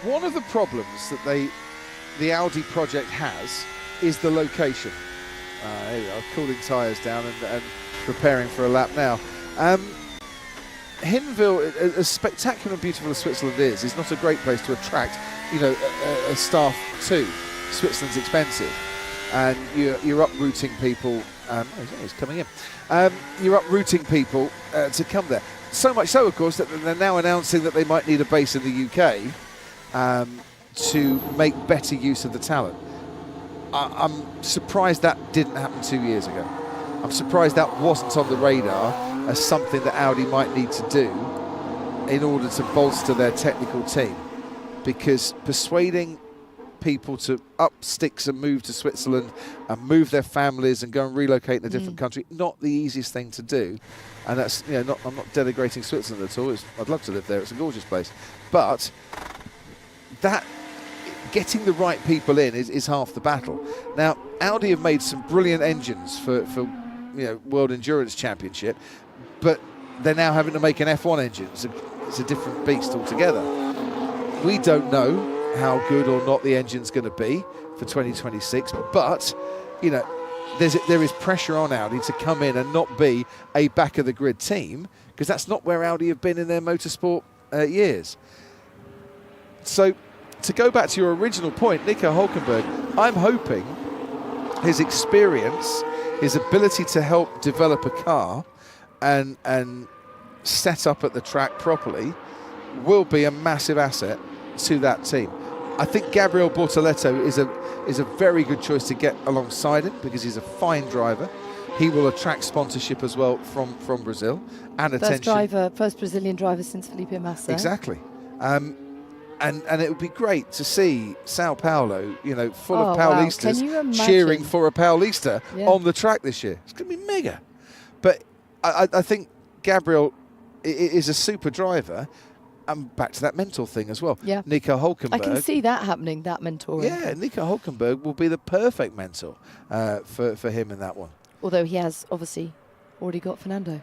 one of the problems that the Audi project has is the location. There we are, cooling tyres down and preparing for a lap now. Hinwil, as spectacular and beautiful as Switzerland is not a great place to attract, a staff to. Switzerland's expensive, and you're uprooting people. He's coming in. You're uprooting people to come there. So much so, of course, that they're now announcing that they might need a base in the UK to make better use of the talent. I'm surprised that didn't happen 2 years ago. I'm surprised that wasn't on the radar as something that Audi might need to do in order to bolster their technical team, because persuading people to up sticks and move to Switzerland and move their families and go and relocate in a different country, not the easiest thing to do. And that's, I'm not denigrating Switzerland at all. I'd love to live there. It's a gorgeous place. But that getting the right people in is half the battle. Now, Audi have made some brilliant engines for World Endurance Championship, but they're now having to make an F1 engine. It's a different beast altogether. We don't know how good or not the engine's going to be for 2026, but there is pressure on Audi to come in and not be a back of the grid team, because that's not where Audi have been in their motorsport years. So to go back to your original point, Nico Hülkenberg, I'm hoping his experience, his ability to help develop a car and set up at the track properly will be a massive asset to that team. I think Gabriel Bortoleto is a very good choice to get alongside him, because he's a fine driver. He will attract sponsorship as well from Brazil and attention. First Brazilian driver since Felipe Massa. Exactly. And it would be great to see Sao Paulo, full of Paulistas cheering for a Paulista on the track this year. It's going to be mega. But I think Gabriel is a super driver. And back to that mentor thing as well. Yeah. Nico Hülkenberg. I can see that happening, that mentoring. Yeah, Nico Hülkenberg will be the perfect mentor for him in that one. Although he has obviously already got Fernando.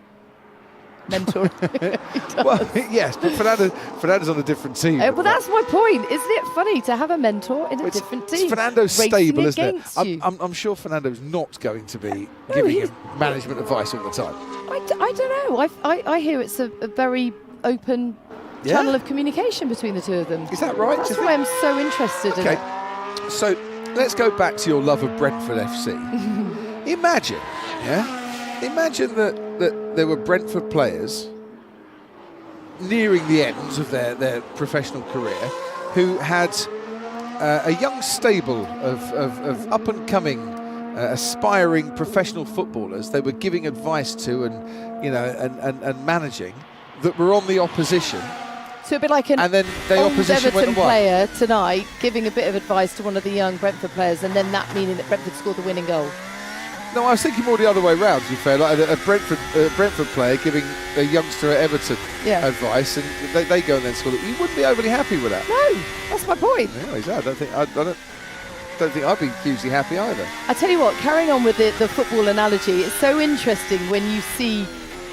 Mentoring. Well, yes, but Fernando's on a different team. Well, that's my point. Isn't it funny to have a mentor in a different team? It's Fernando's stable, isn't it? You. I'm sure Fernando's not going to be giving him management advice all the time. I don't know. I hear it's a very open channel of communication between the two of them. Is that right? That's why I'm so interested in it. So let's go back to your love of Brentford FC. Imagine that there were Brentford players nearing the ends of their professional career who had a young stable of up-and-coming, aspiring professional footballers they were giving advice to and managing, that were on the opposition. So it'd be like an Everton player tonight giving a bit of advice to one of the young Brentford players, and then that meaning that Brentford scored the winning goal. No, I was thinking more the other way round, to be fair, like a Brentford player giving a youngster at Everton advice, and they go and then score it. You wouldn't be overly happy with that. No, that's my point. Yeah, I don't think I'd be hugely happy either. I tell you what, carrying on with the football analogy, it's so interesting when you see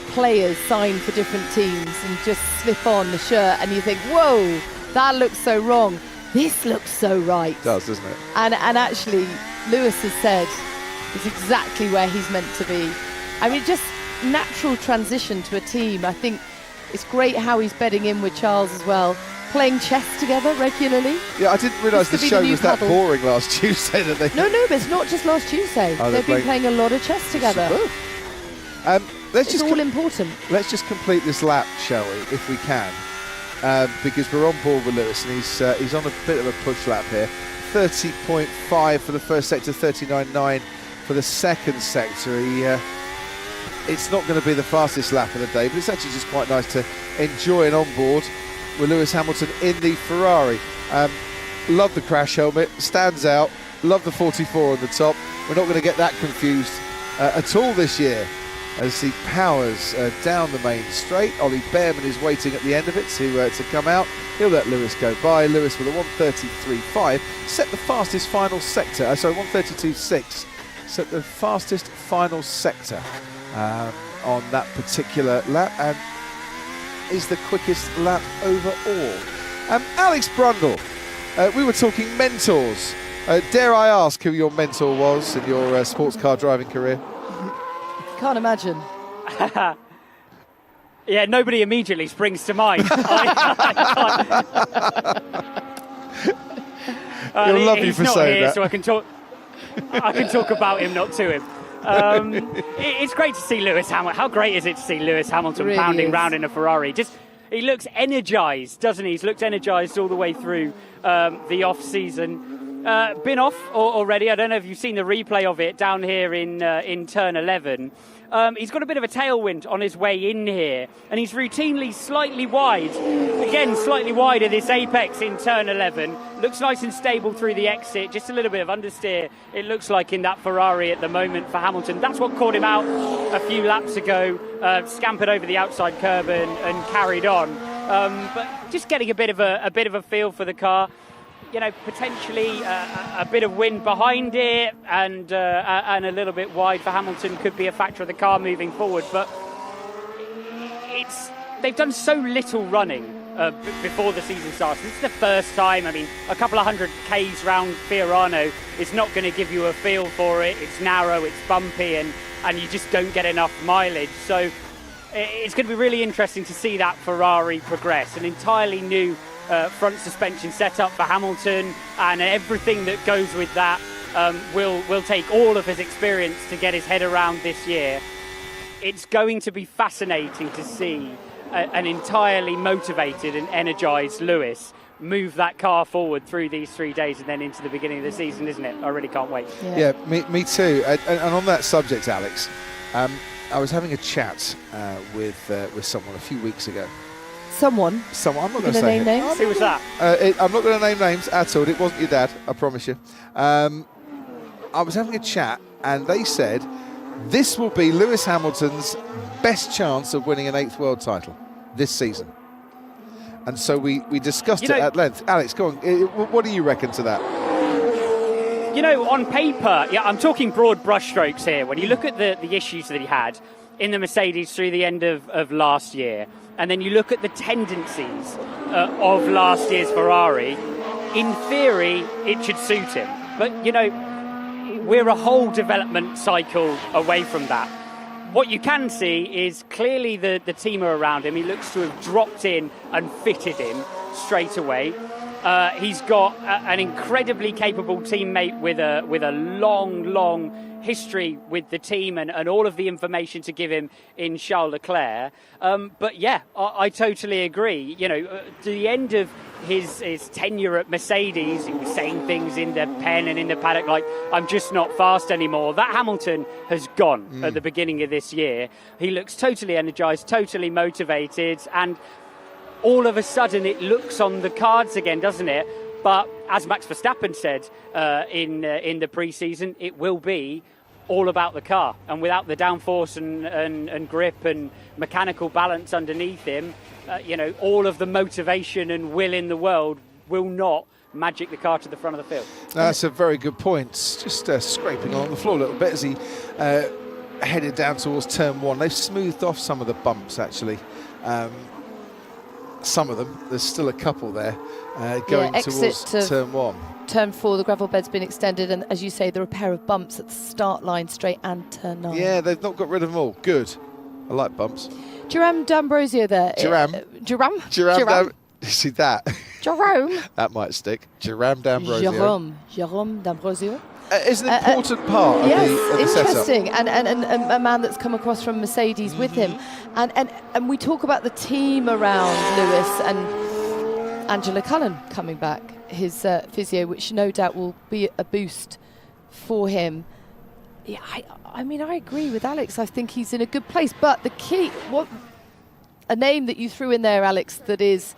players sign for different teams and just slip on the shirt and you think, whoa, that looks so wrong. This looks so right. It does, doesn't it? And actually, Lewis has said it's exactly where he's meant to be. I mean, just natural transition to a team. I think it's great how he's bedding in with Charles as well, playing chess together regularly. Yeah, I didn't realise the show was that boring last Tuesday. No, but it's not just last Tuesday. They've been playing a lot of chess together. It's all important. Let's just complete this lap, shall we, if we can, because we're on board with Lewis, and he's on a bit of a push lap here. 30.5 for the first sector, 39.9 for the second sector. It's not going to be the fastest lap of the day, but it's actually just quite nice to enjoy an onboard with Lewis Hamilton in the Ferrari. Love the crash helmet, stands out. Love the 44 on the top. We're not going to get that confused at all this year, as he powers down the main straight. Ollie Behrman is waiting at the end of it to come out. He'll let Lewis go by. Lewis with a 1:33.5 set the fastest final sector. 1:32.6 set the fastest final sector on that particular lap, and is the quickest lap overall. Alex Brundle We were talking mentors. Dare I ask who your mentor was in your sports car driving career? Can't imagine. Yeah, nobody immediately springs to mind. He'll love you for saying that. So I can talk about him, not to him. It's great to see Lewis Hamilton. How great is it to see Lewis Hamilton Really pounding is. round in a Ferrari? He looks energised, doesn't he? He's looked energised all the way through the off-season. Been off already. I don't know if you've seen the replay of it down here in turn 11. He's got a bit of a tailwind on his way in here, and he's routinely slightly wide. Again, slightly wide of this apex in turn 11. Looks nice and stable through the exit. Just a little bit of understeer, it looks like, in that Ferrari at the moment for Hamilton. That's what caught him out a few laps ago. Scampered over the outside curb and carried on. But just getting a bit of a feel for the car. Potentially a bit of wind behind it and a little bit wide for Hamilton could be a factor of the car moving forward. But they've done so little running before the season starts. This is the first time. I mean, a couple of 100 Ks round Fiorano is not going to give you a feel for it. It's narrow, it's bumpy, and you just don't get enough mileage. So it's going to be really interesting to see that Ferrari progress. An entirely new front suspension setup for Hamilton, and everything that goes with that will take all of his experience to get his head around this year. It's going to be fascinating to see an entirely motivated and energised Lewis move that car forward through these 3 days and then into the beginning of the season, isn't it? I really can't wait. Yeah, me too. And on that subject, Alex, I was having a chat with someone a few weeks ago. Someone. I'm not going to say name names. Who was that? I'm not going to name names at all. It wasn't your dad, I promise you. I was having a chat, and they said this will be Lewis Hamilton's best chance of winning an 8th world title this season. And so we discussed it at length. Alex, go on. What do you reckon to that? On paper, I'm talking broad brushstrokes here. When you look at the issues that he had in the Mercedes through the end of last year, and then you look at the tendencies of last year's Ferrari, in theory, it should suit him. But, we're a whole development cycle away from that. What you can see is clearly the team are around him. He looks to have dropped in and fitted in straight away. He's got an incredibly capable teammate with a long history with the team and all of the information to give him in Charles Leclerc. But yeah, I totally agree. To the end of his tenure at Mercedes, he was saying things in the pen and in the paddock like, I'm just not fast anymore. That Hamilton has gone at the beginning of this year. He looks totally energised, totally motivated, and all of a sudden it looks on the cards again, doesn't it? But as Max Verstappen said in the pre-season, it will be all about the car. And without the downforce and grip and mechanical balance underneath him, all of the motivation and will in the world will not magic the car to the front of the field. That's a very good point. Just scraping along the floor a little bit as he headed down towards turn 1. They've smoothed off some of the bumps, actually. Some of them. There's still a couple there going towards turn 1. Turn 4, the gravel bed's been extended, and as you say, there are a pair of bumps at the start line straight and turn 9. Yeah, they've not got rid of them all. Good. I like bumps. Jerome D'Ambrosio there. Jerome. You see that? Jerome. That might stick. Jerome D'Ambrosio. Jerome D'Ambrosio. It's an important part of the setup. Interesting, and a man that's come across from Mercedes with him, and we talk about the team around Lewis and Angela Cullen coming back, his physio, which no doubt will be a boost for him. Yeah, I mean, I agree with Alex. I think he's in a good place, but the key, a name that you threw in there, Alex, that is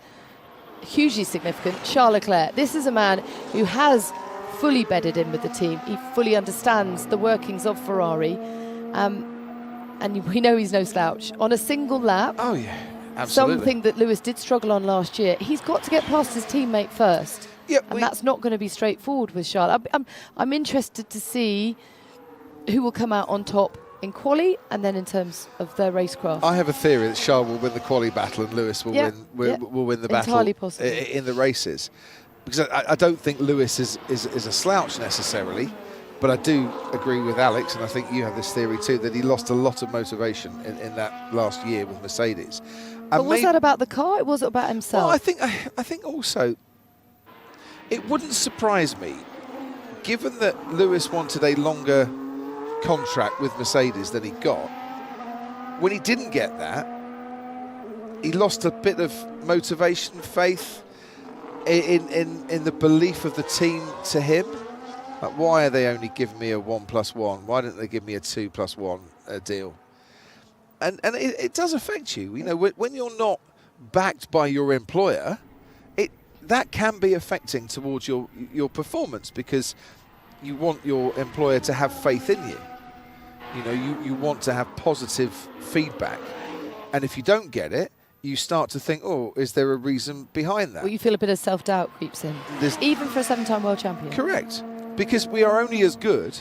hugely significant, Charles Leclerc. This is a man who has fully bedded in with the team. He fully understands the workings of Ferrari, and we know he's no slouch. On a single lap, oh yeah, absolutely. Something that Lewis did struggle on last year, he's got to get past his teammate first. Yep, and that's not going to be straightforward with Charles. I'm interested to see who will come out on top in quali and then in terms of their racecraft. I have a theory that Charles will win the quali battle and Lewis will win the battle entirely possible. in the races. because I don't think Lewis is a slouch necessarily, but I do agree with Alex, and I think you have this theory too, that he lost a lot of motivation in that last year with Mercedes. But was that about the car? It wasn't about himself. Well, I think also it wouldn't surprise me, given that Lewis wanted a longer contract with Mercedes than he got. When he didn't get that, he lost a bit of motivation, faith in the belief of the team to him. Like, why are they only giving me a 1+1? Why didn't they give me a 2+1 deal? And it does affect you. You know, when you're not backed by your employer, that can be affecting towards your performance, because you want your employer to have faith in you. You know, you want to have positive feedback. And if you don't get it, you start to think, oh, is there a reason behind that? Well, you feel a bit of self-doubt creeps in, even for a 7-time world champion. Correct. Because we are only as good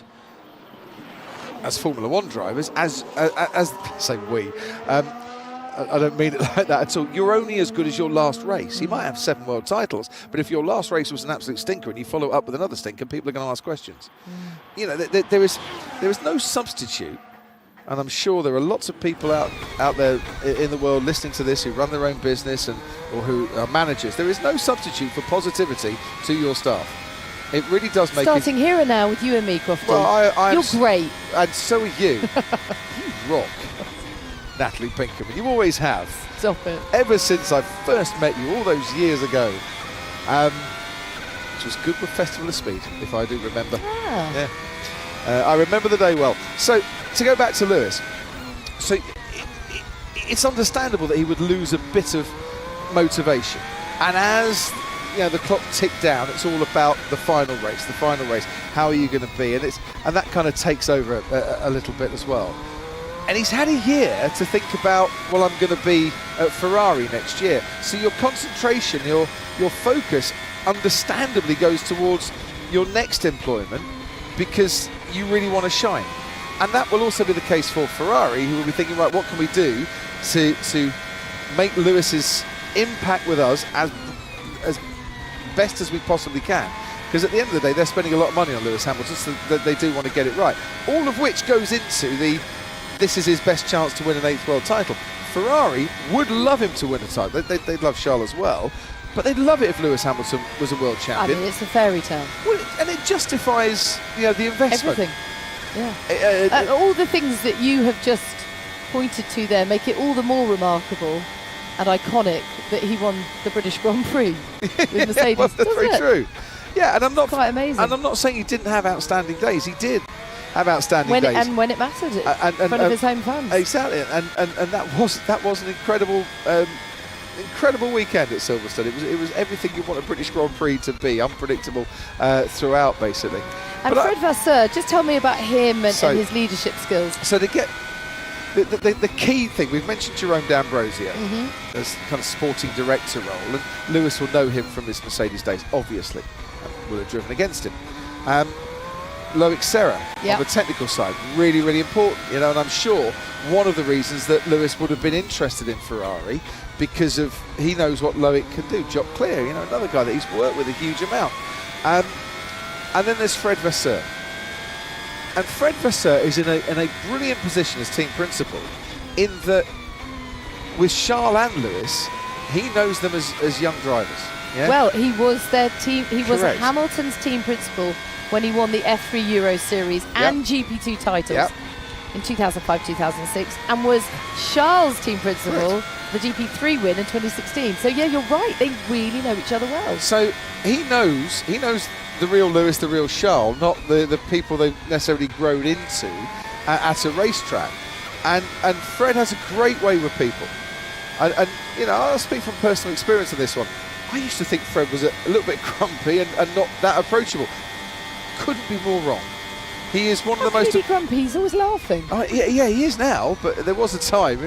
as Formula One drivers as say we. I don't mean it like that at all. You're only as good as your last race. You might have 7 world titles, but if your last race was an absolute stinker and you follow it up with another stinker, people are going to ask questions. You know, there is no substitute, and I'm sure there are lots of people out there in the world listening to this who run their own business or who are managers. There is no substitute for positivity to your staff. It really does make Starting here and now with you and me, Crofty. Well, you're great. And so are you. You rock, Natalie Pinkham. You always have. Stop it. Ever since I first met you all those years ago. Which was good with Festival of Speed, if I do remember. Ah. Yeah. I remember the day well. So, to go back to Lewis. So, it's understandable that he would lose a bit of motivation. And as the clock ticked down, it's all about the final race. How are you going to be? And that kind of takes over a little bit as well. And he's had a year to think about, well, I'm going to be at Ferrari next year. So your concentration, your focus, understandably goes towards your next employment, because you really want to shine. And that will also be the case for Ferrari, who will be thinking, right, what can we do to make Lewis's impact with us as best as we possibly can? Because at the end of the day, they're spending a lot of money on Lewis Hamilton, so that they do want to get it right. All of which goes into this is his best chance to win an 8th world title. Ferrari would love him to win a title. They'd love Charles as well, but they'd love it if Lewis Hamilton was a world champion. I mean, it's a fairy tale. Well, and it justifies the investment. Everything. Yeah. All the things that you have just pointed to there make it all the more remarkable and iconic that he won the British Grand Prix with Mercedes. Well, that's very true. Yeah, and I'm not quite amazing. And I'm not saying he didn't have outstanding days. He did have outstanding days, and when it mattered, in front of his home fans. Exactly, and that was an incredible weekend at Silverstone. It was everything you want a British Grand Prix to be, unpredictable throughout, basically. And Fred Vasseur, just tell me about him and his leadership skills. So to get the key thing, we've mentioned Jerome D'Ambrosio as kind of sporting director role, and Lewis will know him from his Mercedes days, obviously, and will have driven against him. Loic Serra on the technical side, really, really important, and I'm sure one of the reasons that Lewis would have been interested in Ferrari, because of he knows what Loic can do. Jock Clear, another guy that he's worked with a huge amount. And then there's Fred Vasseur. And Fred Vasseur is in a brilliant position as team principal, in that with Charles and Lewis, he knows them as young drivers. Yeah? Well, he was their team. He was Correct. Hamilton's team principal when he won the F3 Euro Series and GP2 titles in 2005, 2006, and was Charles' team principal the GP3 win in 2016. So yeah, you're right. They really know each other well. So he knows the real Lewis, the real Charles, not the people they've necessarily grown into at a racetrack. And Fred has a great way with people. And I'll speak from personal experience on this one. I used to think Fred was a little bit grumpy and not that approachable. Couldn't be more wrong. He is one of the most... grumpy, he's always laughing. Yeah, he is now, but there was a time,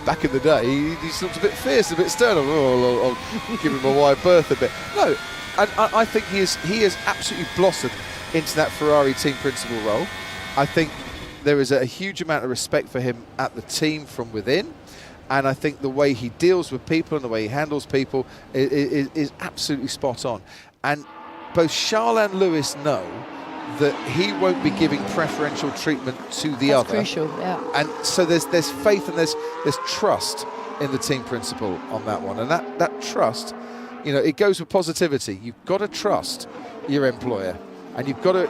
back in the day, he looked a bit fierce, a bit stern. I'll give him a wide berth a bit. No, and I think he has absolutely blossomed into that Ferrari team principal role. I think there is a huge amount of respect for him at the team from within. And I think the way he deals with people and the way he handles people is absolutely spot on. And both Charles and Lewis know that he won't be giving preferential treatment to the That's other. crucial, yeah. And so there's faith and there's trust in the team principal on that one. And that trust, you know, it goes with positivity. You've got to trust your employer, and you've got to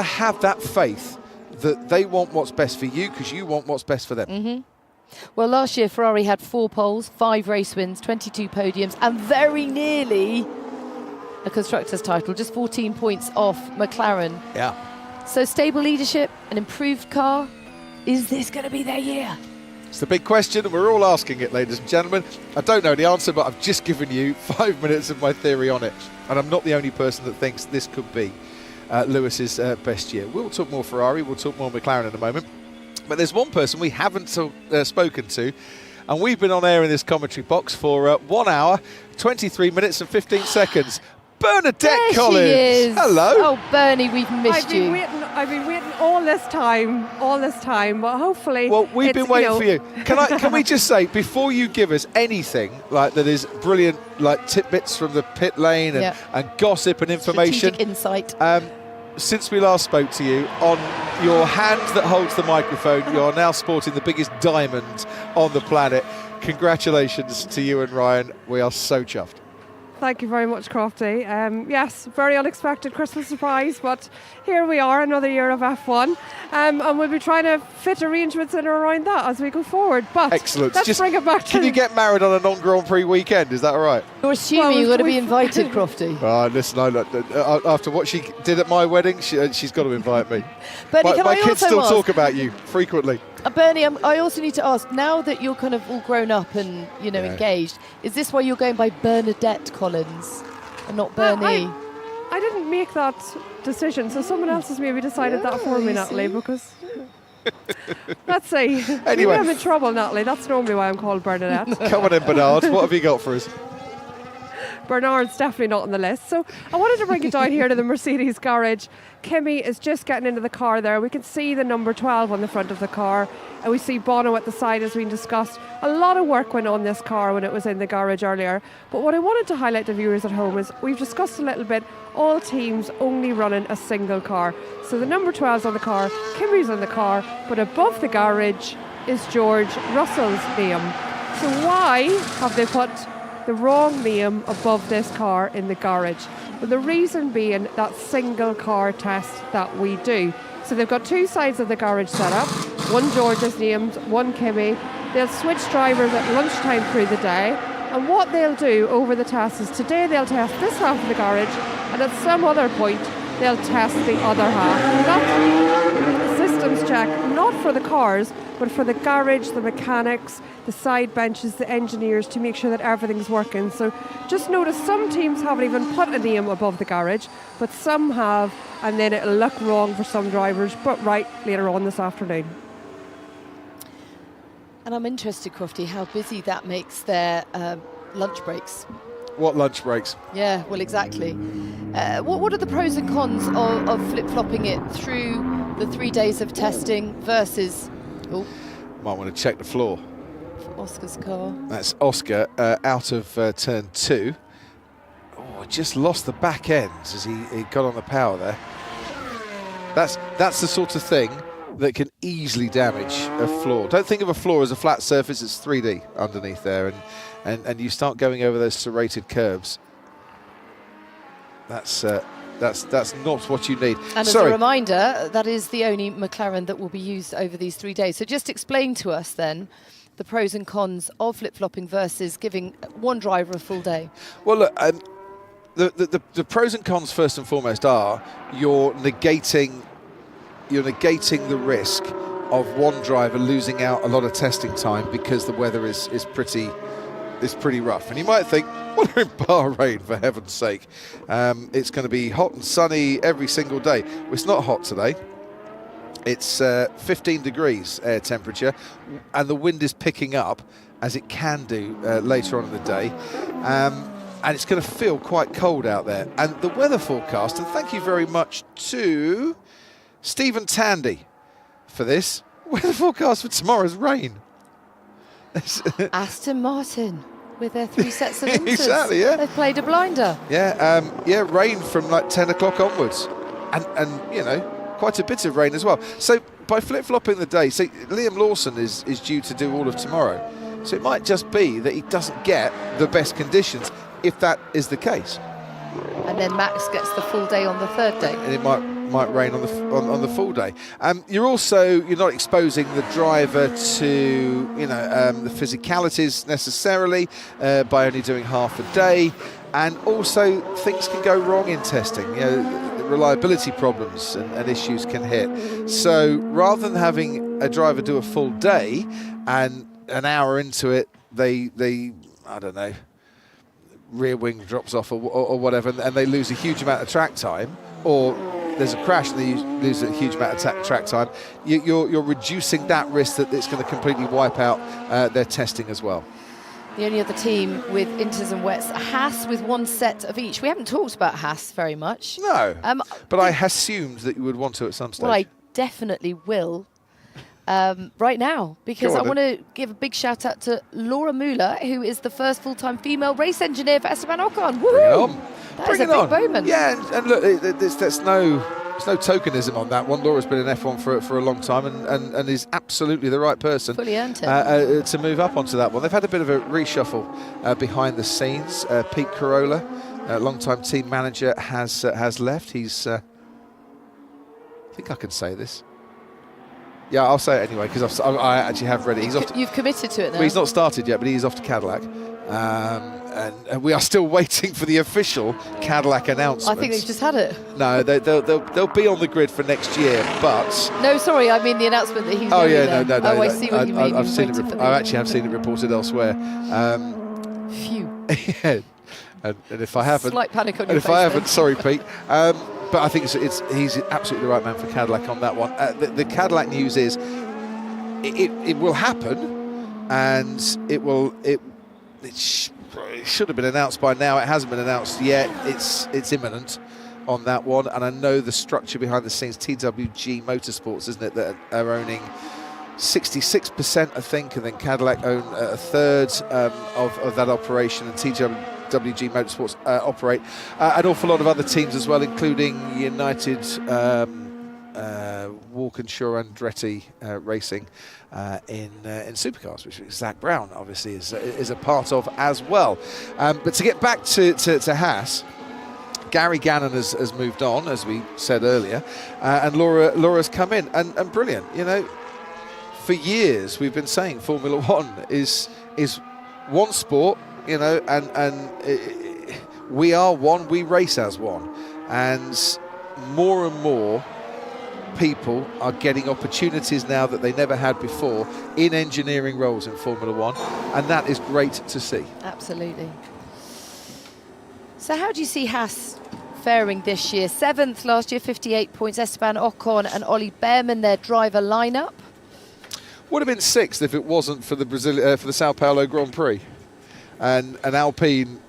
have that faith that they want what's best for you because you want what's best for them. Mm-hmm. Well, last year Ferrari had 4 poles, 5 race wins, 22 podiums, and very nearly a constructors' title, just 14 points off McLaren. Yeah. So stable leadership, an improved car. Is this going to be their year? It's the big question, and we're all asking it, ladies and gentlemen. I don't know the answer, but I've just given you 5 minutes of my theory on it. And I'm not the only person that thinks this could be Lewis's best year. We'll talk more Ferrari, we'll talk more McLaren in a moment. But there's one person we haven't spoken to, and we've been on air in this commentary box for 1 hour, 23 minutes and 15 seconds. Bernadette there Collins. She is. Hello. Oh, Bernie, we've missed you. I've been waiting all this time, but hopefully. Well, we've been waiting for you. Can we just say, before you give us anything like that is brilliant, like tidbits from the pit lane and gossip and information, strategic insight. Since we last spoke to you, on your hand that holds the microphone, you are now sporting the biggest diamond on the planet. Congratulations to you and Ryan. We are so chuffed. Thank you very much, Crofty. Yes, very unexpected Christmas surprise, but here we are, another year of F1, and we'll be trying to fit arrangements in around that as we go forward. But excellent. Let's bring it back. Can you get married on a non-Grand Prix weekend? Is that all right? You're assuming you're going to be invited, Crofty. Listen, after what she did at my wedding, she's got to invite me. Bernie, my kids still talk about you frequently. Bernie, I also need to ask, now that you're kind of all grown up and, you know, engaged, is this why you're going by Bernadette Collins and not Bernie? I didn't make that decision, so someone else has maybe decided that for me, Natalie, because... Let's see. Anyway. I'm in trouble, Natalie. That's normally why I'm called Bernadette. Come on in, Bernard. What have you got for us? Bernard's definitely not on the list. So I wanted to bring it down here to the Mercedes garage. Kimi is just getting into the car there. We can see the number 12 on the front of the car, and we see Bono at the side as we discussed. A lot of work went on this car when it was in the garage earlier. But what I wanted to highlight to viewers at home is we've discussed a little bit all teams only running a single car. So the number 12's on the car, Kimi's on the car, but above the garage is George Russell's name. So why have they put the wrong name above this car in the garage? Well, the reason being that single car test that we do. So they've got 2 sides of the garage set up. One George's named, one Kimi. They'll switch drivers at lunchtime through the day. And what they'll do over the test is today they'll test this half of the garage, and at some other point they'll test the other half. And that's a systems check, not for the cars, but for the garage, the mechanics, the side benches, the engineers, to make sure that everything's working. So just notice some teams haven't even put a name above the garage, but some have, and then it'll look wrong for some drivers, but right later on this afternoon. And I'm interested, Crofty, how busy that makes their lunch breaks. What lunch breaks? Yeah, well, exactly. What are the pros and cons of flip-flopping it through the 3 days of testing versus... Oh, might want to check the floor. Oscar's car. That's Oscar out of turn 2. Oh, just lost the back ends as he got on the power there. That's the sort of thing that can easily damage a floor. Don't think of a floor as a flat surface, it's 3D underneath there, and you start going over those serrated curves. That's not what you need. And as a reminder, that is the only McLaren that will be used over these 3 days. So just explain to us then the pros and cons of flip-flopping versus giving one driver a full day. Well, look, the pros and cons first and foremost are you're negating the risk of one driver losing out a lot of testing time because the weather is pretty rough. And you might think, well, they're in Bahrain, for heaven's sake. It's going to be hot and sunny every single day. Well, it's not hot today. It's 15 degrees air temperature, and the wind is picking up, as it can do later on in the day. And it's going to feel quite cold out there. And the weather forecast, and thank you very much to Stephen Tandy for this. Weather forecast for tomorrow's rain. Aston Martin. with their 3 sets of inters. Exactly, yeah. They've played a blinder. Yeah, rain from like 10 o'clock onwards. And you know, quite a bit of rain as well. So by flip-flopping the day, so Liam Lawson is due to do all of tomorrow. So it might just be that he doesn't get the best conditions if that is the case. And then Max gets the full day on the third day. And it might rain on the full day. You're not exposing the driver to the physicalities necessarily by only doing half a day, and also things can go wrong in testing. Reliability problems and issues can hit. So rather than having a driver do a full day and an hour into it, they I don't know, rear wing drops off or whatever, and they lose a huge amount of track time, or there's a crash and they lose a huge amount of track time, you're reducing that risk that it's going to completely wipe out their testing as well. The only other team with inters and wets, Haas with 1 set of each. We haven't talked about Haas very much. No, but I assumed that you would want to at some stage. Well, I definitely will right now, because I want to give a big shout out to Laura Müller, who is the first full-time female race engineer for Esteban Ocon. Woohoo! That is a big moment. Yeah, and look, there's no tokenism on that one. Laura's been in F1 for a long time and is absolutely the right person. Fully earned it. To move up onto that one. They've had a bit of a reshuffle behind the scenes. Pete Corolla, long-time team manager, has left. He's, I think I can say this. Yeah, I'll say it anyway, because I actually have read it. He's off. You've committed to it now. Well, he's not started yet, but he's off to Cadillac. And we are still waiting for the official Cadillac announcement. I think they've just had it. No, they'll be on the grid for next year, but... No, sorry, I mean the announcement that he's... Oh, yeah, no. Oh, I see what you mean. I've seen it. I actually have seen it reported elsewhere. Phew. Yeah, and if I haven't... Slight panic on your And if face I haven't, then. sorry, Pete. But I think he's absolutely the right man for Cadillac on that one. The Cadillac news is it will happen, and it should have been announced by now. It hasn't been announced yet. It's imminent on that one, and I know the structure behind the scenes, TWG Motorsports, isn't it, that are owning 66%, I think, and then Cadillac own a third of that operation, and TWG Motorsports operate an awful lot of other teams as well, including United Walkinshaw Andretti Racing in supercars, which Zach Brown obviously is a part of as well. But to get back to Haas, Gary Gannon has moved on, as we said earlier, and Laura's come in, and brilliant. For years we've been saying Formula One is one sport, and we are one, we race as one, and more people are getting opportunities now that they never had before in engineering roles in Formula One, and that is great to see. Absolutely. So how do you see Haas faring this year? 7th last year, 58 points. Esteban Ocon and Ollie Behrman, their driver lineup. Would have been 6th if it wasn't for the Sao Paulo Grand Prix, and Alpine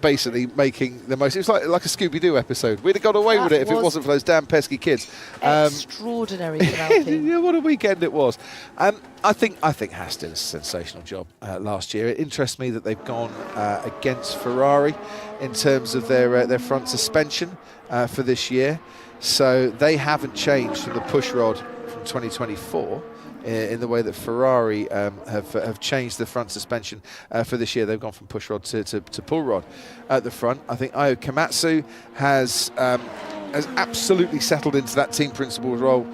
basically making the most. It was like a Scooby-Doo episode. We'd have got away with it if it wasn't for those damn pesky kids. Extraordinary for Alpine. Yeah, what a weekend it was. I think Haas did a sensational job last year. It interests me that they've gone against Ferrari in terms of their front suspension for this year. So they haven't changed from the push rod from 2024. In the way that Ferrari have changed the front suspension for this year. They've gone from push rod to pull rod at the front. I think Ayo Komatsu has absolutely settled into that team principal role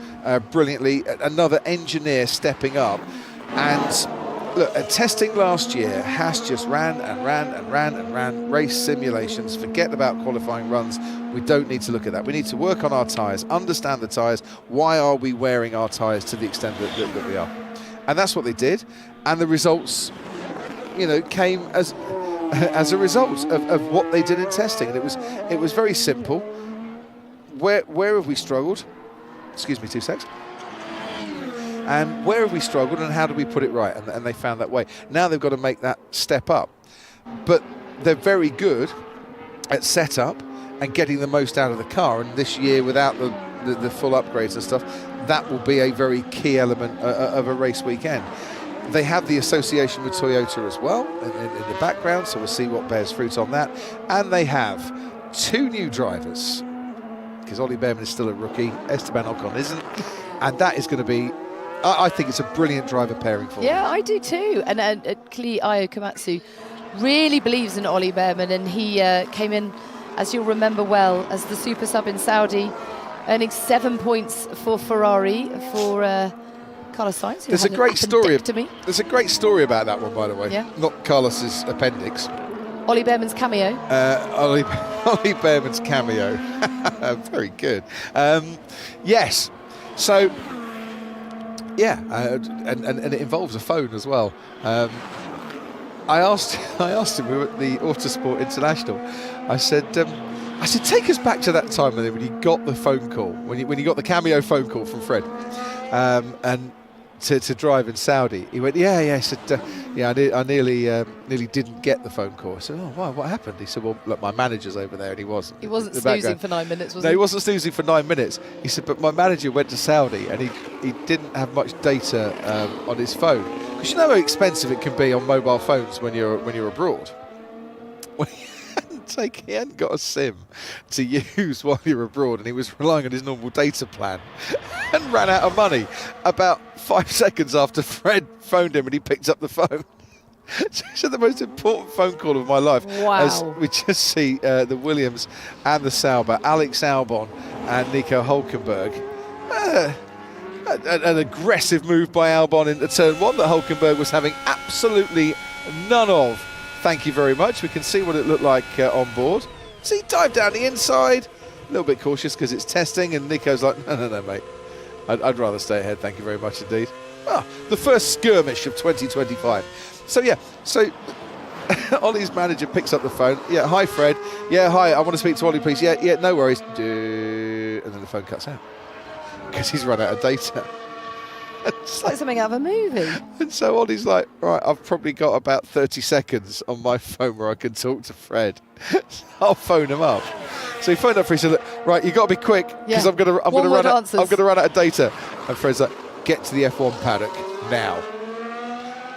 brilliantly. Another engineer stepping up. And look, at testing last year, Haas just ran race simulations. Forget about qualifying runs. We don't need to look at that. We need to work on our tyres, understand the tyres. Why are we wearing our tyres to the extent that we are? And that's what they did. And the results, came as a result of what they did in testing. And it was very simple. Where have we struggled? Excuse me, 2 secs. And where have we struggled, and how do we put it right? And they found that way. Now they've got to make that step up. But they're very good at setup and getting the most out of the car. And this year, without the full upgrades and stuff, that will be a very key element of a race weekend. They have the association with Toyota as well in the background, so we'll see what bears fruit on that. And they have 2 new drivers, because Ollie Bearman is still a rookie, Esteban Ocon isn't, and that is going to be, I think it's a brilliant driver pairing for them. Yeah, I do too. And clearly Ayo Komatsu really believes in Ollie Bearman, and he came in, as you'll remember well, as the super sub in Saudi, earning 7 points for Ferrari for Carlos Sainz. There's a great story. There's a great story about that one, by the way. Yeah. Not Carlos's appendix. Ollie Bearman's cameo. Ollie Bearman's cameo. Very good. Yes. So, yeah, and it involves a phone as well. I asked him, we were at the Autosport International. I said, take us back to that time when you got the phone call, when you got the cameo phone call from Fred, and to drive in Saudi. He went, yeah. He said, I nearly didn't get the phone call. I said, oh, why? What happened? He said, well, look, my manager's over there, and he wasn't. He wasn't snoozing for 9 minutes, was he? No, he wasn't snoozing for 9 minutes. He said, but my manager went to Saudi, and he didn't have much data on his phone. Because you know how expensive it can be on mobile phones when you're abroad. Well, he hadn't got a SIM to use while you're abroad, and he was relying on his normal data plan and ran out of money about 5 seconds after Fred phoned him and he picked up the phone. So he said, the most important phone call of my life. Wow. As we just see the Williams and the Sauber, Alex Albon and Nico Hülkenberg. An aggressive move by Albon into turn 1 that Hülkenberg was having absolutely none of. Thank you very much. We can see what it looked like on board. So he dived down the inside, a little bit cautious because it's testing, and Nico's like, no, mate. I'd rather stay ahead, thank you very much indeed. The first skirmish of 2025. So Ollie's manager picks up the phone. Yeah, hi Fred. Yeah, hi, I want to speak to Ollie, please. Yeah, no worries. And then the phone cuts out because he's run out of data. It's like something out of a movie. And so Ollie's like, right, I've probably got about 30 seconds on my phone where I can talk to Fred. I'll phone him up. So he phoned up. He said, right, you got to be quick because I'm going to run out of data. And Fred's like, get to the F1 paddock now.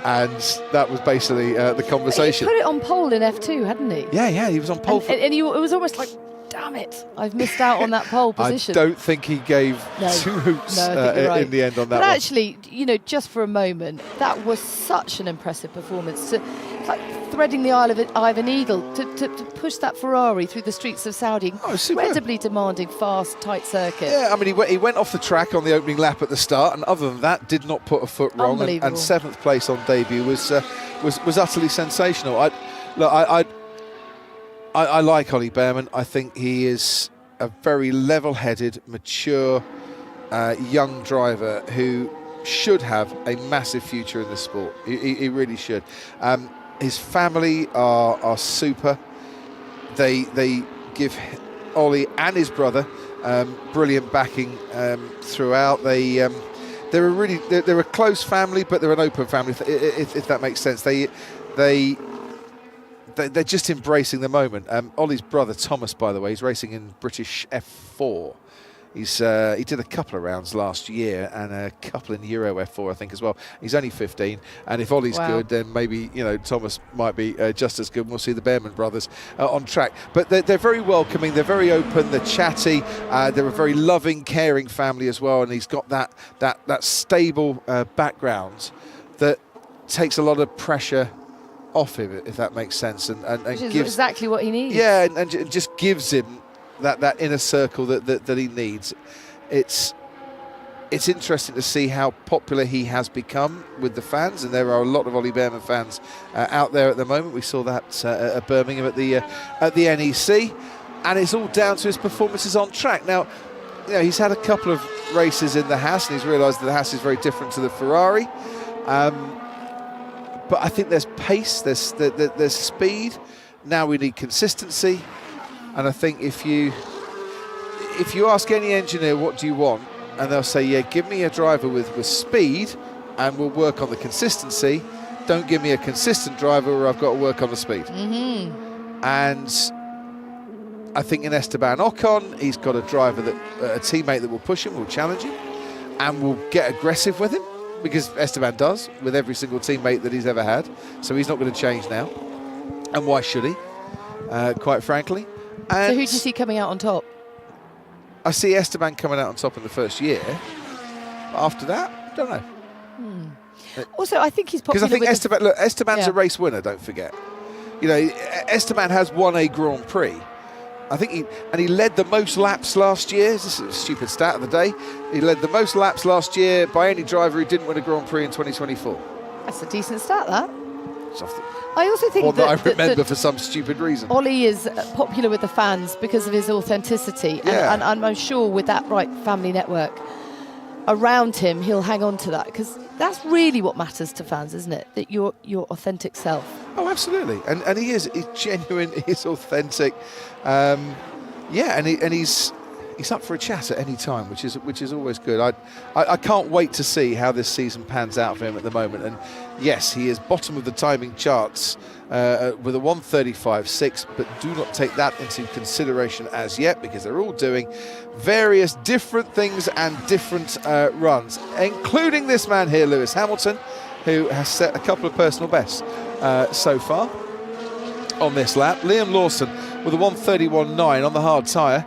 And that was basically the conversation. He put it on pole in F2, hadn't he? Yeah, he was on pole. And it was almost like, damn it, I've missed out on that pole position. I don't think he gave 2 hoots right. in the end on that but one. Actually, just for a moment, that was such an impressive performance. Like threading the eye of an eagle to push that Ferrari through the streets of Saudi. Incredibly demanding, fast, tight circuit. Yeah, I mean, he went off the track on the opening lap at the start, and other than that, did not put a foot wrong. And 7th place on debut was utterly sensational. I like Ollie Bearman. I think he is a very level-headed, mature, young driver who should have a massive future in the sport. He really should. His family are super. They give Ollie and his brother brilliant backing throughout. They're a close family, but they're an open family. If that makes sense. They're just embracing the moment. Ollie's brother Thomas, by the way, he's racing in British F4. He did a couple of rounds last year and a couple in Euro F4, I think, as well. He's only 15, and if Ollie's good, then maybe Thomas might be just as good. We'll see the Bearman brothers on track. But they're very welcoming. They're very open. They're chatty. They're a very loving, caring family as well. And he's got that stable background that takes a lot of pressure off him, if that makes sense, and Which is gives exactly what he needs. Yeah, and just gives him that inner circle that he needs. It's interesting to see how popular he has become with the fans, and there are a lot of Ollie Bearman fans out there at the moment. We saw that at Birmingham at the NEC, and it's all down to his performances on track. Now, he's had a couple of races in the Haas, and he's realised that the Haas is very different to the Ferrari. But I think there's pace, there's speed. Now we need consistency, and I think if you ask any engineer what do you want, and they'll say, yeah, give me a driver with speed, and we'll work on the consistency. Don't give me a consistent driver where I've got to work on the speed. Mm-hmm. And I think in Esteban Ocon, he's got a driver a teammate that will push him, will challenge him, and will get aggressive with him. because Esteban does with every single teammate that he's ever had. So he's not going to change now. And why should he? Quite frankly. And so who do you see coming out on top? I see Esteban coming out on top in the first year. But after that, I don't know. Also, I think he's popular. Because I think with Esteban's a race winner, don't forget. You know, Esteban has won a Grand Prix. I think he led the most laps last year. This is a stupid stat of the day. He led the most laps last year by any driver who didn't win a Grand Prix in 2024. That's a decent stat, that. It's off the I also think one that I that remember for some stupid reason. Ollie is popular with the fans because of his authenticity. Yeah. And I'm sure with that right family network around him, he'll hang on to that, because that's really what matters to fans, isn't it? That your authentic self. Oh, absolutely. And he's genuine, he's authentic. And he's up for a chat at any time, which is always good. I can't wait to see how this season pans out for him at the moment. And yes, he is bottom of the timing charts with a 1:35.6, but do not take that into consideration as yet, because they're all doing various different things and different runs, including this man here, Lewis Hamilton, who has set a couple of personal bests so far on this lap. Liam Lawson with a 1:31.9 on the hard tyre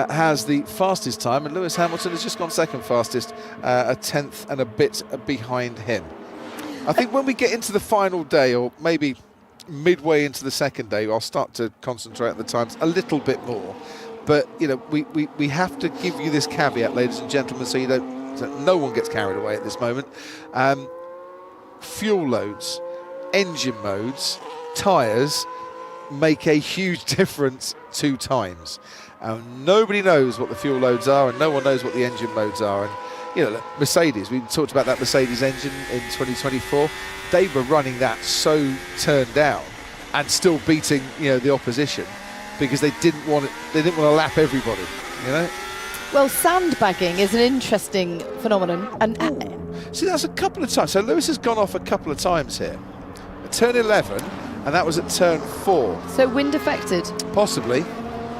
has the fastest time, and Lewis Hamilton has just gone second fastest, a tenth and a bit behind him. I think when we get into the final day, or maybe midway into the second day, I'll start to concentrate on the times a little bit more. But you know, we have to give you this caveat, ladies and gentlemen, so no one gets carried away at this moment. Fuel loads, engine modes, tyres make a huge difference to times. Nobody knows what the fuel loads are, and no one knows what the engine modes are. And you know, Mercedes, we talked about that Mercedes engine in 2024. They were running that so turned down and still beating, you know, the opposition, because they didn't want to lap everybody, you know. Well, sandbagging is an interesting phenomenon, and See, that's a couple of times. So Lewis has gone off a couple of times here. At turn 11, and that was at turn 4. so wind affected. Possibly.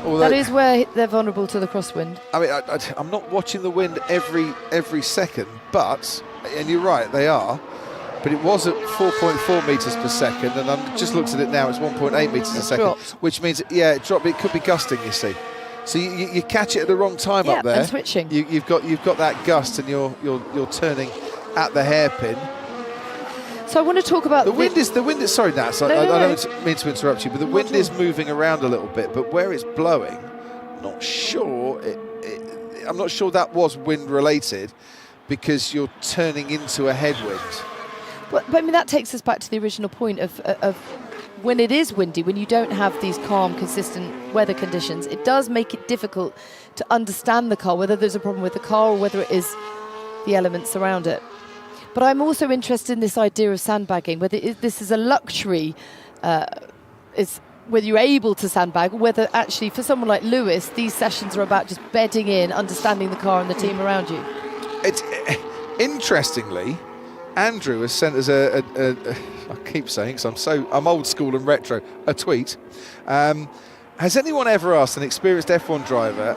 Although, That is where they're vulnerable to the crosswind. I mean, I'm not watching the wind every second, but, and you're right, they are, but it was at 4.4 metres per second, and I've just looked at it now, it's 1.8 metres a second, dropped. which means, yeah, it dropped. It could be gusting, you see. So you catch it at the wrong time up there. And switching. You've got that gust, and you're turning at the hairpin. So I want to talk about The wind is sorry, Nat, No, I no. don't mean to interrupt you, but the wind is moving around a little bit. But where it's blowing, not sure. I'm not sure that was wind related, because you're turning into a headwind. But I mean, that takes us back to the original point of when it is windy, when you don't have these calm, consistent weather conditions, it does make it difficult to understand the car, whether there's a problem with the car or whether it is the elements around it. But I'm also interested in this idea of sandbagging, whether this is a luxury, is whether you're able to sandbag, or whether actually for someone like Lewis, these sessions are about just bedding in, understanding the car and the team around you. It's interestingly, Andrew has sent us I keep saying, because I'm old school and retro, a tweet. Has anyone ever asked an experienced F1 driver,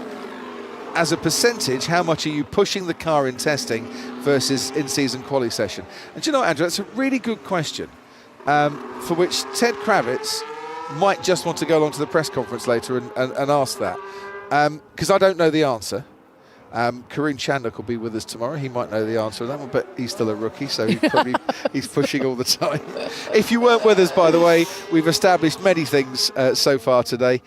as a percentage, how much are you pushing the car in testing versus in-season quali session? And do you know what, Andrew, that's a really good question, for which Ted Kravitz might just want to go along to the press conference later and ask that, because I don't know the answer. Karun Chandok will be with us tomorrow. He might know the answer to that one, but he's still a rookie, so he's pushing all the time. If you weren't with us, by the way, we've established many things so far today.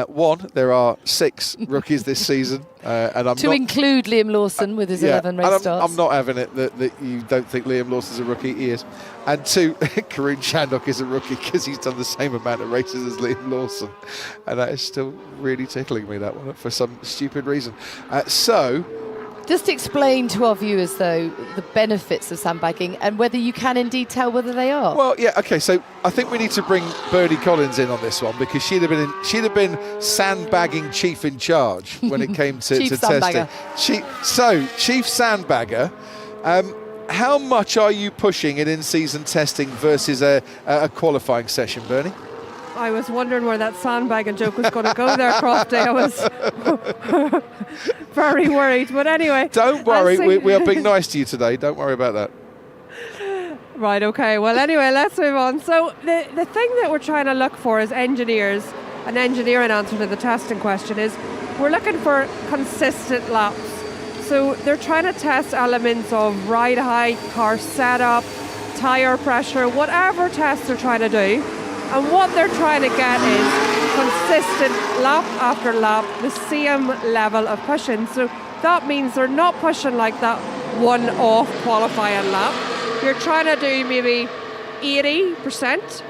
One, there are 6 rookies this season, and I'm To not include Liam Lawson with his 11 race and starts. I'm not having it that you don't think Liam Lawson's a rookie. He is. And 2, Karun Chandok is a rookie because he's done the same amount of races as Liam Lawson, and that is still really tickling me, that one, for some stupid reason. Just explain to our viewers, though, the benefits of sandbagging and whether you can indeed tell whether they are. Well, yeah, okay. So I think we need to bring Bernie Collins in on this one, because she'd have been sandbagging chief in charge when it came to Chief testing. sandbagger. Chief sandbagger. How much are you pushing in-season testing versus a qualifying session, Bernie? I was wondering where that sandbagging joke was going to go there, Crofty. I was very worried. But anyway. Don't worry, we are being nice to you today. Don't worry about that. Right, okay. Well, anyway, let's move on. So the thing that we're trying to look for as engineers, an engineering answer to the testing question is, we're looking for consistent laps. So they're trying to test elements of ride height, car setup, tyre pressure, whatever test they're trying to do. And what they're trying to get is consistent lap after lap, the same level of pushing. So that means they're not pushing like that one-off qualifying lap. You're trying to do maybe 80%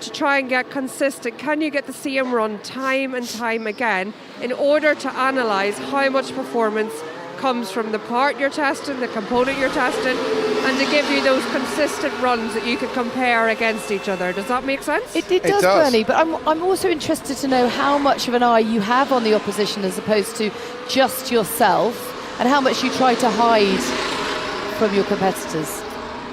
to try and get consistent. Can you get the same run time and time again in order to analyse how much performance comes from the part you're testing, the component you're testing, and to give you those consistent runs that you can compare against each other. Does that make sense? It does, Bernie, but I'm also interested to know how much of an eye you have on the opposition as opposed to just yourself, and how much you try to hide from your competitors.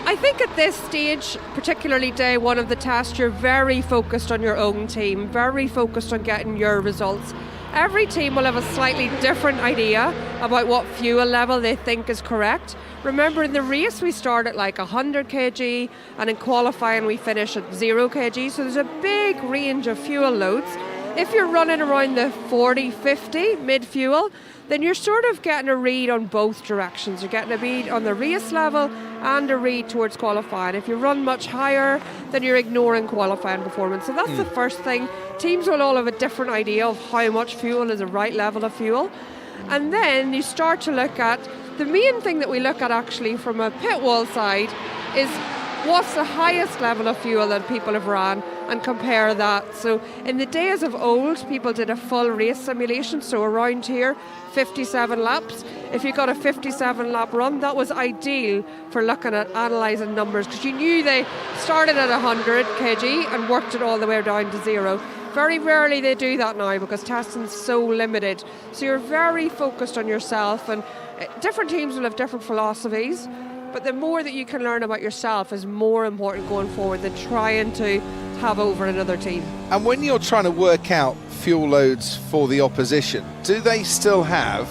I think at this stage, particularly day one of the test, you're very focused on your own team, very focused on getting your results. Every team will have a slightly different idea about what fuel level they think is correct. Remember, in the race we start at like 100 kg, and in qualifying we finish at 0 kg, so there's a big range of fuel loads. If you're running around the 40, 50 mid-fuel, then you're sort of getting a read on both directions. You're getting a read on the race level and a read towards qualifying. If you run much higher, then you're ignoring qualifying performance. So that's the first thing. Teams will all have a different idea of how much fuel is the right level of fuel. And then you start to look at, the main thing that we look at actually from a pit wall side is what's the highest level of fuel that people have run, and compare that. So in the days of old, people did a full race simulation, so around here, 57 laps. If you got a 57 lap run, that was ideal for looking at analysing numbers, because you knew they started at 100 kg and worked it all the way down to 0. Very rarely they do that now because testing's so limited. So you're very focused on yourself, and different teams will have different philosophies. But the more that you can learn about yourself is more important going forward than trying to have over another team. And when you're trying to work out fuel loads for the opposition, do they still have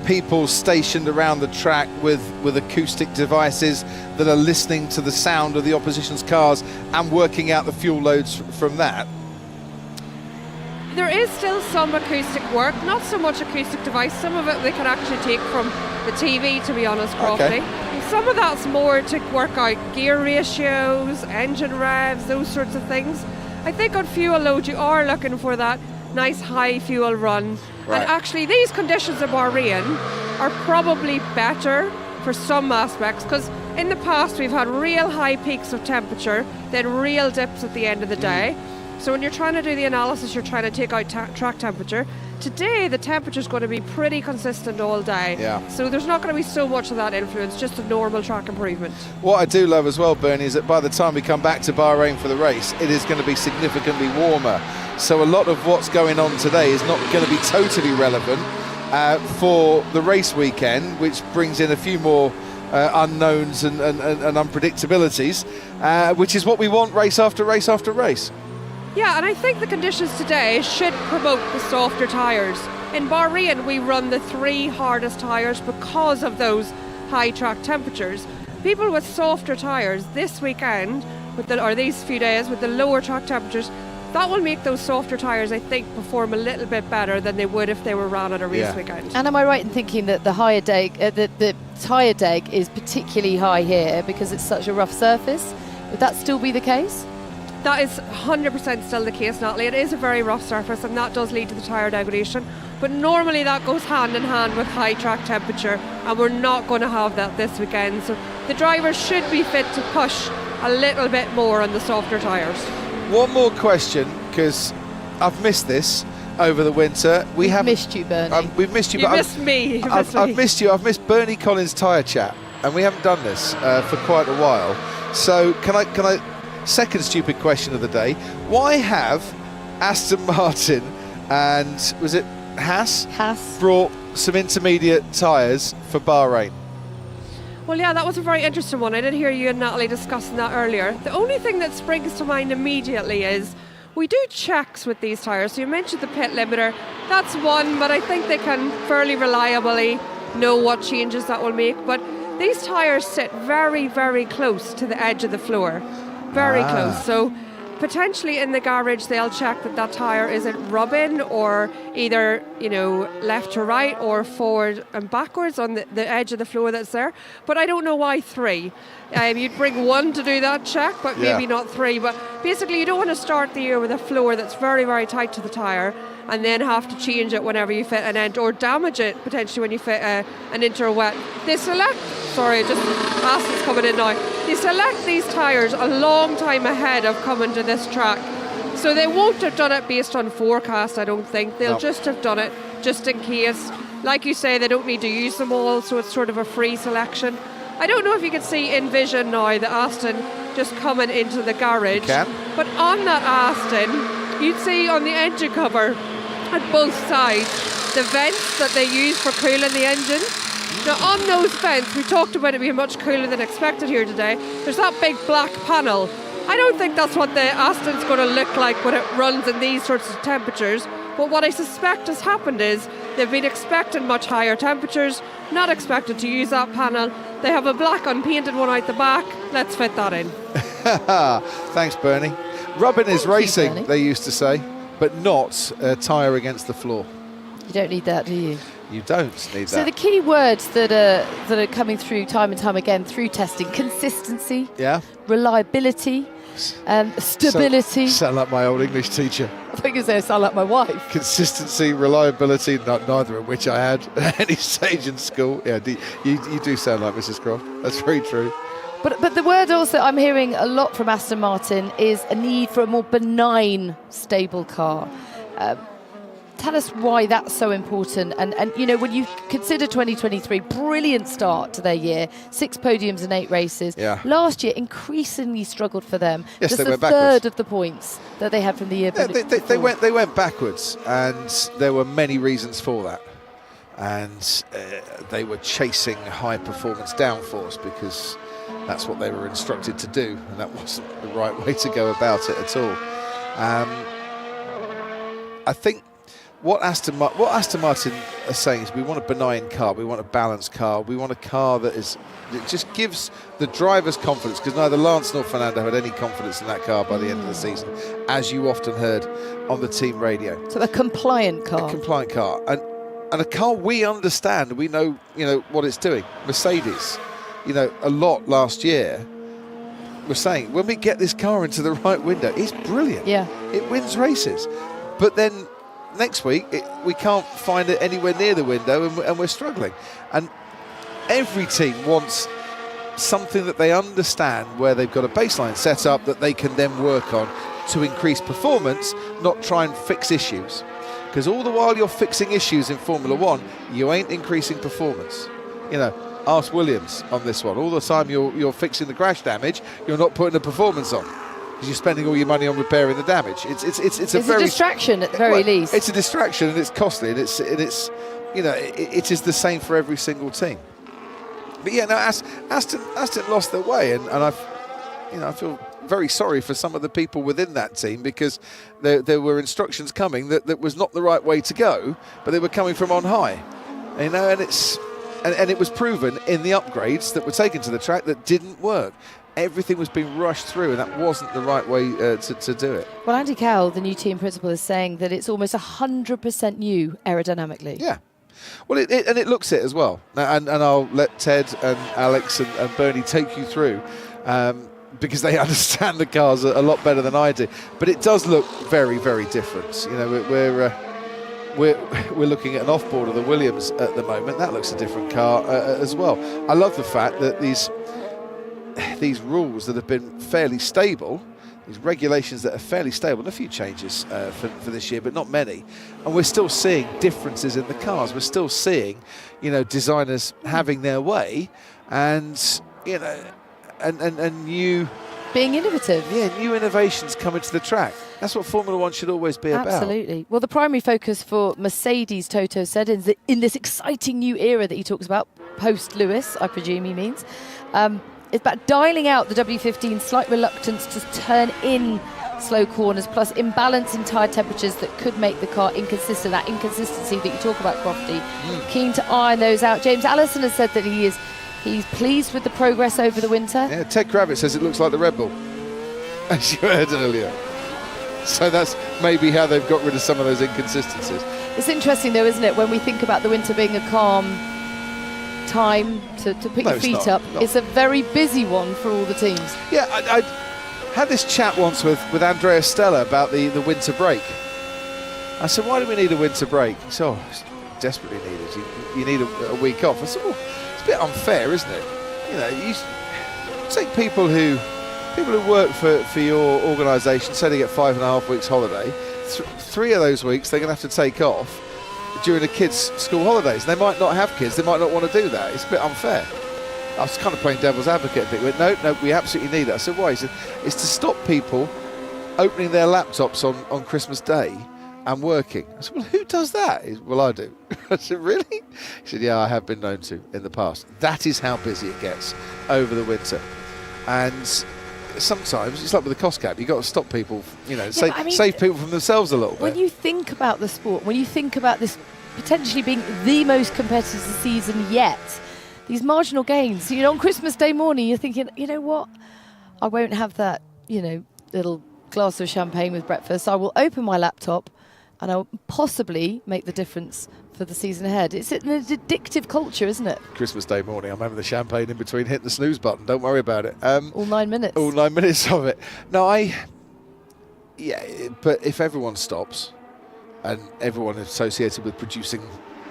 people stationed around the track with acoustic devices that are listening to the sound of the opposition's cars and working out the fuel loads from that? There is still some acoustic work, not so much acoustic device. Some of it they can actually take from the TV, to be honest, Crofty. Okay. Some of that's more to work out gear ratios, engine revs, those sorts of things. I think on fuel load you are looking for that nice high fuel run. Right. And actually these conditions of Bahrain are probably better for some aspects, because in the past we've had real high peaks of temperature, then real dips at the end of the day. So when you're trying to do the analysis, you're trying to take out track temperature. Today, the temperature's going to be pretty consistent all day. Yeah. So there's not going to be so much of that influence, just a normal track improvement. What I do love as well, Bernie, is that by the time we come back to Bahrain for the race, it is going to be significantly warmer. So a lot of what's going on today is not going to be totally relevant for the race weekend, which brings in a few more unknowns and unpredictabilities, which is what we want race after race after race. Yeah, and I think the conditions today should promote the softer tyres. In Bahrain, we run the 3 hardest tyres because of those high track temperatures. People with softer tyres this weekend, or these few days, with the lower track temperatures, that will make those softer tyres, I think, perform a little bit better than they would if they were run at a race weekend. And am I right in thinking that the higher deg, the tyre deg is particularly high here because it's such a rough surface? Would that still be the case? That is 100% still the case, Natalie. It is a very rough surface, and that does lead to the tyre degradation. But normally that goes hand in hand with high track temperature, and we're not going to have that this weekend. So the drivers should be fit to push a little bit more on the softer tyres. One more question, because I've missed this over the winter. We've missed you, Bernie. We've missed you. You missed me. I've missed you. I've missed Bernie Collins' tyre chat, and we haven't done this for quite a while. So can I? Second stupid question of the day. Why have Aston Martin and, was it Haas? Brought some intermediate tyres for Bahrain? Well, yeah, that was a very interesting one. I did hear you and Natalie discussing that earlier. The only thing that springs to mind immediately is we do checks with these tyres. So you mentioned the pit limiter. That's one, but I think they can fairly reliably know what changes that will make. But these tyres sit very, very close to the edge of the floor. Very close. So potentially in the garage they'll check that tyre isn't rubbing, or either, you know, left to right or forward and backwards on the edge of the floor that's there. But I don't know why 3. You'd bring 1 to do that check, but maybe not 3. But basically you don't want to start the year with a floor that's very, very tight to the tyre and then have to change it whenever you fit an end, or damage it potentially when you fit an inter-wet. They select, sorry, just Aston's coming in now. They select these tyres a long time ahead of coming to this track. So they won't have done it based on forecast, I don't think. They'll just have done it just in case. Like you say, they don't need to use them all, so it's sort of a free selection. I don't know if you can see in vision now the Aston just coming into the garage. You can. But on that Aston, you'd see on the engine cover at both sides the vents that they use for cooling the engine. Now on those vents, we talked about it being much cooler than expected here today, there's that big black panel. I don't think that's what the Aston's going to look like when it runs in these sorts of temperatures, but what I suspect has happened is they've been expecting much higher temperatures, not expected to use that panel. They have a black unpainted one out the back, let's fit that in. Thanks, Bernie. Rubbing is racing, Bernie. they used to say, but not a tyre against the floor. You don't need that, do you? You don't need So that. the key words that are coming through time and time again through testing: consistency, reliability, stability. Sound like my old English teacher. I think you say I sound like my wife. Consistency, reliability, neither of which I had at any stage in school. Yeah, you do sound like Mrs. Croft. That's very true. But the word also I'm hearing a lot from Aston Martin is a need for a more benign, stable car. Tell us why that's so important. And you know, when you consider 2023, brilliant start to their year, 6 podiums and 8 races. Yeah. Last year, increasingly struggled for them. Yes, just they a went third backwards. of the points that they had from the year Yeah, before. they went backwards, and there were many reasons for that. And they were chasing high performance downforce because that's what they were instructed to do, and that wasn't the right way to go about it at all. I think what Aston Martin are saying is we want a benign car, we want a balanced car, we want a car that just gives the drivers confidence, because neither Lance nor Fernando had any confidence in that car by the end of the season, as you often heard on the team radio. So a compliant car. A compliant car, and a car we understand, we know, you know what it's doing. Mercedes, you know, a lot last year were saying, when we get this car into the right window, it's brilliant. Yeah. It wins races. But then next week, we can't find it anywhere near the window, and we're struggling. And every team wants something that they understand, where they've got a baseline set up that they can then work on to increase performance, not try and fix issues. Because all the while you're fixing issues in Formula One, you ain't increasing performance. You know, ask Williams on this one. All the time you're fixing the crash damage, you're not putting the performance on, because you're spending all your money on repairing the damage. It's a very distraction at the very least. It's a distraction, and it's costly, and it's you know, it is the same for every single team. But yeah, no, Aston lost their way, and I feel very sorry for some of the people within that team, because there were instructions coming that was not the right way to go, but they were coming from on high, you know, and it was proven in the upgrades that were taken to the track that didn't work. Everything was being rushed through, and that wasn't the right way to do it. Well, Andy Cowell, the new team principal, is saying that it's almost 100% new aerodynamically. Yeah. Well, it looks it as well. And I'll let Ted and Alex and Bernie take you through, because they understand the cars a lot better than I do. But it does look very, very different. You know, we're looking at an off-board of the Williams at the moment. That looks a different car as well. I love the fact that these rules that have been fairly stable, these regulations that are fairly stable, and a few changes for this year, but not many. And we're still seeing differences in the cars. We're still seeing, you know, designers having their way, and you know, and new, being innovative. yeah, new innovations coming to the track. That's what Formula One should always be about. Absolutely. Well, the primary focus for Mercedes, Toto said, in this exciting new era that he talks about, post-Lewis, I presume he means, is about dialing out the W15's slight reluctance to turn in slow corners, plus imbalance in tyre temperatures that could make the car inconsistent. That inconsistency that you talk about, Crofty. Keen to iron those out. James Allison has said that he is He's pleased with the progress over the winter. Yeah, Ted Kravitz says it looks like the Red Bull, as you heard earlier. So that's maybe how they've got rid of some of those inconsistencies. It's interesting though, isn't it, when we think about the winter being a calm time to put your feet up. It's a very busy one for all the teams. Yeah, I had this chat once with Andrea Stella about the winter break. I said, why do we need a winter break? He said, oh, it's desperately needed. You need a week off. I said, well, it's a bit unfair, isn't it? You know, you take people who work for your organisation, say they get 5.5 weeks holiday, 3 of those weeks they're going to have to take off during the kids' school holidays. They might not have kids, they might not want to do that. It's a bit unfair. I was kind of playing devil's advocate. He went, no, we absolutely need it. I said, why? He said, it's to stop people opening their laptops on Christmas Day and working. I said, well, who does that? He said, well, I do. I said, really? He said, yeah, I have been known to in the past. That is how busy it gets over the winter. And sometimes it's like with the cost cap, you've got to stop people, save people from themselves a little bit. When you think about the sport, when you think about this potentially being the most competitive season yet, these marginal gains, on Christmas Day morning, you're thinking, you know what, I won't have that, little glass of champagne with breakfast. I will open my laptop and I'll possibly make the difference for the season ahead. It's an addictive culture, isn't it? Christmas Day morning, I'm having the champagne in between hitting the snooze button. Don't worry about it. All 9 minutes. All 9 minutes of it. No, but if everyone stops and everyone associated with producing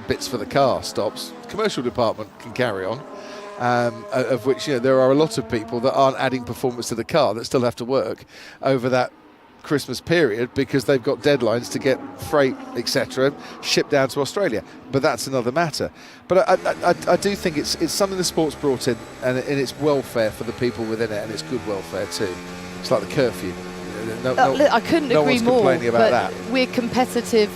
bits for the car stops, the commercial department can carry on, of which there are a lot of people that aren't adding performance to the car that still have to work over that Christmas period because they've got deadlines to get freight, etc., shipped down to Australia. But that's another matter. But I do think it's something the sport's brought in, and it's welfare for the people within it, and it's good welfare too. It's like the curfew. I couldn't agree more. About that. We're competitive,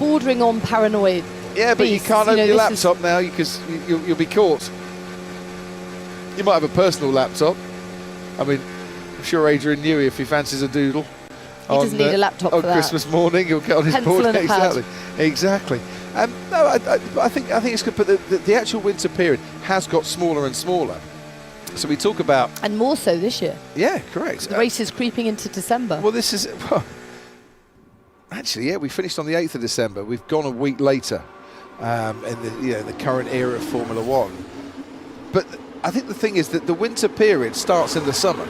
bordering on paranoid. Yeah, but you can't open your laptop now because you'll be caught. You might have a personal laptop. I mean, I'm sure Adrian Newey, if he fancies a doodle, he doesn't need a laptop for that. On Christmas morning, he'll get on his pencil board. And a pad. Exactly. No, I think it's good. But the actual winter period has got smaller and smaller. So we talk about, and more so this year. Yeah, correct. The race is creeping into December. Well, this is actually, we finished on the 8th of December. We've gone a week later in the current era of Formula One. But I think the thing is that the winter period starts in the summer.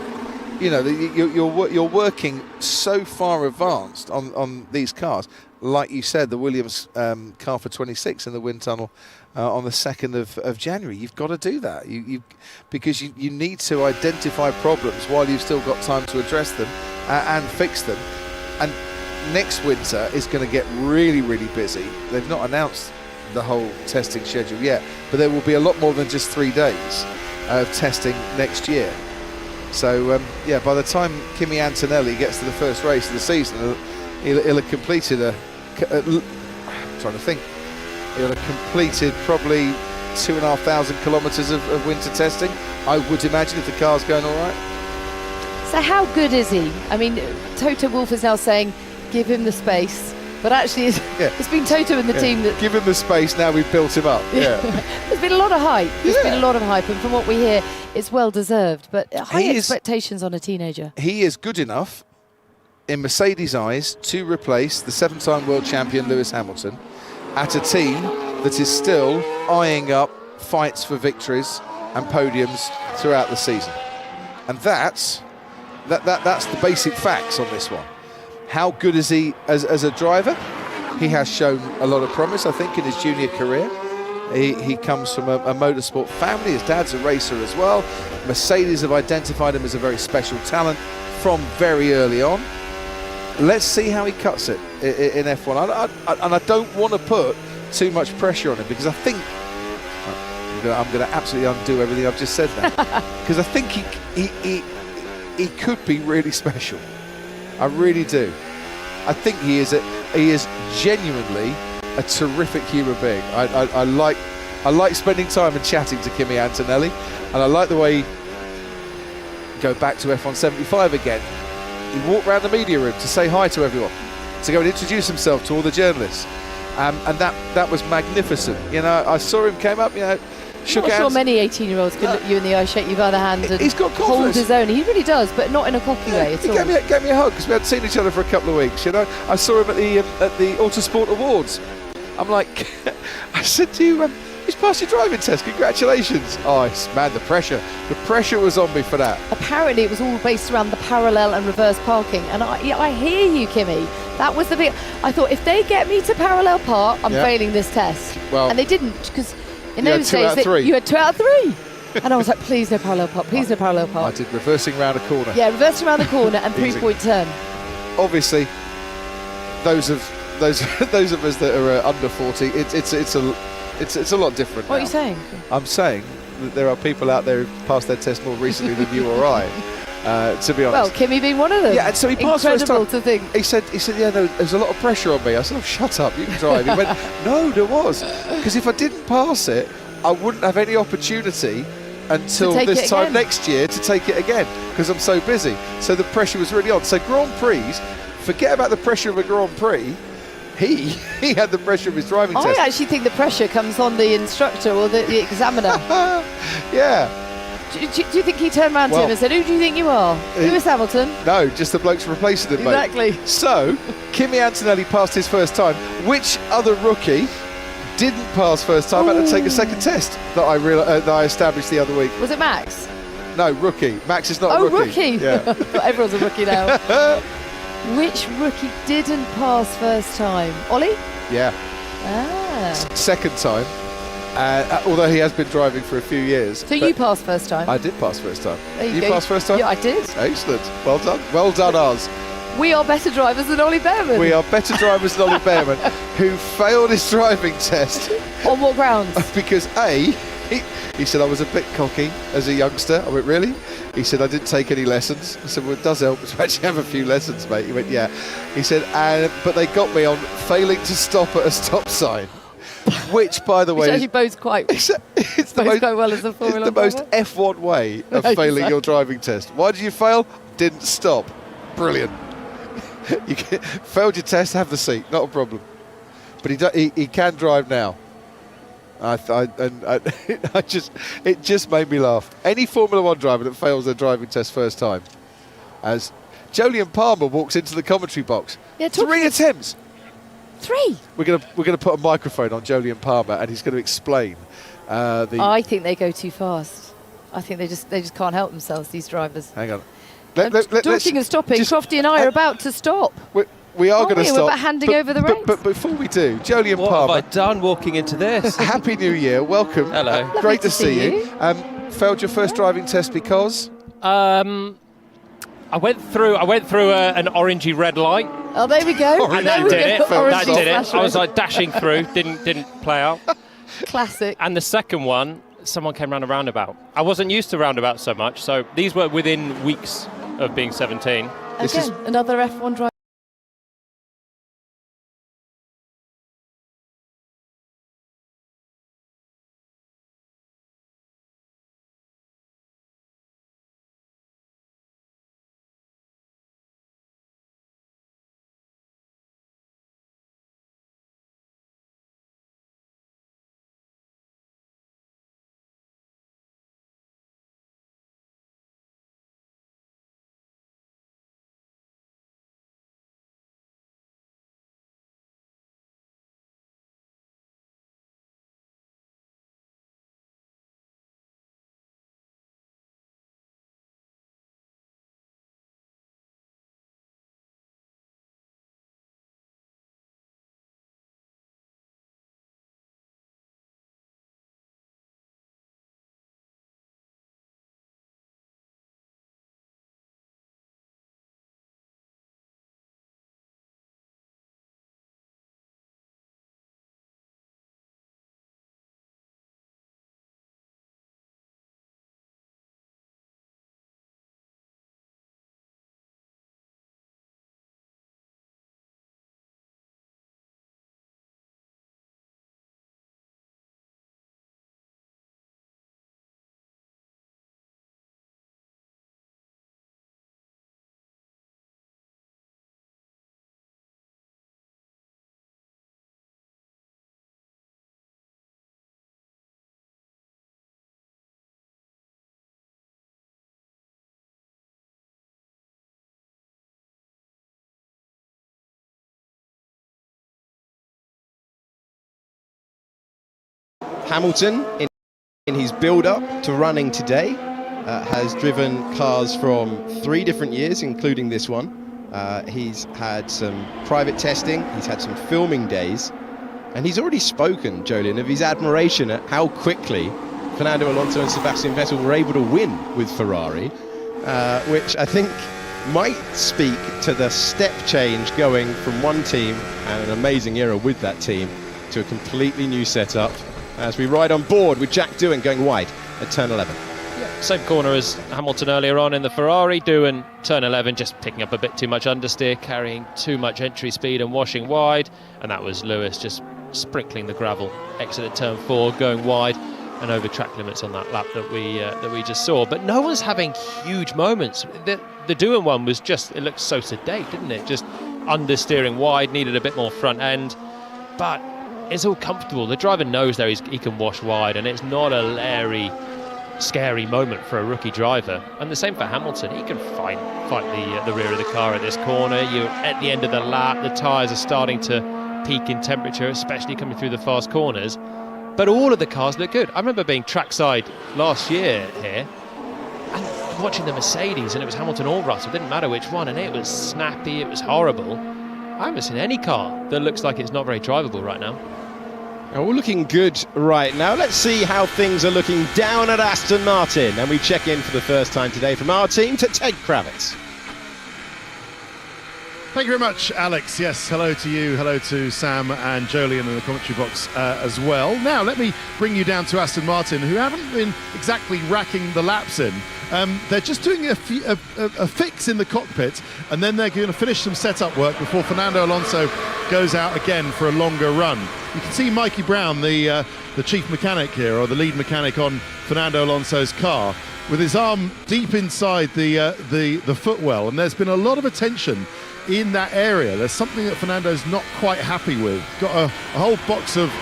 You're working so far advanced on these cars. Like you said, the Williams car for 26 in the wind tunnel on the 2nd of January. You've got to do that because you need to identify problems while you've still got time to address them and fix them. And next winter is going to get really, really busy. They've not announced the whole testing schedule yet, but there will be a lot more than just 3 days of testing next year. So, by the time Kimi Antonelli gets to the first race of the season, he'll have completed I'm trying to think. He'll have completed probably 2,500 kilometres of winter testing, I would imagine, if the car's going all right. So how good is he? I mean, Toto Wolff is now saying, give him the space. But actually, it's been Toto and the team that... Give him the space, now we've built him up. Yeah. There's been a lot of hype. There's been a lot of hype, and from what we hear, it's well-deserved. But high expectations on a teenager. He is good enough, in Mercedes' eyes, to replace the 7-time world champion Lewis Hamilton at a team that is still eyeing up fights for victories and podiums throughout the season. And that's the basic facts on this one. How good is he as a driver? He has shown a lot of promise, I think, in his junior career. He comes from a motorsport family. His dad's a racer as well. Mercedes have identified him as a very special talent from very early on. Let's see how he cuts it in F1. And I don't want to put too much pressure on him because I think I'm going to absolutely undo everything I've just said now. Because I think he could be really special. I really do. I think he is genuinely a terrific human being. I like spending time and chatting to Kimi Antonelli, and I like the way go back to F1 75 again. He walked around the media room to say hi to everyone, to go and introduce himself to all the journalists, and that was magnificent. I saw him came up, shook I'm not sure hands. many 18-year-olds could look you in the eye, shake you by the hand, and He's got hold confidence. his own. He really does, but not in a cocky way at He all. gave me a hug because we hadn't seen each other for a couple of weeks. You know, I saw him at the Autosport Awards. I'm like, I said to you, he's passed your driving test. Congratulations. Oh, man, the pressure was on me for that. Apparently it was all based around the parallel and reverse parking, and I hear you, Kimmy. That was the big. I thought, if they get me to parallel park, I'm failing this test. Well, and they didn't, because in you had those 2 out days of 3. you had 2 out of 3. And I was like, please no parallel park, please no parallel I park. did reversing round a corner. Yeah, reversing around the corner and Easy. 3-point turn. Obviously, those of us that are under 40, it's a lot different. What are now. you saying? I'm saying that there are people out there who've passed their test more recently than you or I. To be honest. Well, Kimmy being one of them. Yeah, and so he passed first Incredible time. to think. He said, yeah, no, there's a lot of pressure on me. I said, oh, shut up, you can drive. He went, no, there was. Because if I didn't pass it, I wouldn't have any opportunity until take this it time again. next year to take it again, because I'm so busy. So the pressure was really on. So Grand Prix, forget about the pressure of a Grand Prix. He had the pressure of his driving I test. actually think the pressure comes on the instructor or the examiner. Yeah. Do you think he turned around to him and said, who do you think you are? Lewis Hamilton? No, just the blokes replacing him, mate. Exactly. So, Kimi Antonelli passed his first time. Which other rookie didn't pass first time? Had to take a second test that I established the other week. Was it Max? No, rookie. Max is not a rookie. rookie. Yeah. Everyone's a rookie now. Which rookie didn't pass first time? Ollie? Yeah. Ah. Second time. Although he has been driving for a few years. So you passed first time? I did pass first time. There You go. passed first time? Yeah, I did. Excellent. Well done. Well done, us. We are better drivers than Ollie Behrman. We are better drivers than Ollie Behrman, who failed his driving test On what grounds? because he said I was a bit cocky as a youngster. I went, really? He said, I didn't take any lessons. I said, well, it does help to actually have a few lessons, mate. He went, yeah. He said, but they got me on failing to stop at a stop sign, which, by the Which way, actually bodes quite, it's the bodes quite well as a it's Formula the One most driver. F1 way of Right, failing your exactly. driving test. Why did you fail? Didn't stop. Brilliant. You failed your test, have the seat, not a problem. But he can drive now. It just made me laugh. Any Formula One driver that fails their driving test first time, as Jolyon Palmer walks into the commentary box, Yeah, 3 attempts. 3. We're gonna put a microphone on Jolyon Palmer, and he's going to explain I think they go too fast. I think they just can't help themselves, these drivers. Hang on. Talking of stopping, Crofty and I are about to stop. We are Aren't going to we? We're stop. about handing over the reins. But before we do, Jolyon What Palmer, have I done walking into this? Happy New Year, welcome. Hello. Great to to see see you. Failed your first driving test because? I went through an orangey red light. Oh, there we go. Orange There That we did go. it. Orange That did it. flash I was red. like dashing through. Didn't play out. Classic. And the second one, someone came round a roundabout. I wasn't used to roundabouts so much, so these were within weeks of being 17. This is- Again, another F1 driver. Hamilton, in his build-up to running today, has driven cars from 3 different years, including this one. He's had some private testing, he's had some filming days, and he's already spoken, Jolien, of his admiration at how quickly Fernando Alonso and Sebastian Vettel were able to win with Ferrari, which I think might speak to the step change going from one team and an amazing era with that team to a completely new setup as we ride on board with Jack Doohan going wide at turn 11. Same corner as Hamilton earlier on in the Ferrari, doing turn 11, just picking up a bit too much understeer, carrying too much entry speed and washing wide, and that was Lewis just sprinkling the gravel, exited turn 4, going wide and over track limits on that lap that we just saw. But no one's having huge moments. The Doohan one was just, it looked so sedate, didn't it? Just understeering wide, needed a bit more front end, but it's all comfortable. The driver knows there he can wash wide, and it's not a leery, scary moment for a rookie driver. And the same for Hamilton. He can fight the rear of the car at this corner. You're at the end of the lap, the tyres are starting to peak in temperature, especially coming through the fast corners. But all of the cars look good. I remember being trackside last year here and watching the Mercedes, and it was Hamilton or Russell, it didn't matter which one, and it was snappy, it was horrible. I haven't seen any car that looks like it's not very drivable right now. All looking good right now. Let's see how things are looking down at Aston Martin. And we check in for the first time today from our team to Ted Kravitz. Thank you very much, Alex. Yes, hello to you, hello to Sam and Jolien in the commentary box as well. Now, let me bring you down to Aston Martin, who haven't been exactly racking the laps in. They're just doing a fix in the cockpit, and then they're going to finish some setup work before Fernando Alonso goes out again for a longer run. You can see Mikey Brown, the chief mechanic here, or the lead mechanic on Fernando Alonso's car, with his arm deep inside the footwell, and there's been a lot of attention in that area. There's something that Fernando's not quite happy with. Got a whole box of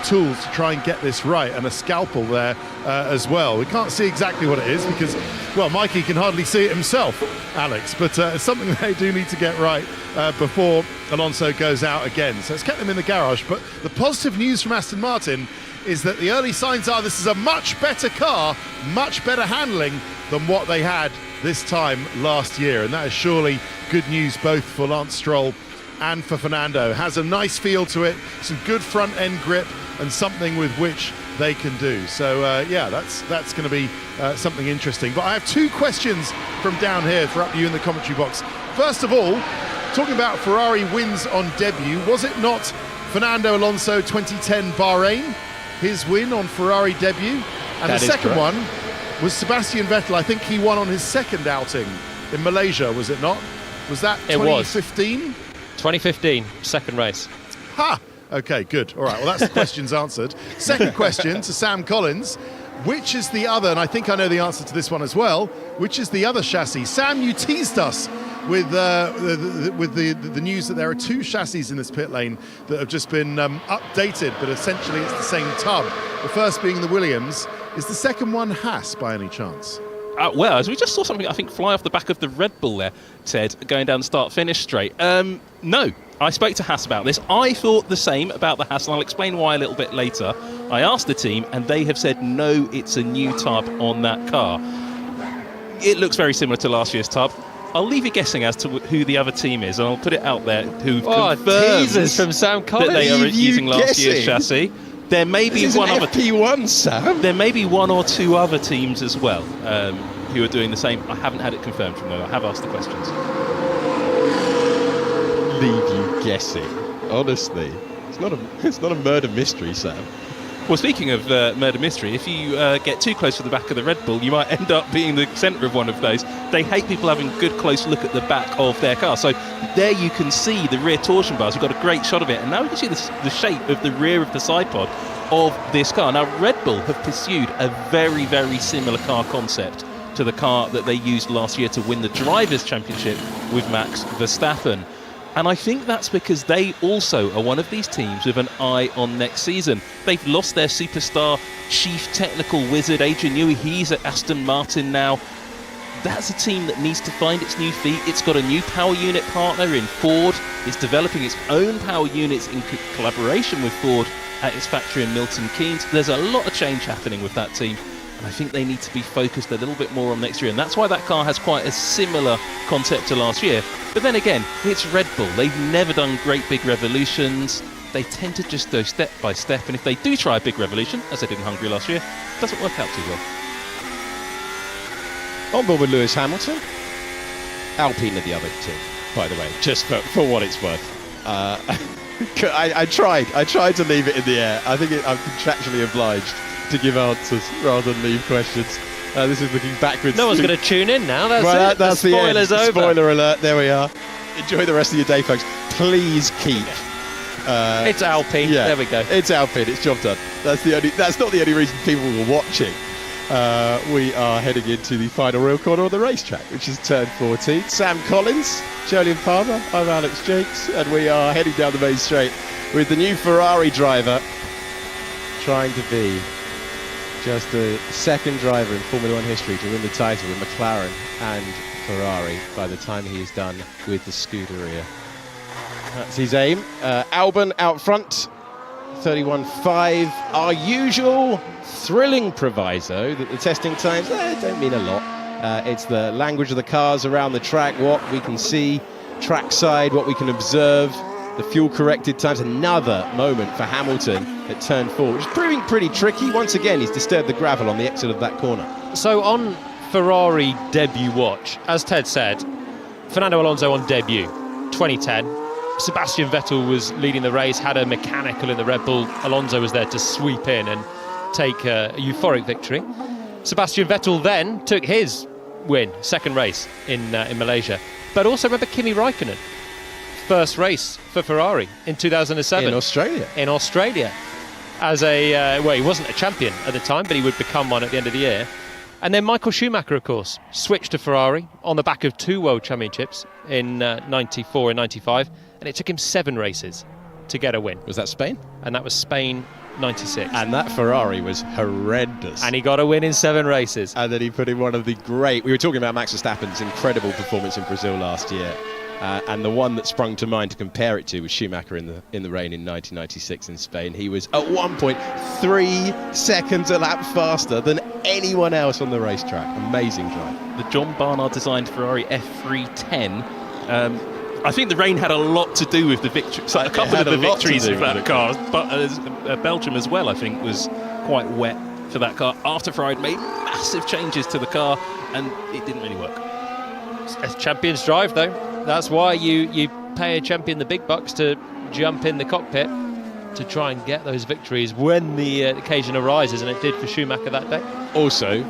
tools to try and get this right, and a scalpel there as well. We can't see exactly what it is because, well, Mikey can hardly see it himself, Alex, but it's something they do need to get right before Alonso goes out again. So it's kept them in the garage. But the positive news from Aston Martin is that the early signs are this is a much better car, much better handling than what they had this time last year, and that is surely good news both for Lance Stroll and for Fernando. Has a nice feel to it, some good front end grip, and something with which they can do. So yeah, that's going to be something interesting. But I have 2 questions from down here for up to you in the commentary box. First of all, talking about Ferrari wins on debut, was it not Fernando Alonso 2010 Bahrain, his win on Ferrari debut? And the second one was Sebastian Vettel. I think he won on his second outing in Malaysia, was it not? Was that 2015? 2015, second race. Ha! Okay, good. All right, well, that's the questions answered. Second question to Sam Collins. Which is the other, and I think I know the answer to this one as well, which is the other chassis? Sam, you teased us with the news that there are 2 chassis in this pit lane that have just been updated, but essentially it's the same tub. The first being the Williams. Is the second one Haas by any chance? Well, as we just saw something, I think, fly off the back of the Red Bull there, Ted, going down the start-finish straight. No, I spoke to Haas about this. I thought the same about the Haas, and I'll explain why a little bit later. I asked the team, and they have said, no, it's a new tub on that car. It looks very similar to last year's tub. I'll leave you guessing as to who the other team is, and I'll put it out there who've confirmed teasers from Sam Collins. that they are using last year's chassis. There may be one other FP1, Sam. There may be 1 or 2 other teams as well who are doing the same. I haven't had it confirmed from them. I have asked the questions. Leave you guessing. Honestly, it's not a murder mystery, Sam. Well, speaking of murder mystery, if you get too close to the back of the Red Bull, you might end up being the centre of one of those. They hate people having a good close look at the back of their car. So there you can see the rear torsion bars. We've got a great shot of it. And now you can see the shape of the rear of the side pod of this car. Now, Red Bull have pursued a very, very similar car concept to the car that they used last year to win the Drivers' Championship with Max Verstappen. And I think that's because they also are one of these teams with an eye on next season. They've lost their superstar chief technical wizard, Adrian Newey. He's at Aston Martin now. that's a team that needs to find its new feet. It's got a new power unit partner in Ford. It's developing its own power units in collaboration with Ford at its factory in Milton Keynes. There's a lot of change happening with that team, and I think they need to be focused a little bit more on next year, and that's why that car has quite a similar concept to last year. But then again, it's Red Bull. They've never done great big revolutions. They tend to just go step by step, and if they do try a big revolution, as they did in Hungary last year, it doesn't work out too well. On board with Lewis Hamilton. Alpine are the other two, by the way, just for what it's worth. I tried to leave it in the air. I think I'm contractually obliged to give answers rather than leave questions. This is looking backwards. No one's going to tune in now. That's it. That's the spoiler's the end. over. Spoiler alert. There we are. Enjoy the rest of your day, folks. Please keep. It's Alpine. Yeah, there we go. It's Alpine. It's job done. That's not the only reason people were watching. We are heading into the final real corner of the racetrack, which is turn 14. Sam Collins, Jolyon Palmer, I'm Alex Jakes, and we are heading down the main straight with the new Ferrari driver trying to be just the second driver in Formula One history to win the title with McLaren and Ferrari by the time he is done with the Scuderia. That's his aim. Albon out front. 31.5, our usual thrilling proviso that the testing times don't mean a lot. It's the language of the cars around the track, what we can see trackside, what we can observe, the fuel corrected times. Another moment for Hamilton at turn 4, which is proving pretty tricky. Once again, he's disturbed the gravel on the exit of that corner. So on Ferrari debut watch, as Ted said, Fernando Alonso on debut, 2010. Sebastian Vettel was leading the race, had a mechanical in the Red Bull. Alonso was there to sweep in and take a euphoric victory. Sebastian Vettel then took his win, second race in Malaysia. But also remember Kimi Räikkönen, first race for Ferrari in 2007. In Australia. As well, he wasn't a champion at the time, but he would become one at the end of the year. And then Michael Schumacher, of course, switched to Ferrari on the back of 2 World Championships in 94 and 95. And it took him 7 races to get a win. Was that Spain? And that was Spain 96. And that Ferrari was horrendous. And he got a win in 7 races. And then he put in one of the great... We were talking about Max Verstappen's incredible performance in Brazil last year. And the one that sprung to mind to compare it to was Schumacher in the rain in 1996 in Spain. He was at one point 3 seconds a lap faster than anyone else on the racetrack. Amazing drive. The John Barnard designed Ferrari F310. I think the rain had a lot to do with the victory. So a couple of the victories of that car, but Belgium as well, I think, was quite wet for that car. After Ferrari made massive changes to the car, and it didn't really work. It's champions drive, though. That's why you pay a champion the big bucks to jump in the cockpit to try and get those victories when the occasion arises, and it did for Schumacher that day. Also,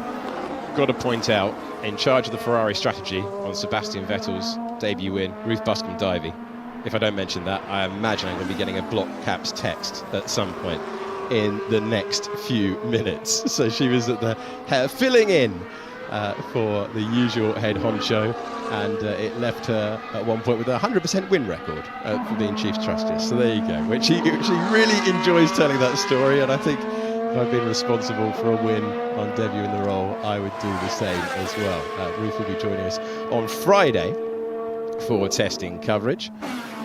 got to point out, in charge of the Ferrari strategy on Sebastian Vettel's debut win, Ruth Buscombe-Davy. If I don't mention that, I imagine I'm going to be getting a block caps text at some point in the next few minutes. So she was at the filling in for the usual head honcho, and it left her at one point with a 100% win record for being Chief Justice. So there you go. Which she really enjoys telling that story, and I think if I've been responsible for a win on debut in the role, I would do the same as well. Ruth will be joining us on Friday for testing coverage,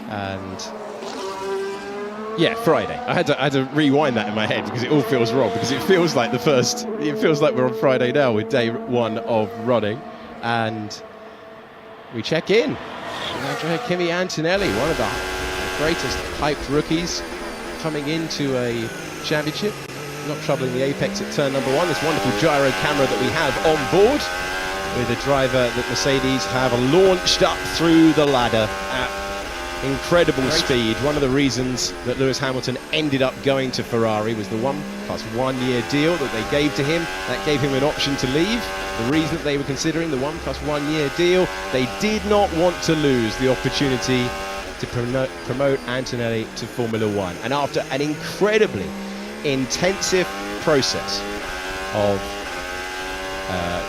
and yeah, Friday. I had to rewind that in my head because it all feels wrong, because it feels like we're on Friday now with day 1 of running, and we check in with Kimi Antonelli, one of the greatest hyped rookies coming into a championship, not troubling the apex at turn number 1. This wonderful gyro camera that we have on board, with a driver that Mercedes have launched up through the ladder at incredible speed. One of the reasons that Lewis Hamilton ended up going to Ferrari was the 1+1 year deal that they gave to him. That gave him an option to leave. The reason that they were considering the 1+1 year deal, they did not want to lose the opportunity to promote Antonelli to Formula One. And after an incredibly intensive process of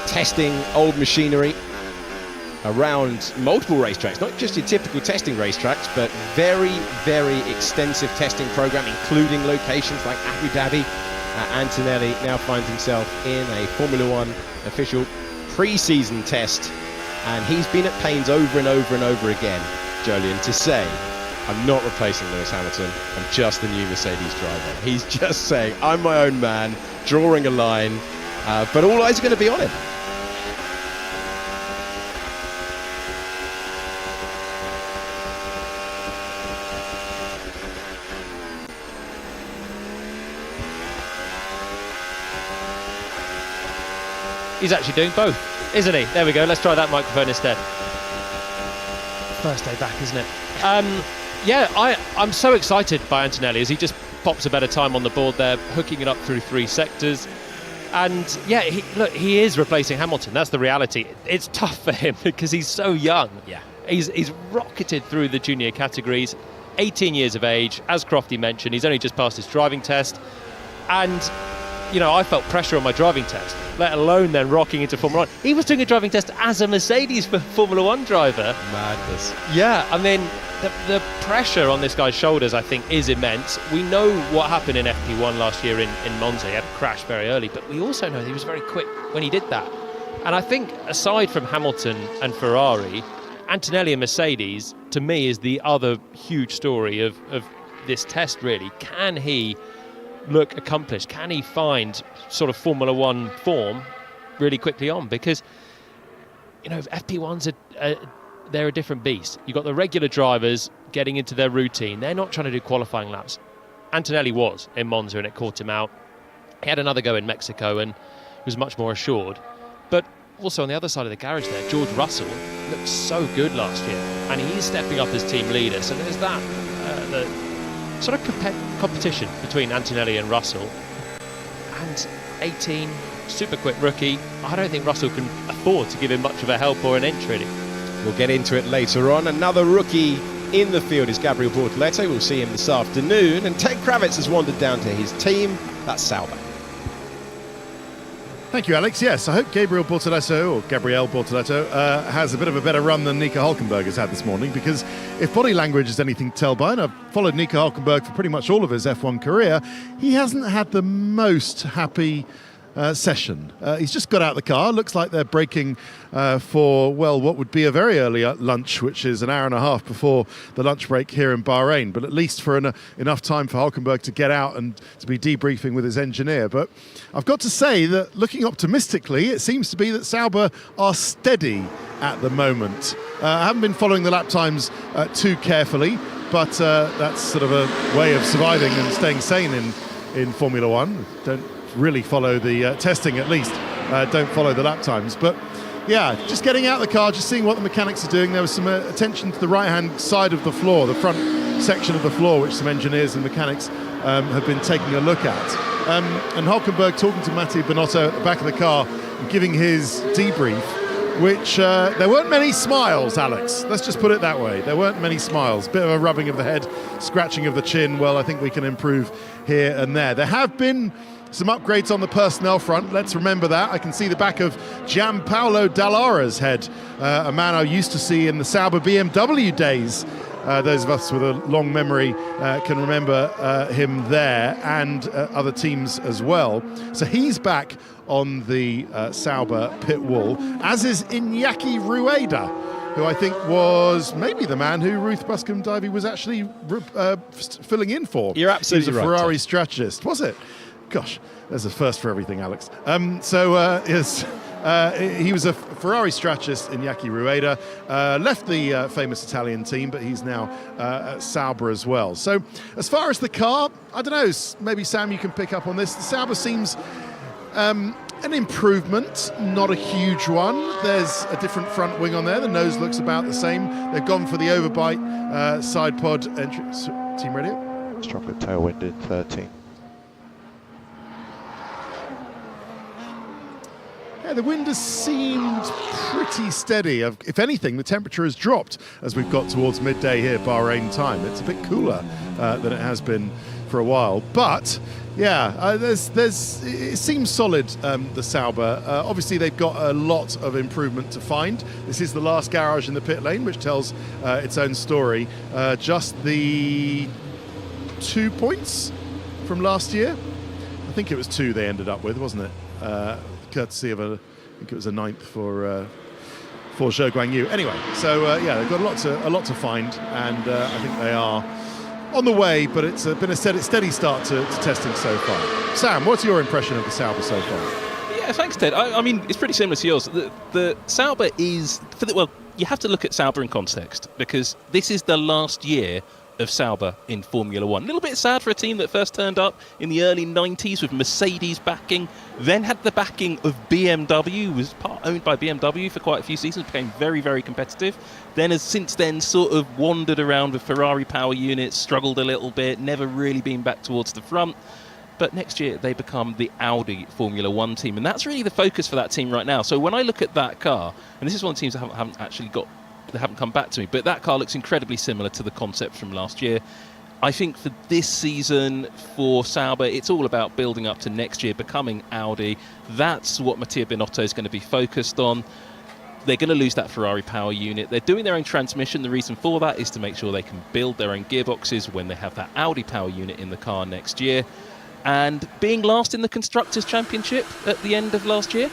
testing old machinery around multiple racetracks, not just your typical testing racetracks, but very, very extensive testing program, including locations like Abu Dhabi, Antonelli now finds himself in a Formula One official pre-season test, and he's been at pains over and over and over again, Jolyon, to say, I'm not replacing Lewis Hamilton, I'm just the new Mercedes driver. He's just saying, I'm my own man, drawing a line, but all eyes are going to be on him. He's actually doing both, isn't he? There we go. Let's try that microphone instead. First day back, isn't it? Yeah, I'm so excited by Antonelli as he just pops a better time on the board there, hooking it up through 3 sectors. And yeah, he is replacing Hamilton. That's the reality. It's tough for him because he's so young. Yeah, he's rocketed through the junior categories, 18 years of age. As Crofty mentioned, he's only just passed his driving test. And you know, I felt pressure on my driving test, let alone then rocking into Formula 1. He was doing a driving test as a Mercedes Formula 1 driver. Madness. Yeah, I mean, the pressure on this guy's shoulders, I think, is immense. We know what happened in FP1 last year in Monza. He had a crash very early, but we also know that he was very quick when he did that. And I think, aside from Hamilton and Ferrari, Antonelli and Mercedes, to me, is the other huge story of this test, really. Can he look accomplished? Can he find sort of Formula 1 form really quickly on? Because, you know, FP1s they're a different beast. You've got the regular drivers getting into their routine. They're not trying to do qualifying laps. Antonelli was in Monza and it caught him out. He had another go in Mexico and was much more assured. But also on the other side of the garage there, George Russell looked so good last year and he's stepping up as team leader. So there's that the sort of competition between Antonelli and Russell. And 18, super quick rookie. I don't think Russell can afford to give him much of a help or an inch, really. We'll get into it later on. Another rookie in the field is Gabriel Bortoleto. We'll see him this afternoon. And Ted Kravitz has wandered down to his team. That's Sauber. Thank you, Alex. Yes, I hope Gabriel Bortoleto has a bit of a better run than Nico Hülkenberg has had this morning, because if body language is anything to tell by, and I've followed Nico Hülkenberg for pretty much all of his F1 career, he hasn't had the most happy session. He's just got out of the car. Looks like they're breaking for, well, what would be a very early lunch, which is an hour and a half before the lunch break here in Bahrain, but at least for enough time for Hülkenberg to get out and to be debriefing with his engineer. But I've got to say that looking optimistically, it seems to be that Sauber are steady at the moment. I haven't been following the lap times too carefully, but that's sort of a way of surviving and staying sane in Formula One. Don't really follow the testing, at least don't follow the lap times. But yeah, just getting out of the car, just seeing what the mechanics are doing. There was some attention to the right hand side of the floor, the front section of the floor, which some engineers and mechanics have been taking a look at, and Hülkenberg talking to Mattia Binotto at the back of the car and giving his debrief, which there weren't many smiles, Alex. Let's just put it that way. There weren't many smiles. Bit of a rubbing of the head, scratching of the chin. Well, I think we can improve here and there. There have been some upgrades on the personnel front. Let's remember that. I can see the back of Gianpaolo Dall'Ora's head, a man I used to see in the Sauber BMW days. Those of us with a long memory can remember him there, and other teams as well. So he's back on the Sauber pit wall, as is Iñaki Rueda, who I think was maybe the man who Ruth Buscombe-Davy was actually filling in for. You're absolutely right. He was a Ferrari strategist, was it? Gosh, there's a first for everything, Alex. Yes, he was a Ferrari strategist, Iñaki Rueda. Left the famous Italian team, but he's now at Sauber as well. So as far as the car, I don't know, maybe Sam, you can pick up on this. The Sauber seems an improvement, not a huge one. There's a different front wing on there. The nose looks about the same. They've gone for the overbite side pod entry. Team radio? Stronger tailwind in 13. Yeah, the wind has seemed pretty steady. If anything, the temperature has dropped as we've got towards midday here, Bahrain time. It's a bit cooler than it has been for a while. But yeah, it seems solid, the Sauber. Obviously, they've got a lot of improvement to find. This is the last garage in the pit lane, which tells its own story. Just the 2 points from last year. I think it was 2 they ended up with, wasn't it? Courtesy of a think it was a 9th for Zhou Guanyu. Anyway, so yeah, they've got a lot to find, and I think they are on the way, but it's been a steady start to testing so far. Sam, what's your impression of the Sauber so far? Yeah, thanks, Ted. I mean, it's pretty similar to yours. The Sauber is, well, you have to look at Sauber in context, because this is the last year of Sauber in Formula One. A little bit sad for a team that first turned up in the early 90s with Mercedes backing, then had the backing of BMW, was owned by BMW for quite a few seasons, became very, very competitive. Then has since then sort of wandered around with Ferrari power units, struggled a little bit, never really been back towards the front. But next year they become the Audi Formula One team, and that's really the focus for that team right now. So when I look at that car, and this is one of the teams that haven't actually got, they haven't come back to me, but that car looks incredibly similar to the concept from last year. I think for this season for Sauber, it's all about building up to next year, becoming Audi. That's what Mattia Binotto is going to be focused on. They're going to lose that Ferrari power unit. They're doing their own transmission. The reason for that is to make sure they can build their own gearboxes when they have that Audi power unit in the car next year. And being last in the Constructors' Championship at the end of last year,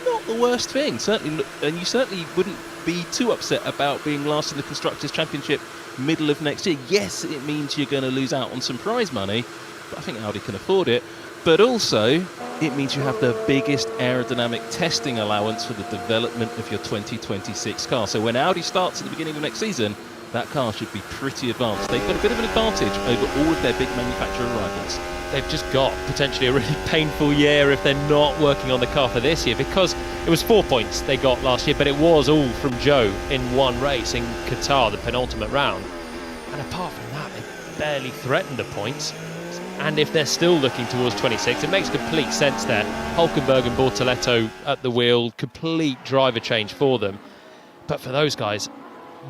not the worst thing. Certainly, and you certainly wouldn't be too upset about being last in the Constructors' Championship middle of next year. Yes, it means you're going to lose out on some prize money, but I think Audi can afford it. But also, it means you have the biggest aerodynamic testing allowance for the development of your 2026 car. So when Audi starts at the beginning of next season, that car should be pretty advanced. They've got a bit of an advantage over all of their big manufacturer rivals. They've just got potentially a really painful year if they're not working on the car for this year, because it was 4 points they got last year, but it was all from Zhou in one race in Qatar, the penultimate round. And apart from that, they barely threatened the points. And if they're still looking towards 26, it makes complete sense there. Hülkenberg and Bortoleto at the wheel, complete driver change for them. But for those guys,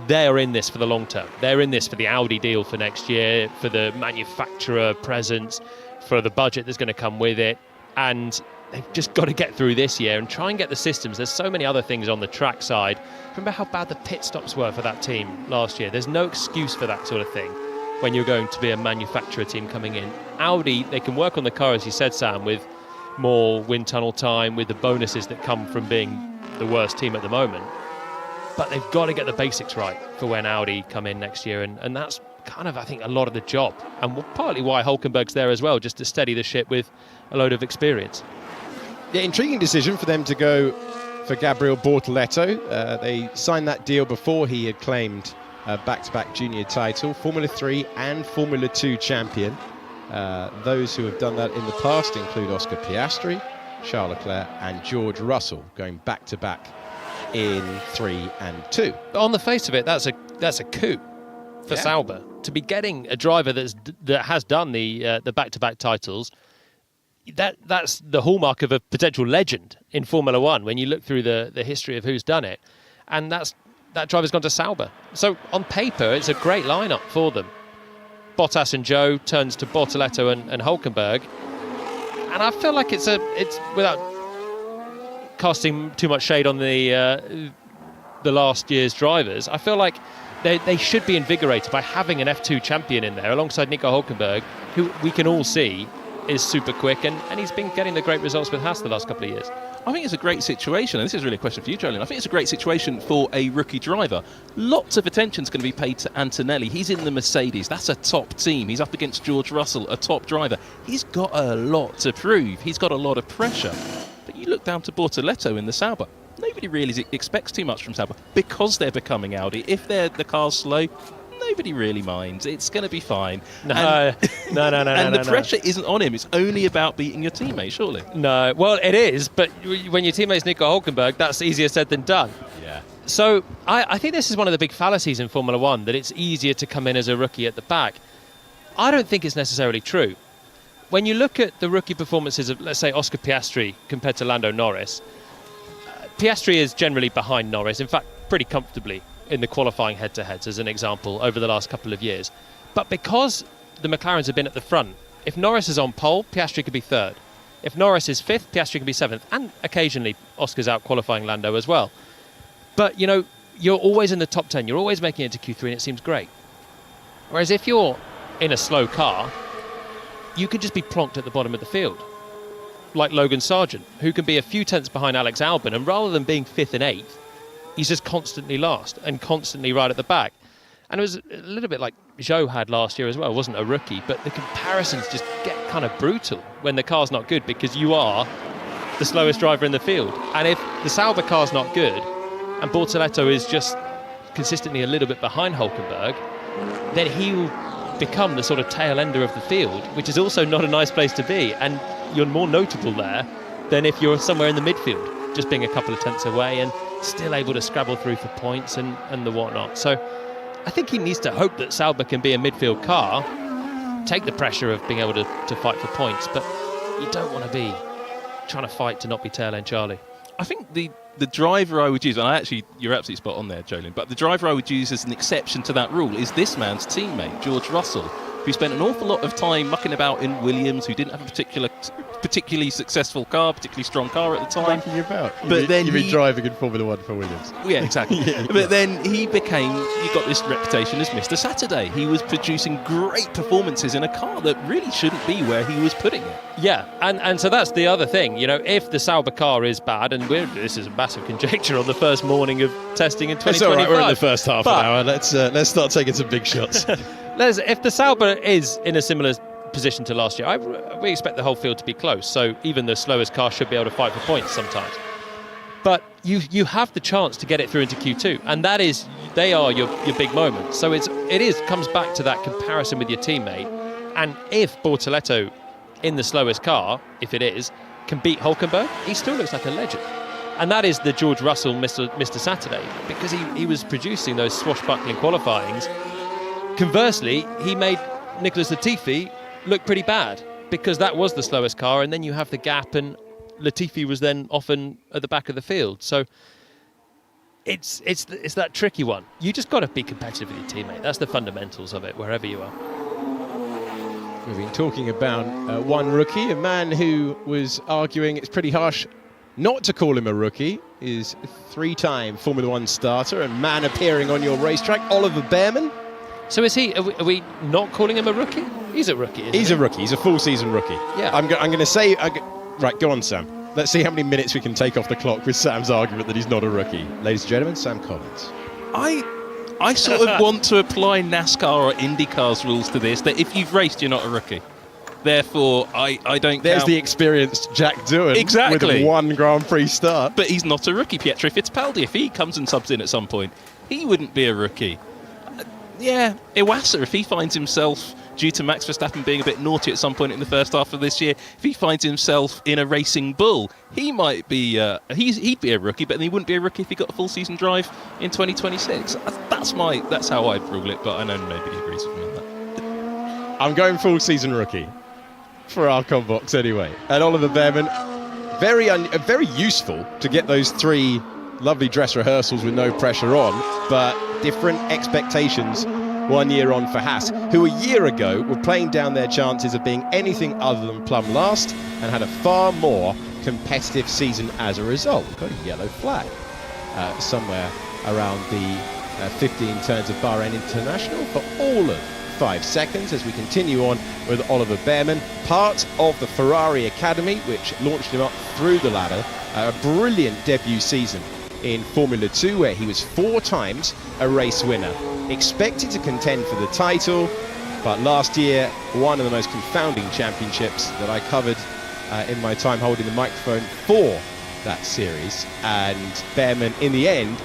they're in this for the long term. They're in this for the Audi deal for next year, for the manufacturer presence, for the budget that's going to come with it. And they've just got to get through this year and try and get the systems. There's so many other things on the track side. Remember how bad the pit stops were for that team last year? There's no excuse for that sort of thing when you're going to be a manufacturer team coming in. Audi, they can work on the car, as you said, Sam, with more wind tunnel time, with the bonuses that come from being the worst team at the moment. But they've got to get the basics right for when Audi come in next year, and that's kind of, I think, a lot of the job, and partly why Hülkenberg's there as well, just to steady the ship with a load of experience. Yeah, intriguing decision for them to go for Gabriel Bortoleto. They signed that deal before he had claimed a back-to-back junior title, Formula 3 and Formula 2 champion. Those who have done that in the past include Oscar Piastri, Charles Leclerc and George Russell, going back-to-back in 3 and 2. On the face of it, that's a coup for Sauber to be getting a driver that has done the back-to-back titles. That's the hallmark of a potential legend in Formula One when you look through the history of who's done it, and that driver's gone to Sauber. So on paper, it's a great lineup for them. Bottas and Zhou turns to Bortoleto and Hülkenberg, and I feel like it's without casting too much shade on the last year's drivers, I feel like they should be invigorated by having an F2 champion in there alongside Nico Hülkenberg, who we can all see is super quick, and he's been getting the great results with Haas the last couple of years. I think it's a great situation, and this is really a question for you, Jolien. I think it's a great situation for a rookie driver. Lots of attention's going to be paid to Antonelli. He's in the Mercedes. That's a top team. He's up against George Russell, a top driver. He's got a lot to prove. He's got a lot of pressure. But you look down to Bortoleto in the Sauber. Nobody really expects too much from Sauber because they're becoming Audi. If the car's slow, nobody really minds. It's going to be fine. No. And the pressure isn't on him. It's only about beating your teammate, surely. No, well, it is, but when your teammate's Nico Hülkenberg, that's easier said than done. Yeah. So I think this is one of the big fallacies in Formula One, that it's easier to come in as a rookie at the back. I don't think it's necessarily true. When you look at the rookie performances of, let's say, Oscar Piastri compared to Lando Norris, Piastri is generally behind Norris, in fact, pretty comfortably in the qualifying head-to-heads, as an example, over the last couple of years. But because the McLarens have been at the front, if Norris is on pole, Piastri could be third. If Norris is fifth, Piastri could be seventh. And occasionally, Oscar's out-qualifying Lando as well. But, you're always in the top 10. You're always making it to Q3, and it seems great. Whereas if you're in a slow car, you could just be plonked at the bottom of the field. like Logan Sargent, who can be a few tenths behind Alex Albon, and rather than being 5th and 8th, he's just constantly last and constantly right at the back. And it was a little bit like Zhou had last year as well. Wasn't a rookie, but the comparisons just get kind of brutal when the car's not good, because you are the slowest driver in the field. And if the Sauber car's not good and Bortoleto is just consistently a little bit behind Hülkenberg, then he'll become the sort of tail ender of the field, which is also not a nice place to be. And you're more notable there than if you're somewhere in the midfield, just being a couple of tenths away and still able to scrabble through for points and the whatnot. So I think he needs to hope that Sauber can be a midfield car, take the pressure of being able to fight for points, but you don't want to be trying to fight to not be tail end Charlie. I think the driver I would use, and you're absolutely spot on there, Jolien, but the driver I would use as an exception to that rule is this man's teammate, George Russell, who spent an awful lot of time mucking about in Williams, who didn't have a particularly successful car, particularly strong car at the time. Mucking about? But then you've been driving in Formula 1 for Williams. Yeah, exactly. But then he got this reputation as Mr. Saturday. He was producing great performances in a car that really shouldn't be where he was putting it. Yeah, and so that's the other thing. You know, if the Sauber car is bad, and this is a massive conjecture on the first morning of testing in 2025. It's all right, we're in the first half an hour. Let's start taking some big shots. If the Sauber is in a similar position to last year, we expect the whole field to be close. So even the slowest car should be able to fight for points sometimes. But you have the chance to get it through into Q2, and they are your big moments. So it comes back to that comparison with your teammate. And if Bortoleto in the slowest car, if it is, can beat Hülkenberg, he still looks like a legend. And that is the George Russell Mr. Saturday, because he was producing those swashbuckling qualifyings. Conversely, he made Nicholas Latifi look pretty bad, because that was the slowest car, and then you have the gap, and Latifi was then often at the back of the field. So it's that tricky one. You just got to be competitive with your teammate. That's the fundamentals of it, wherever you are. We've been talking about one rookie, a man who was arguing it's pretty harsh not to call him a rookie, is a 3-time Formula 1 starter and man appearing on your racetrack, Oliver Bearman. So is he? Are we not calling him a rookie? He's a rookie. He's a rookie. He's a full-season rookie. Yeah. I'm going to say. Right, go on, Sam. Let's see how many minutes we can take off the clock with Sam's argument that he's not a rookie. Ladies and gentlemen, Sam Collins. I sort of want to apply NASCAR or IndyCar's rules to this, that if you've raced, you're not a rookie. Therefore, I don't There's count. the experienced Jack Doohan Exactly. with one Grand Prix start. But he's not a rookie. Pietro Fittipaldi, if he comes and subs in at some point, he wouldn't be a rookie. Yeah, Iwasa, if he finds himself, due to Max Verstappen being a bit naughty at some point in the first half of this year, if he finds himself in a racing bull, he might be, he'd be a rookie, but he wouldn't be a rookie if he got a full season drive in 2026. That's how I'd rule it, but I know nobody agrees with me on that. I'm going full season rookie for our Combox anyway. And Oliver Bearman, very useful to get those 3 lovely dress rehearsals with no pressure on, but different expectations 1 year on for Haas, who a year ago were playing down their chances of being anything other than plumb last and had a far more competitive season as a result. We've got a yellow flag somewhere around the 15 turns of Bahrain International for all of 5 seconds as we continue on with Oliver Bearman, part of the Ferrari Academy, which launched him up through the ladder. A brilliant debut season in Formula 2, where he was 4 times a race winner. Expected to contend for the title, but last year, one of the most confounding championships that I covered in my time holding the microphone for that series. And Bearman, in the end,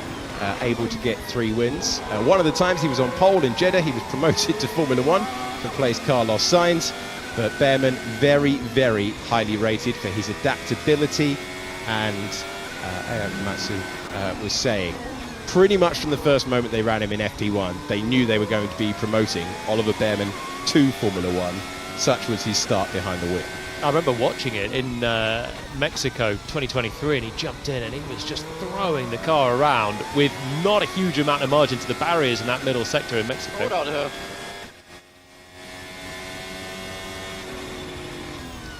able to get 3 wins. One of the times he was on pole in Jeddah, he was promoted to Formula 1 to replace Carlos Sainz. But Bearman, very, very highly rated for his adaptability, and Matsu was saying, pretty much from the first moment they ran him in FP1, they knew they were going to be promoting Oliver Bearman to Formula 1. Such was his start behind the wheel. I remember watching it in Mexico 2023, and he jumped in and he was just throwing the car around with not a huge amount of margin to the barriers in that middle sector in Mexico. Hold on, Herb.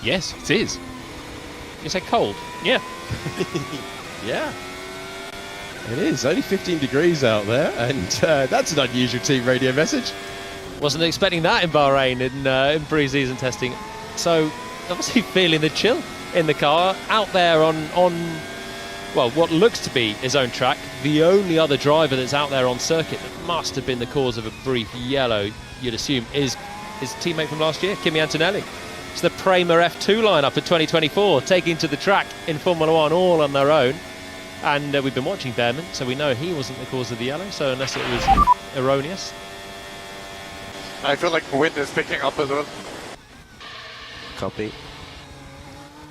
Yes, it is. You say cold? Yeah. Yeah. It is. Only 15 degrees out there, and that's an unusual team radio message. Wasn't expecting that in Bahrain in pre-season testing. So obviously feeling the chill in the car, out there on well, what looks to be his own track. The only other driver that's out there on circuit that must have been the cause of a brief yellow, you'd assume, is his teammate from last year, Kimi Antonelli. It's the Prema F2 lineup for 2024, taking to the track in Formula One all on their own. And we've been watching Behrman, so we know he wasn't the cause of the yellow, so unless it was erroneous. I feel like the wind is picking up as well. Copy.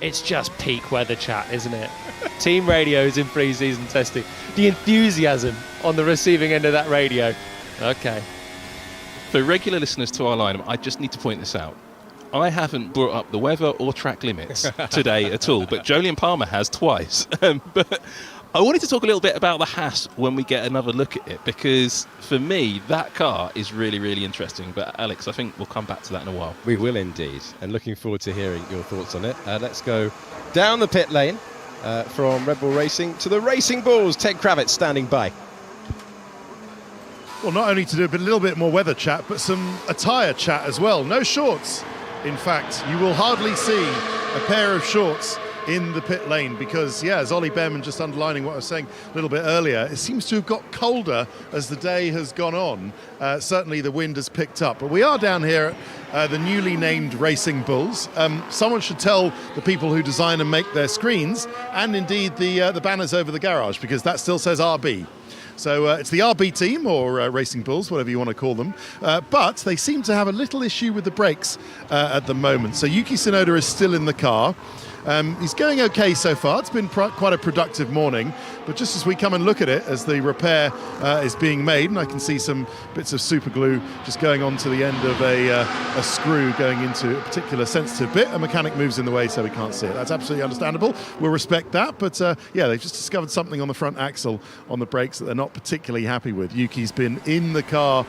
It's just peak weather chat, isn't it? Team radios in pre-season testing. The enthusiasm on the receiving end of that radio. Okay. For regular listeners to our lineup, I just need to point this out. I haven't brought up the weather or track limits today at all, but Jolyon Palmer has twice. But I wanted to talk a little bit about the Haas when we get another look at it, because for me, that car is really, really interesting. But Alex, I think we'll come back to that in a while. We will indeed, and looking forward to hearing your thoughts on it. Let's go down the pit lane from Red Bull Racing to the Racing Bulls. Ted Kravitz standing by. Well, not only to do a little bit more weather chat, but some attire chat as well. No shorts. In fact, you will hardly see a pair of shorts in the pit lane because, yeah, as Ollie Behrman just underlining what I was saying a little bit earlier, it seems to have got colder as the day has gone on. Certainly the wind has picked up. But we are down here at the newly named Racing Bulls. Someone should tell the people who design and make their screens and indeed the banners over the garage, because that still says RB. So it's the RB team, or Racing Bulls, whatever you want to call them. But they seem to have a little issue with the brakes at the moment. So Yuki Tsunoda is still in the car. He's going okay so far. It's been quite a productive morning. But just as we come and look at it, as the repair is being made, and I can see some bits of super glue just going onto the end of a screw going into a particular sensitive bit, a mechanic moves in the way so we can't see it. That's absolutely understandable. We'll respect that. But yeah, they've just discovered something on the front axle on the brakes that they're not particularly happy with. Yuki's been in the car,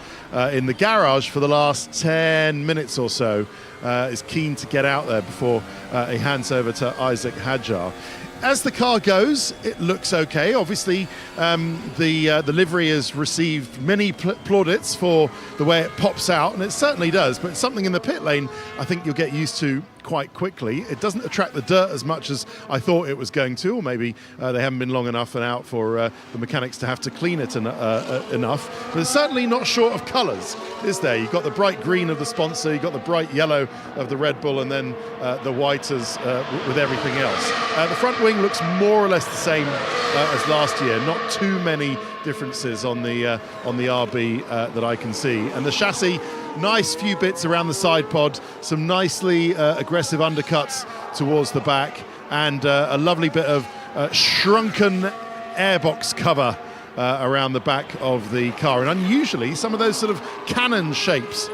in the garage for the last 10 minutes or so. Is keen to get out there before he hands over to Isaac Hadjar. As the car goes, it looks okay. Obviously, the livery has received many plaudits for the way it pops out, and it certainly does. But something in the pit lane I think you'll get used to quite quickly. It doesn't attract the dirt as much as I thought it was going to, or maybe they haven't been long enough and out for the mechanics to have to clean it enough. But it's certainly not short of colours, is there? You've got the bright green of the sponsor, you've got the bright yellow of the Red Bull, and then the white as with everything else. The front wing looks more or less the same as last year. Not too many differences on the RB that I can see. And the chassis, nice few bits around the side pod, some nicely aggressive undercuts towards the back, and a lovely bit of shrunken airbox cover around the back of the car. And unusually, some of those sort of cannon shapes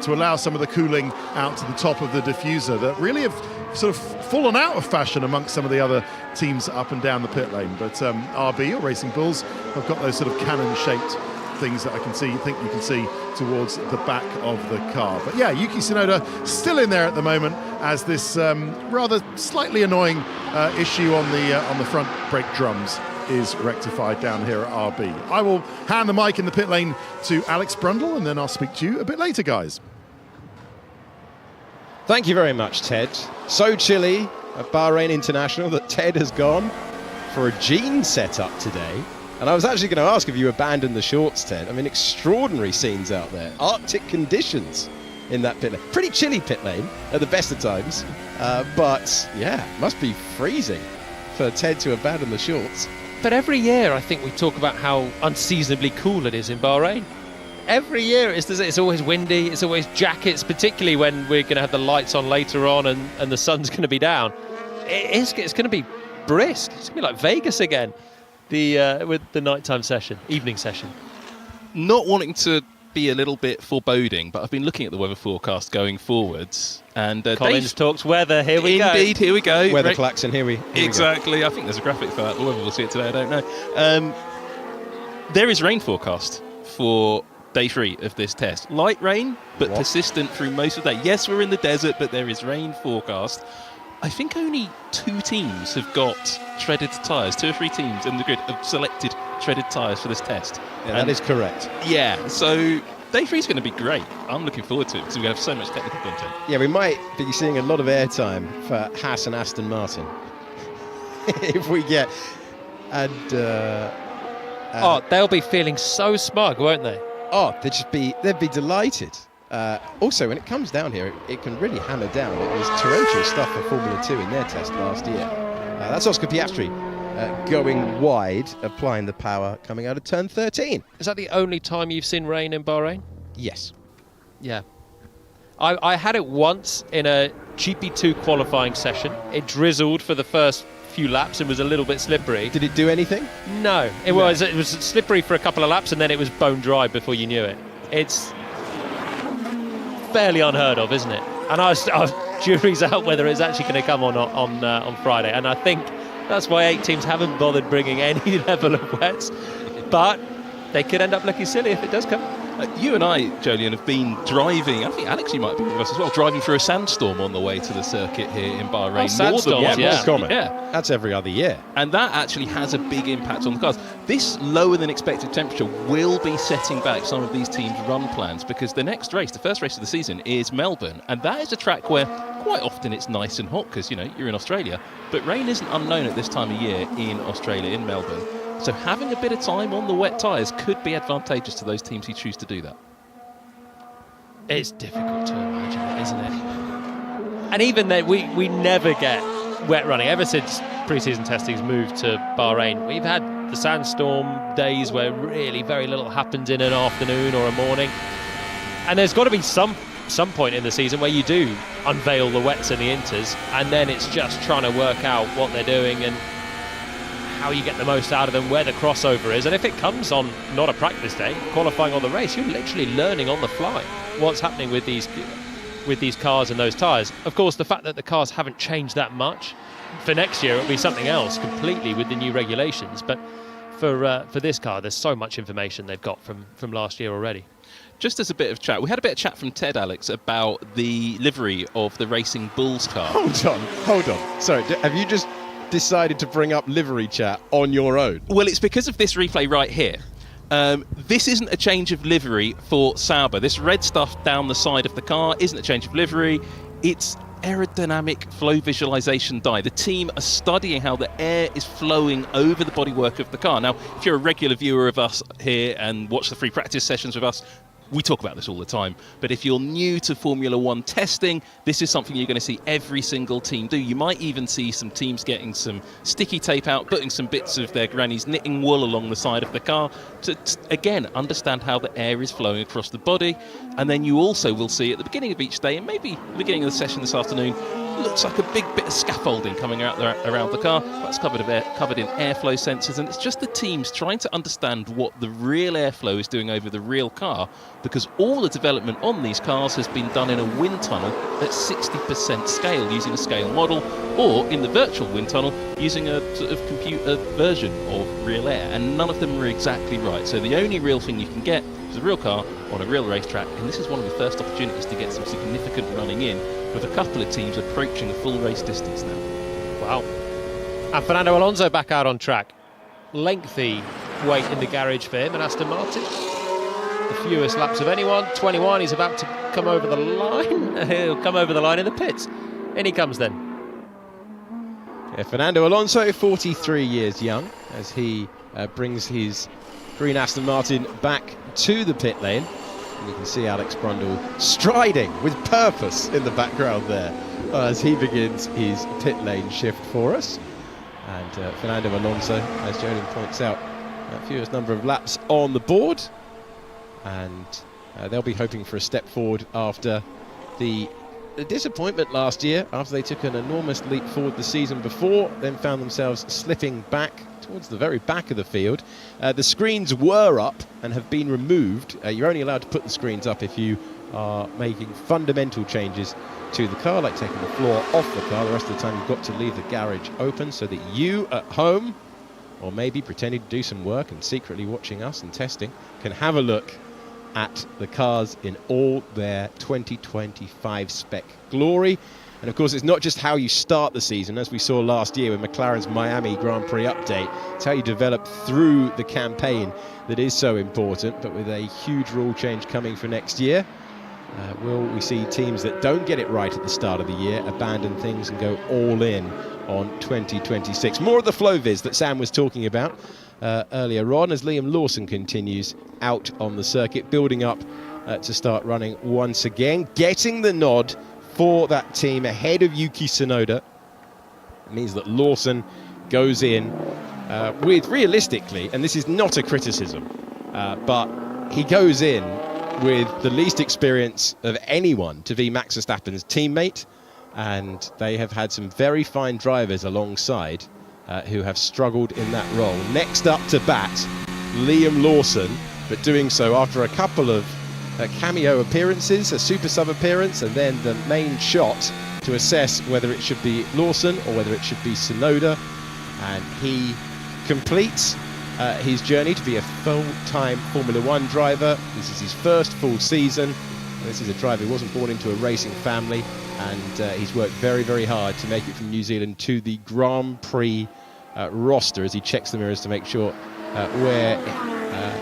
to allow some of the cooling out to the top of the diffuser that really have sort of fallen out of fashion amongst some of the other teams up and down the pit lane. But RB, or Racing Bulls, have got those sort of cannon-shaped things that I think you can see towards the back of the car. But yeah, Yuki Tsunoda still in there at the moment as this rather slightly annoying issue on the front brake drums is rectified down here at RB. I will hand the mic in the pit lane to Alex Brundle, and then I'll speak to you a bit later, guys. Thank you very much, Ted. So chilly at Bahrain International that Ted has gone for a jean setup today. And I was actually going to ask if you abandoned the shorts, Ted. I mean, extraordinary scenes out there. Arctic conditions in that pit lane. Pretty chilly pit lane at the best of times. But yeah, must be freezing for Ted to abandon the shorts. But every year I think we talk about how unseasonably cool it is in Bahrain. Every year it's always windy, it's always jackets, particularly when we're going to have the lights on later on and the sun's going to be down. It's going to be brisk. It's going to be like Vegas again, with the nighttime session, evening session. Not wanting to be a little bit foreboding, but I've been looking at the weather forecast going forwards, and Collins talks weather. Here we go. Indeed, here we go. Weather klaxon. Here we exactly. I think there's a graphic for that. Whether we'll see it today, I don't know. There is rain forecast for day 3 of this test. Light rain, but persistent through most of the day. Yes, we're in the desert, but there is rain forecast. I think only 2 teams have got treaded tyres. 2 or 3 teams in the grid have selected treaded tyres for this test. Yeah, that is correct. Yeah, so Day 3 is going to be great. I'm looking forward to it because we have so much technical content. Yeah, we might be seeing a lot of airtime for Haas and Aston Martin if we get. And they'll be feeling so smug, won't they? Oh, they'd be delighted. Also, when it comes down here, it can really hammer down. It was torrential stuff for Formula 2 in their test last year. That's Oscar Piastri going wide, applying the power coming out of turn 13. Is that the only time you've seen rain in Bahrain? Yes. Yeah. I had it once in a GP2 qualifying session. It drizzled for the first few laps and was a little bit slippery. Did it do anything? No. It was slippery for a couple of laps and then it was bone dry before you knew it. It's fairly unheard of, isn't it? And I was jury's out whether it's actually going to come or not on Friday. And I think that's why 8 teams haven't bothered bringing any level of wets. But they could end up looking silly if it does come. You and I, Jolyon, have been driving. I think Alex, you might be with us as well. Driving through a sandstorm on the way to the circuit here in Bahrain. Sandstorms, yeah. Common. Yeah, that's every other year, and that actually has a big impact on the cars. This lower than expected temperature will be setting back some of these teams' run plans because the next race, the first race of the season, is Melbourne, and that is a track where quite often it's nice and hot because you're in Australia, but rain isn't unknown at this time of year in Australia, in Melbourne. So having a bit of time on the wet tyres could be advantageous to those teams who choose to do that. It's difficult to imagine it, isn't it? And even then, we never get wet running. Ever since pre-season testing's moved to Bahrain, we've had the sandstorm days where really very little happens in an afternoon or a morning. And there's got to be some point in the season where you do unveil the wets and the inters, and then it's just trying to work out what they're doing and how you get the most out of them, where the crossover is. And if it comes on not a practice day, qualifying on the race, you're literally learning on the fly what's happening with these cars and those tyres. Of course, the fact that the cars haven't changed that much, for next year it'll be something else completely with the new regulations. But for this car, there's so much information they've got from last year already. Just as a bit of chat, we had a bit of chat from Ted, Alex, about the livery of the Racing Bulls car. Hold on. Sorry, have you just decided to bring up livery chat on your own? Well, it's because of this replay right here. This isn't a change of livery for Sauber. This red stuff down the side of the car isn't a change of livery. It's aerodynamic flow visualization dye. The team are studying how the air is flowing over the bodywork of the car. Now, if you're a regular viewer of us here and watch the free practice sessions with us, we talk about this all the time, but if you're new to Formula 1 testing, this is something you're going to see every single team do. You might even see some teams getting some sticky tape out, putting some bits of their granny's knitting wool along the side of the car to again, understand how the air is flowing across the body. And then you also will see at the beginning of each day, and maybe the beginning of the session this afternoon, looks like a big bit of scaffolding coming out there around the car. That's covered in airflow sensors, and it's just the teams trying to understand what the real airflow is doing over the real car, because all the development on these cars has been done in a wind tunnel at 60% scale using a scale model, or in the virtual wind tunnel using a sort of computer version of real air, and none of them are exactly right. So the only real thing you can get is a real car on a real racetrack, and this is one of the first opportunities to get some significant running in, with a couple of teams approaching a full race distance now. Wow. And Fernando Alonso back out on track. Lengthy wait in the garage for him and Aston Martin. The fewest laps of anyone, 21. He's about to come over the line. He'll come over the line in the pits. In he comes then. Yeah, Fernando Alonso, 43 years young, as he brings his green Aston Martin back to the pit lane. And you can see Alex Brundle striding with purpose in the background there as he begins his pit lane shift for us. And Fernando Alonso, as Jolyon points out, fewest number of laps on the board. And they'll be hoping for a step forward after the disappointment last year, after they took an enormous leap forward the season before, then found themselves slipping back towards the very back of the field. The screens were up and have been removed. You're only allowed to put the screens up if you are making fundamental changes to the car, like taking the floor off the car. The rest of the time you've got to leave the garage open so that you at home, or maybe pretending to do some work and secretly watching us and testing, can have a look at the cars in all their 2025 spec glory. And of course, it's not just how you start the season, as we saw last year with McLaren's Miami Grand Prix update. It's how you develop through the campaign that is so important. But with a huge rule change coming for next year, will we see teams that don't get it right at the start of the year abandon things and go all in on 2026? More of the flow viz that Sam was talking about earlier on as Liam Lawson continues out on the circuit, building up to start running once again, getting the nod for that team ahead of Yuki Tsunoda. It means that Lawson goes in with, realistically, and this is not a criticism, but he goes in with the least experience of anyone to be Max Verstappen's teammate, and they have had some very fine drivers alongside who have struggled in that role. Next up to bat, Liam Lawson, but doing so after a couple of cameo appearances, a super sub appearance, and then the main shot to assess whether it should be Lawson or whether it should be Tsunoda. And he completes his journey to be a full-time Formula One driver. This is his first full season. This is a driver who wasn't born into a racing family, and he's worked very, very hard to make it from New Zealand to the Grand Prix roster as he checks the mirrors to make sure where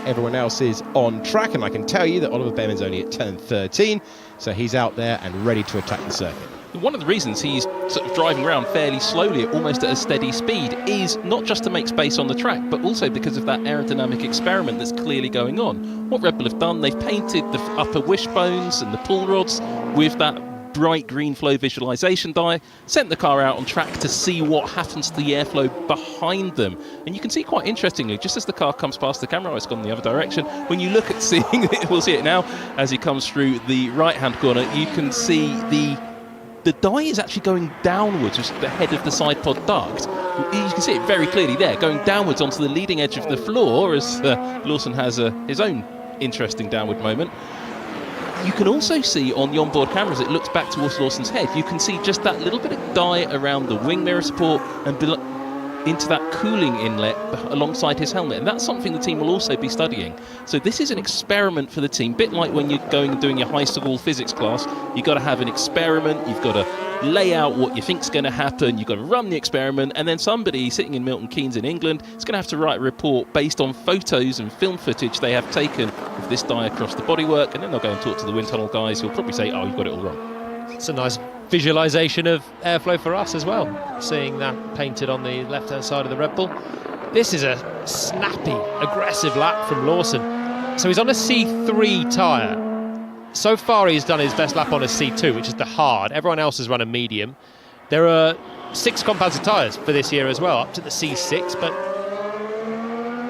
everyone else is on track. And I can tell you that Oliver Behrman's only at turn 13, so he's out there and ready to attack the circuit. One of the reasons he's sort of driving around fairly slowly, almost at a steady speed, is not just to make space on the track, but also because of that aerodynamic experiment that's clearly going on. What Red Bull have done, they've painted the upper wishbones and the pull rods with that bright green flow visualization dye, sent the car out on track to see what happens to the airflow behind them. And you can see quite interestingly, just as the car comes past the camera, it's gone the other direction, when you look at seeing it, we'll see it now, as he comes through the right-hand corner, you can see the dye is actually going downwards, just the head of the side pod duct. You can see it very clearly there, going downwards onto the leading edge of the floor, as Lawson has his own interesting downward moment. You can also see on the onboard cameras, it looks back towards Lawson's head, you can see just that little bit of dye around the wing mirror support and into that cooling inlet alongside his helmet, and that's something the team will also be studying. So this is an experiment for the team, bit like when you're going and doing your high school physics class. You've got to have an experiment, you've got to lay out what you think's going to happen, you've got to run the experiment, and then somebody sitting in Milton Keynes in England is going to have to write a report based on photos and film footage they have taken of this dye across the bodywork, and then they'll go and talk to the wind tunnel guys who'll probably say, oh, you've got it all wrong. It's a nice visualization of airflow for us as well, seeing that painted on the left-hand side of the Red Bull. This is a snappy, aggressive lap from Lawson. So he's on a C3 tyre. So far he's done his best lap on a C2, which is the hard. Everyone else has run a medium. There are 6 compounds of tyres for this year as well, up to the C6, but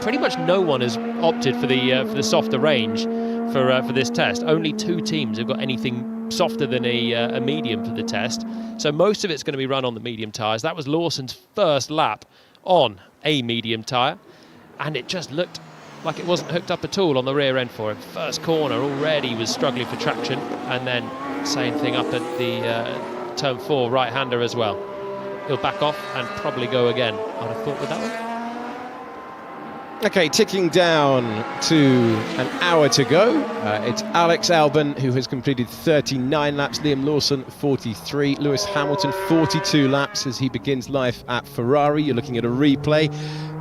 pretty much no one has opted for the softer range for this test. Only 2 teams have got anything softer than a medium for the test. So most of it's going to be run on the medium tyres. That was Lawson's first lap on a medium tyre, and it just looked like it wasn't hooked up at all on the rear end for him. First corner already was struggling for traction, and then same thing up at the turn 4 right-hander as well. He'll back off and probably go again, I'd have thought, with that one. Okay, ticking down to an hour to go. It's Alex Albon who has completed 39 laps, Liam Lawson 43, Lewis Hamilton 42 laps as he begins life at Ferrari. You're looking at a replay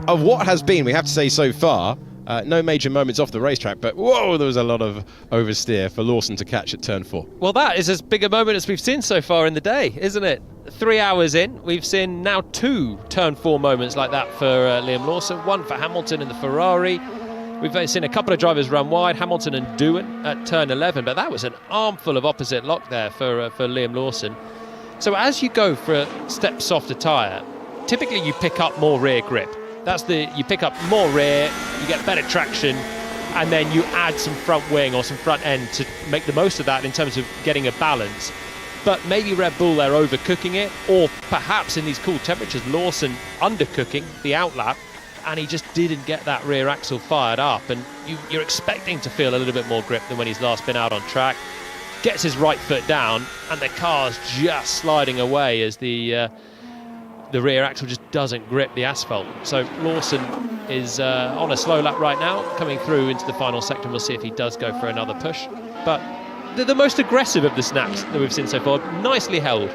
of what has been, we have to say so far, no major moments off the racetrack, but whoa, there was a lot of oversteer for Lawson to catch at turn 4. Well, that is as big a moment as we've seen so far in the day, isn't it? 3 hours in, we've seen now 2 turn 4 moments like that for Liam Lawson, 1 for Hamilton in the Ferrari. We've seen a couple of drivers run wide, Hamilton and Doohan at turn 11, but that was an armful of opposite lock there for Liam Lawson. So as you go for a step softer tyre, typically you pick up more rear grip. You pick up more rear, you get better traction, and then you add some front wing or some front end to make the most of that in terms of getting a balance. But maybe Red Bull, they're overcooking it, or perhaps in these cool temperatures, Lawson undercooking the outlap, and he just didn't get that rear axle fired up. And you're expecting to feel a little bit more grip than when he's last been out on track. Gets his right foot down, and the car's just sliding away as the rear axle just doesn't grip the asphalt. So Lawson is on a slow lap right now, coming through into the final sector. We'll see if he does go for another push. But the most aggressive of the snaps that we've seen so far, nicely held.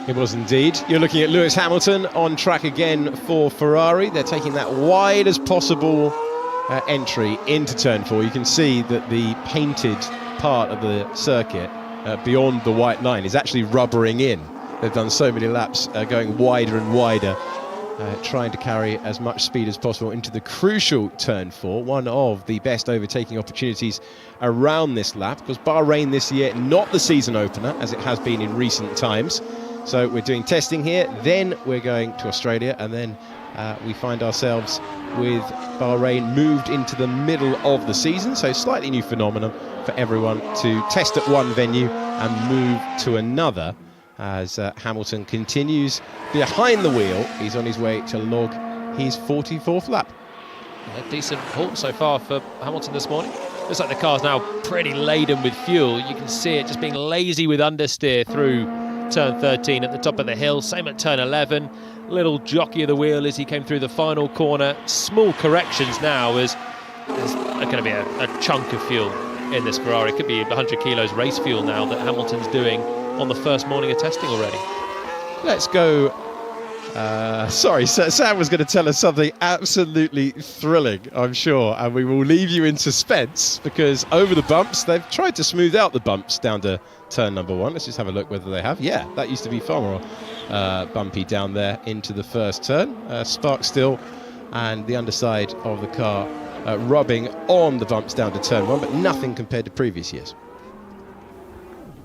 It was indeed. You're looking at Lewis Hamilton on track again for Ferrari. They're taking that wide as possible entry into turn 4. You can see that the painted part of the circuit beyond the white line is actually rubbering in. They've done so many laps going wider and wider, trying to carry as much speed as possible into the crucial turn 4, one of the best overtaking opportunities around this lap, because Bahrain this year, not the season opener as it has been in recent times. So we're doing testing here, then we're going to Australia, and then we find ourselves with Bahrain moved into the middle of the season. So slightly new phenomenon for everyone to test at one venue and move to another, as Hamilton continues behind the wheel. He's on his way to log his 44th lap. A decent halt so far for Hamilton this morning. Looks like the car's now pretty laden with fuel. You can see it just being lazy with understeer through turn 13 at the top of the hill. Same at turn 11. Little jockey of the wheel as he came through the final corner. Small corrections now, as there's going to be a chunk of fuel in this Ferrari. It could be 100 kilos race fuel now that Hamilton's doing on the first morning of testing already. Let's go. Sorry, Sam was going to tell us something absolutely thrilling, I'm sure, and we will leave you in suspense, because over the bumps, they've tried to smooth out the bumps down to turn number 1. Let's just have a look whether they have. Yeah, that used to be far more bumpy down there into the first turn. Spark still, and the underside of the car rubbing on the bumps down to turn 1, but nothing compared to previous years.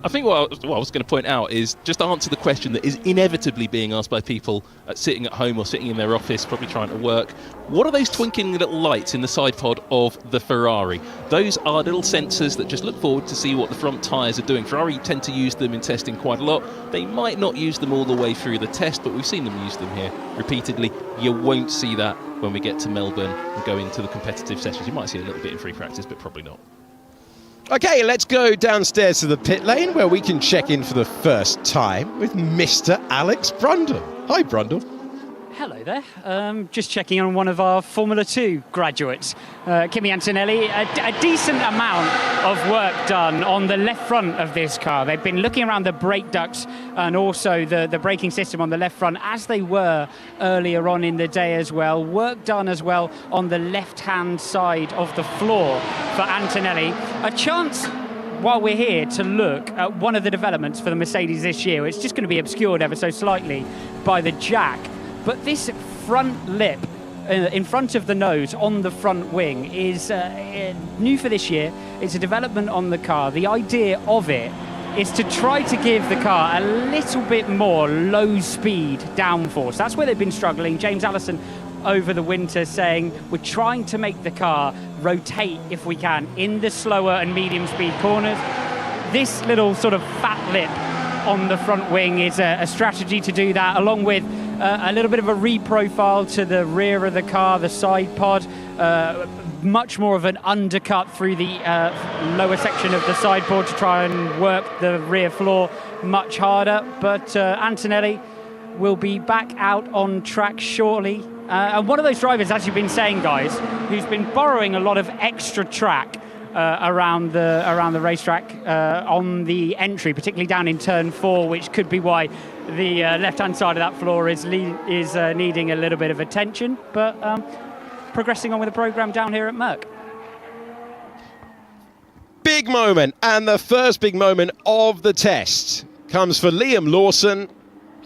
I think what I was going to point out is just answer the question that is inevitably being asked by people sitting at home or sitting in their office, probably trying to work. What are those twinkling little lights in the side pod of the Ferrari? Those are little sensors that just look forward to see what the front tyres are doing. Ferrari tend to use them in testing quite a lot. They might not use them all the way through the test, but we've seen them use them here repeatedly. You won't see that when we get to Melbourne and go into the competitive sessions. You might see a little bit in free practice, but probably not. Okay, let's go downstairs to the pit lane where we can check in for the first time with Mr. Alex Brundle. Hi, Brundle. Hello there. Just checking on one of our Formula 2 graduates, Kimi Antonelli. A decent amount of work done on the left front of this car. They've been looking around the brake ducts and also the braking system on the left front, as they were earlier on in the day as well. Work done as well on the left-hand side of the floor for Antonelli. A chance, while we're here, to look at one of the developments for the Mercedes this year. It's just going to be obscured ever so slightly by the jack. But this front lip in front of the nose on the front wing is new for this year. It's a development on the car. The idea of it is to try to give the car a little bit more low-speed downforce. That's where they've been struggling. James Allison over the winter saying we're trying to make the car rotate, if we can, in the slower and medium-speed corners. This little sort of fat lip on the front wing is a strategy to do that, along with a little bit of a reprofile to the rear of the car, the side pod, much more of an undercut through the lower section of the side pod to try and work the rear floor much harder. But Antonelli will be back out on track shortly. And one of those drivers, as you've been saying, guys, who's been borrowing a lot of extra track around the racetrack on the entry, particularly down in turn 4, which could be why the left-hand side of that floor is needing a little bit of attention. But progressing on with the programme down here at Merck. Big moment, and the first big moment of the test comes for Liam Lawson,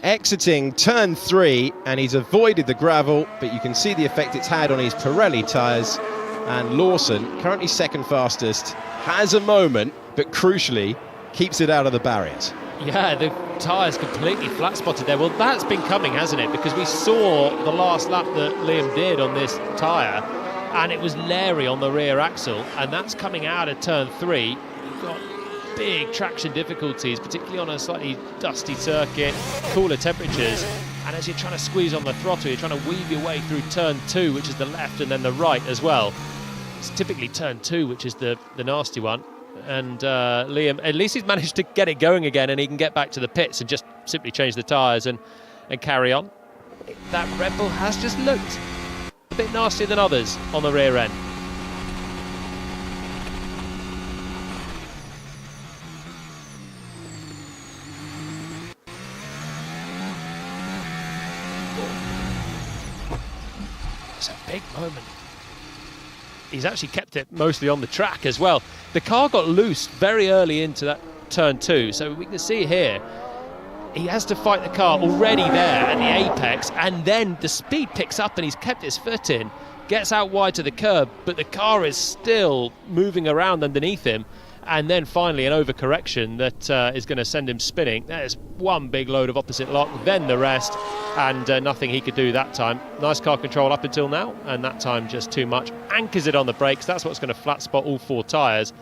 exiting turn 3, and he's avoided the gravel, but you can see the effect it's had on his Pirelli tyres. And Lawson, currently second fastest, has a moment, but crucially keeps it out of the barriers. Yeah, the tyres completely flat spotted there. Well, that's been coming, hasn't it? Because we saw the last lap that Liam did on this tyre, and it was Larry on the rear axle, and that's coming out of turn 3. You've got big traction difficulties, particularly on a slightly dusty circuit, cooler temperatures. And as you're trying to squeeze on the throttle, you're trying to weave your way through turn 2, which is the left, and then the right as well. It's typically turn 2, which is the nasty one. And Liam, at least he's managed to get it going again, and he can get back to the pits and just simply change the tyres and carry on. That Red Bull has just looked a bit nastier than others on the rear end. big moment. He's actually kept it mostly on the track as well. The car got loose very early into that turn 2, so we can see here he has to fight the car already there at the apex, and then the speed picks up and he's kept his foot in, gets out wide to the curb, but the car is still moving around underneath him, and then finally an overcorrection that is going to send him spinning. There's one big load of opposite lock, then the rest, and nothing he could do that time. Nice car control up until now, and that time just too much. Anchors it on the brakes, that's what's going to flat spot all 4 tyres,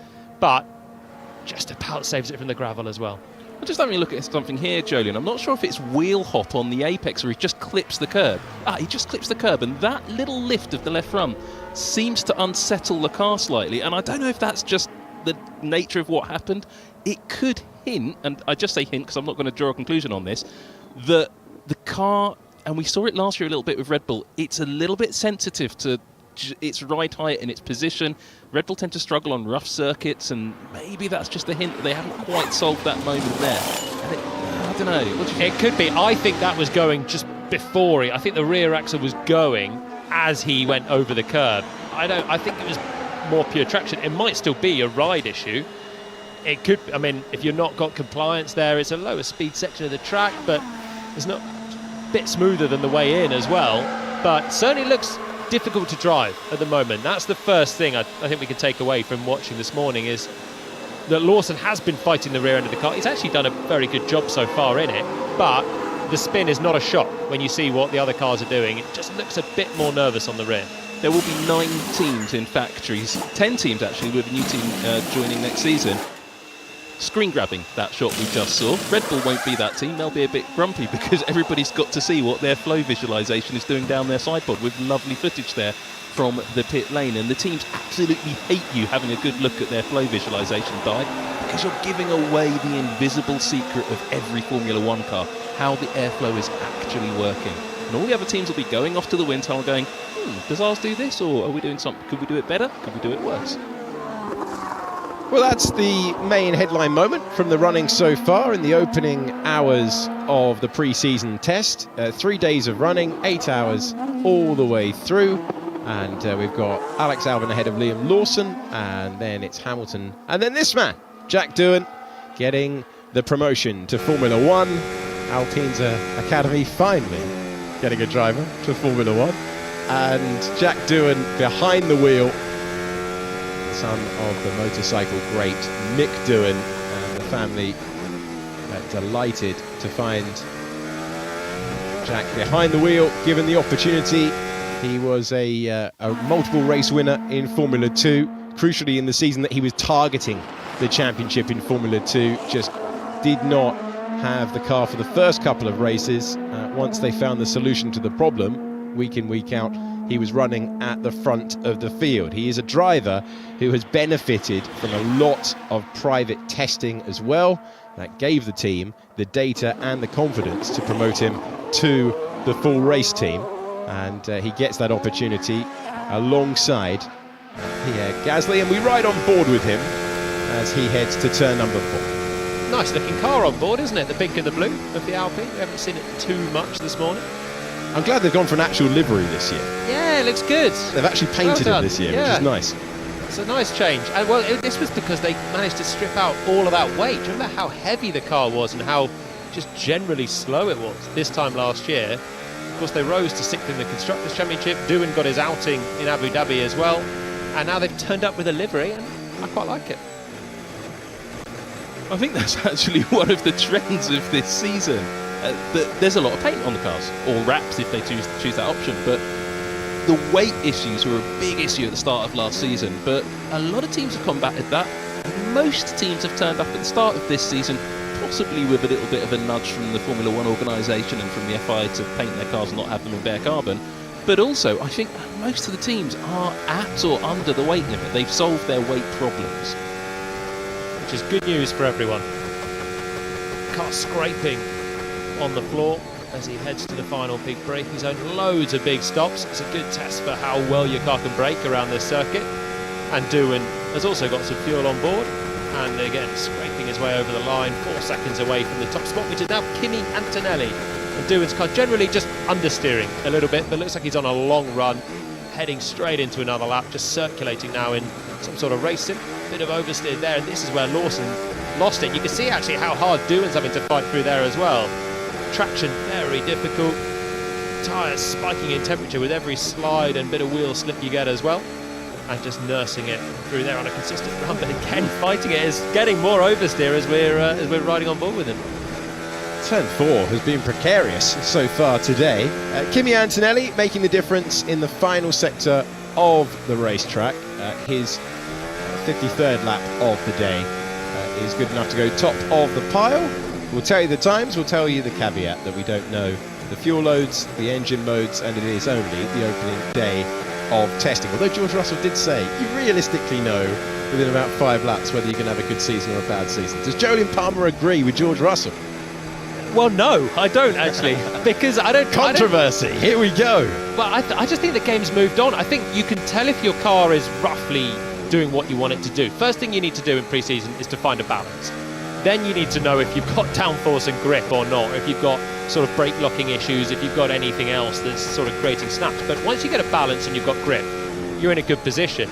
but just about saves it from the gravel as well. I'm just having a look at something here, Jolyon. I'm not sure if it's wheel hop on the apex or he just clips the curb. He just clips the curb, and that little lift of the left front seems to unsettle the car slightly, and I don't know if that's just the nature of what happened. It could hint, and I just say hint because I'm not going to draw a conclusion on this, that the car, and we saw it last year a little bit with Red Bull, it's a little bit sensitive to its ride height and its position. Red Bull tend to struggle on rough circuits, and maybe that's just a hint that they haven't quite solved that moment there. And I don't know. What do you think? It could be. I think that was going just before I think the rear axle was going as he went over the curb. I think it was more pure traction. It might still be a ride issue. It could, I mean, if you're not got compliance there, it's a lower speed section of the track, but it's not a bit smoother than the way in as well. But certainly looks difficult to drive at the moment. That's the first thing I think we can take away from watching this morning, is that Lawson has been fighting the rear end of the car. He's actually done a very good job so far in it, but the spin is not a shock when you see what the other cars are doing. It just looks a bit more nervous on the rear. There will be 9 teams in factories, 10 teams actually, with a new team joining next season. Screen grabbing, that shot we just saw. Red Bull won't be that team. They'll be a bit grumpy because everybody's got to see what their flow visualization is doing down their side pod, with lovely footage there from the pit lane. And the teams absolutely hate you having a good look at their flow visualization, Di, because you're giving away the invisible secret of every Formula 1 car, how the airflow is actually working. And all the other teams will be going off to the wind tunnel going, does ours do this, or are we doing something? Could we do it better? Could we do it worse? Well, that's the main headline moment from the running so far in the opening hours of the pre-season test. 3 days of running, 8 hours all the way through. And we've got Alex Albon ahead of Liam Lawson, and then it's Hamilton. And then this man, Jack Doohan, getting the promotion to Formula 1. Alpine's Academy finally getting a driver to Formula 1. And Jack Doohan behind the wheel, son of the motorcycle great Mick Doohan, and the family delighted to find Jack behind the wheel, given the opportunity. He was a multiple race winner in Formula 2, crucially in the season that he was targeting the championship in Formula 2, just did not have the car for the first couple of races. Once they found the solution to the problem, week in, week out, he was running at the front of the field. He is a driver who has benefited from a lot of private testing as well. That gave the team the data and the confidence to promote him to the full race team. And he gets that opportunity alongside Pierre Gasly. And we ride on board with him as he heads to turn number 4. Nice looking car on board, isn't it? The pink and the blue of the Alpine. We haven't seen it too much this morning. I'm glad they've gone for an actual livery this year. Yeah, it looks good. They've actually painted it this year, which is nice. It's a nice change. And well, this was because they managed to strip out all of that weight. Do you remember how heavy the car was and how just generally slow it was this time last year? Of course, they rose to 6th in the Constructors' Championship. Doohan got his outing in Abu Dhabi as well. And now they've turned up with a livery, and I quite like it. I think that's actually one of the trends of this season. There's a lot of paint on the cars, or wraps if they choose that option, but the weight issues were a big issue at the start of last season, but a lot of teams have combated that. Most teams have turned up at the start of this season, possibly with a little bit of a nudge from the Formula 1 organisation and from the FI to paint their cars and not have them in bare carbon. But also, I think most of the teams are at or under the weight limit. They've solved their weight problems. Which is good news for everyone. Car scraping on the floor as he heads to the final big break. He's owned loads of big stops. It's a good test for how well your car can brake around this circuit. And Doohan has also got some fuel on board. And again, scraping his way over the line, 4 seconds away from the top spot, which is now Kimi Antonelli. And Doohan's car generally just understeering a little bit, but looks like he's on a long run. heading straight into another lap, just circulating now in some sort of racing. Bit of oversteer there, and this is where Lawson lost it. You can see actually how hard Doohan's having to fight through there as well. Traction very difficult. Tyres spiking in temperature with every slide and bit of wheel slip you get as well. And just nursing it through there on a consistent run, but again fighting it is getting more oversteer as we're riding on board with him. Turn 4 has been precarious so far today. Kimi Antonelli making the difference in the final sector of the racetrack. His 53rd lap of the day is good enough to go top of the pile. We'll tell you the times, we'll tell you the caveat that we don't know the fuel loads, the engine modes, and it is only the opening day of testing. Although George Russell did say you realistically know within about 5 laps whether you can have a good season or a bad season. Does Jolyon Palmer agree with George Russell? Well, no, I don't actually, because I don't... Controversy, here we go. Well, I just think the game's moved on. I think you can tell if your car is roughly doing what you want it to do. First thing you need to do in pre-season is to find a balance. Then you need to know if you've got downforce and grip or not, if you've got sort of brake locking issues, if you've got anything else that's sort of creating snaps. But once you get a balance and you've got grip, you're in a good position.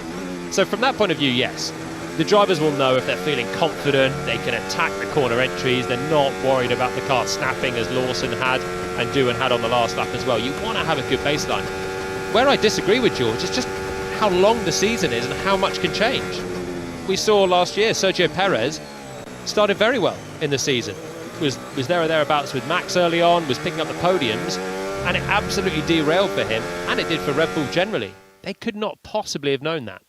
So from that point of view, yes, the drivers will know if they're feeling confident, they can attack the corner entries, they're not worried about the car snapping as Lawson had and Doohan had on the last lap as well. You want to have a good baseline. Where I disagree with George is just how long the season is and how much can change. We saw last year Sergio Perez started very well in the season. Was there or thereabouts with Max early on, was picking up the podiums, and it absolutely derailed for him, and it did for Red Bull generally. They could not possibly have known that.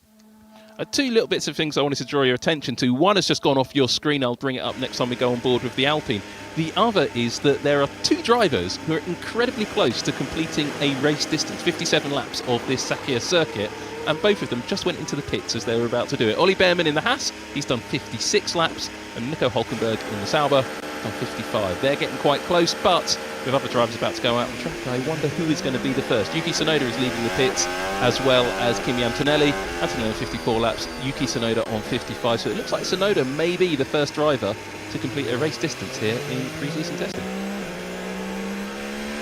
Two little bits of things I wanted to draw your attention to. One has just gone off your screen. I'll bring it up next time we go on board with the Alpine. The other is that there are 2 drivers who are incredibly close to completing a race distance, 57 laps of this Shanghai circuit, and both of them just went into the pits as they were about to do it. Ollie Behrman in the Haas, he's done 56 laps, and Nico Hülkenberg in the Sauber done 55. They're getting quite close, but with other drivers about to go out on track, I wonder who is going to be the first. Yuki Tsunoda is leaving the pits, as well as Kimi Antonelli. Antonelli 54 laps, Yuki Tsunoda on 55. So it looks like Tsunoda may be the first driver to complete a race distance here in pre-season testing.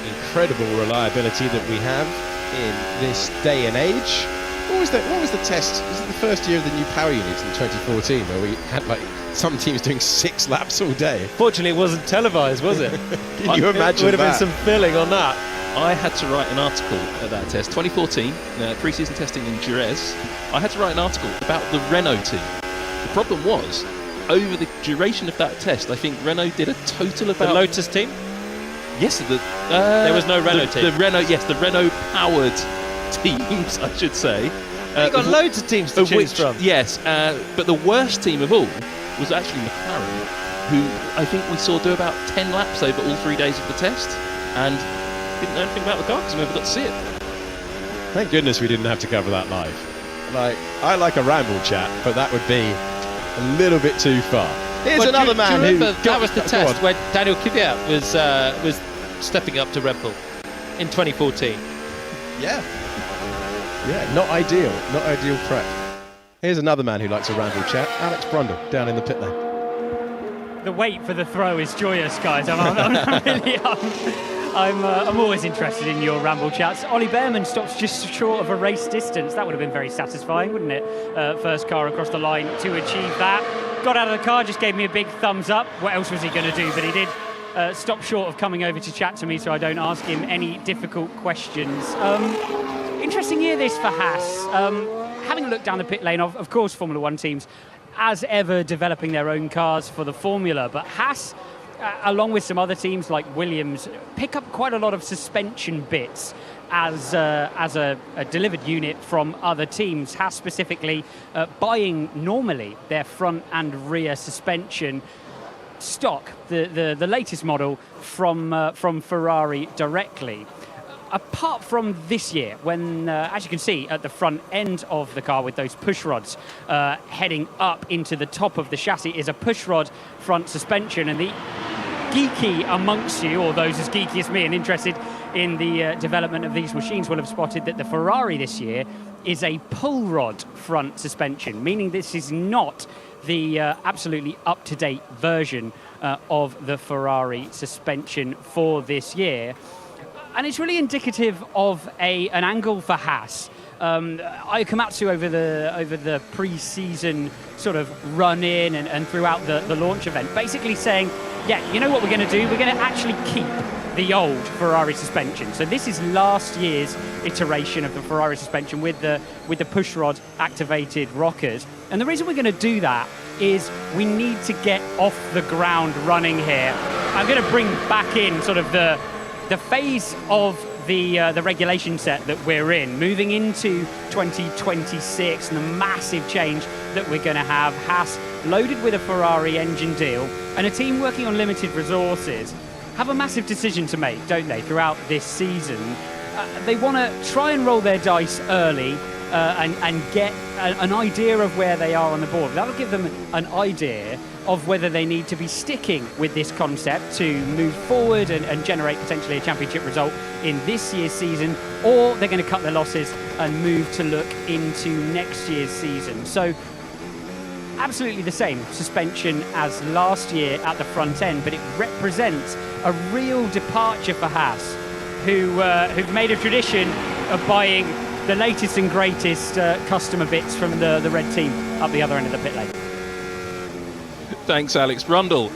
Incredible reliability that we have in this day and age. What was the test? Was it the first year of the new power units in 2014 where we had like some teams doing 6 laps all day? Fortunately, it wasn't televised, was it? Can you imagine Would have that? been some filling on that. I had to write an article at that test, 2014, pre-season testing in Jerez. I had to write an article about the Renault team. The problem was, over the duration of that test, I think Renault did a total about... The Lotus team? Yes, there was no Renault team. The Renault-powered teams, I should say. You've got loads of teams to choose from. Yes, but the worst team of all was actually McLaren, who I think we saw do about 10 laps over all 3 days of the test, and didn't know anything about the car because we never got to see it. Thank goodness we didn't have to cover that live. I like a ramble chat, but that would be a little bit too far. Here's another man who... That was the test when Daniel Kvyat was stepping up to Red Bull in 2014. Yeah, not ideal prep. Here's another man who likes a ramble chat, Alex Brundle, down in the pit lane. The wait for the throw is joyous, guys. I'm always interested in your ramble chats. Ollie Behrman stops just short of a race distance. That would have been very satisfying, wouldn't it? First car across the line to achieve that. Got out of the car, just gave me a big thumbs up. What else was he going to do? But he did stop short of coming over to chat to me, so I don't ask him any difficult questions. Interesting year this for Haas. Having a look down the pit lane, of course, Formula One teams, as ever, developing their own cars for the Formula. But Haas, along with some other teams like Williams, pick up quite a lot of suspension bits as a delivered unit from other teams. Haas specifically buying normally their front and rear suspension stock, the latest model from Ferrari directly. Apart from this year, when, as you can see, at the front end of the car with those push rods heading up into the top of the chassis is a push rod front suspension, and the geeky amongst you, or those as geeky as me and interested in the development of these machines, will have spotted that the Ferrari this year is a pull rod front suspension, meaning this is not the absolutely up-to-date version of the Ferrari suspension for this year. And it's really indicative of an angle for Haas Komatsu over the pre-season sort of run in and throughout the launch event, basically saying, yeah, you know what we're going to do? We're going to actually keep the old Ferrari suspension. So this is last year's iteration of the Ferrari suspension with the pushrod activated rockers. And the reason we're going to do that is we need to get off the ground running here. I'm going to bring back in sort of the phase of the regulation set that we're in, moving into 2026 and the massive change that we're going to have. Haas loaded with a Ferrari engine deal and a team working on limited resources have a massive decision to make, don't they, throughout this season? They want to try and roll their dice early and get an idea of where they are on the board. That'll give them an idea of whether they need to be sticking with this concept to move forward and generate potentially a championship result in this year's season, or they're going to cut their losses and move to look into next year's season. So absolutely the same suspension as last year at the front end, but it represents a real departure for Haas, who've made a tradition of buying the latest and greatest customer bits from the red team up the other end of the pit lane. Thanks, Alex Brundle.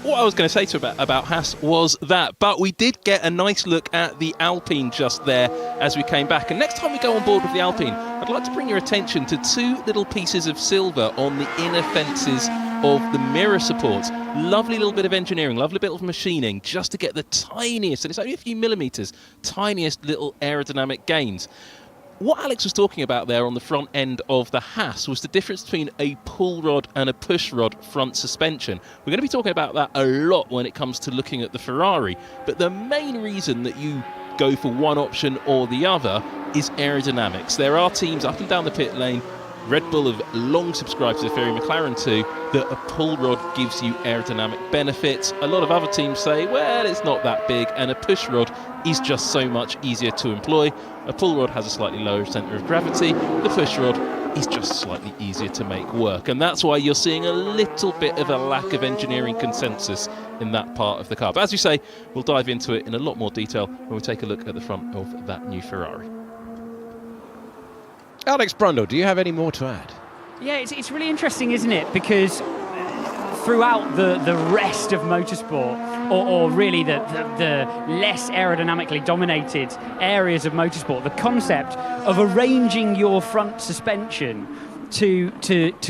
What I was going to say about Haas was that, but we did get a nice look at the Alpine just there as we came back. And next time we go on board with the Alpine, I'd like to bring your attention to two little pieces of silver on the inner fences of the mirror supports. Lovely little bit of engineering, lovely bit of machining, just to get the tiniest, and it's only a few millimetres, tiniest little aerodynamic gains. What Alex was talking about there on the front end of the Haas was the difference between a pull rod and a push rod front suspension. We're going to be talking about that a lot when it comes to looking at the Ferrari, but the main reason that you go for one option or the other is aerodynamics. There are teams up and down the pit lane, Red Bull have long subscribed to the theory, McLaren too, that a pull rod gives you aerodynamic benefits. A lot of other teams say, well, it's not that big, and a push rod is just so much easier to employ. A pull rod has a slightly lower centre of gravity. The push rod is just slightly easier to make work. And that's why you're seeing a little bit of a lack of engineering consensus in that part of the car. But as you say, we'll dive into it in a lot more detail when we take a look at the front of that new Ferrari. Alex Brundle, do you have any more to add? Yeah, it's really interesting, isn't it? Because throughout the rest of motorsport, or really the less aerodynamically dominated areas of motorsport, the concept of arranging your front suspension to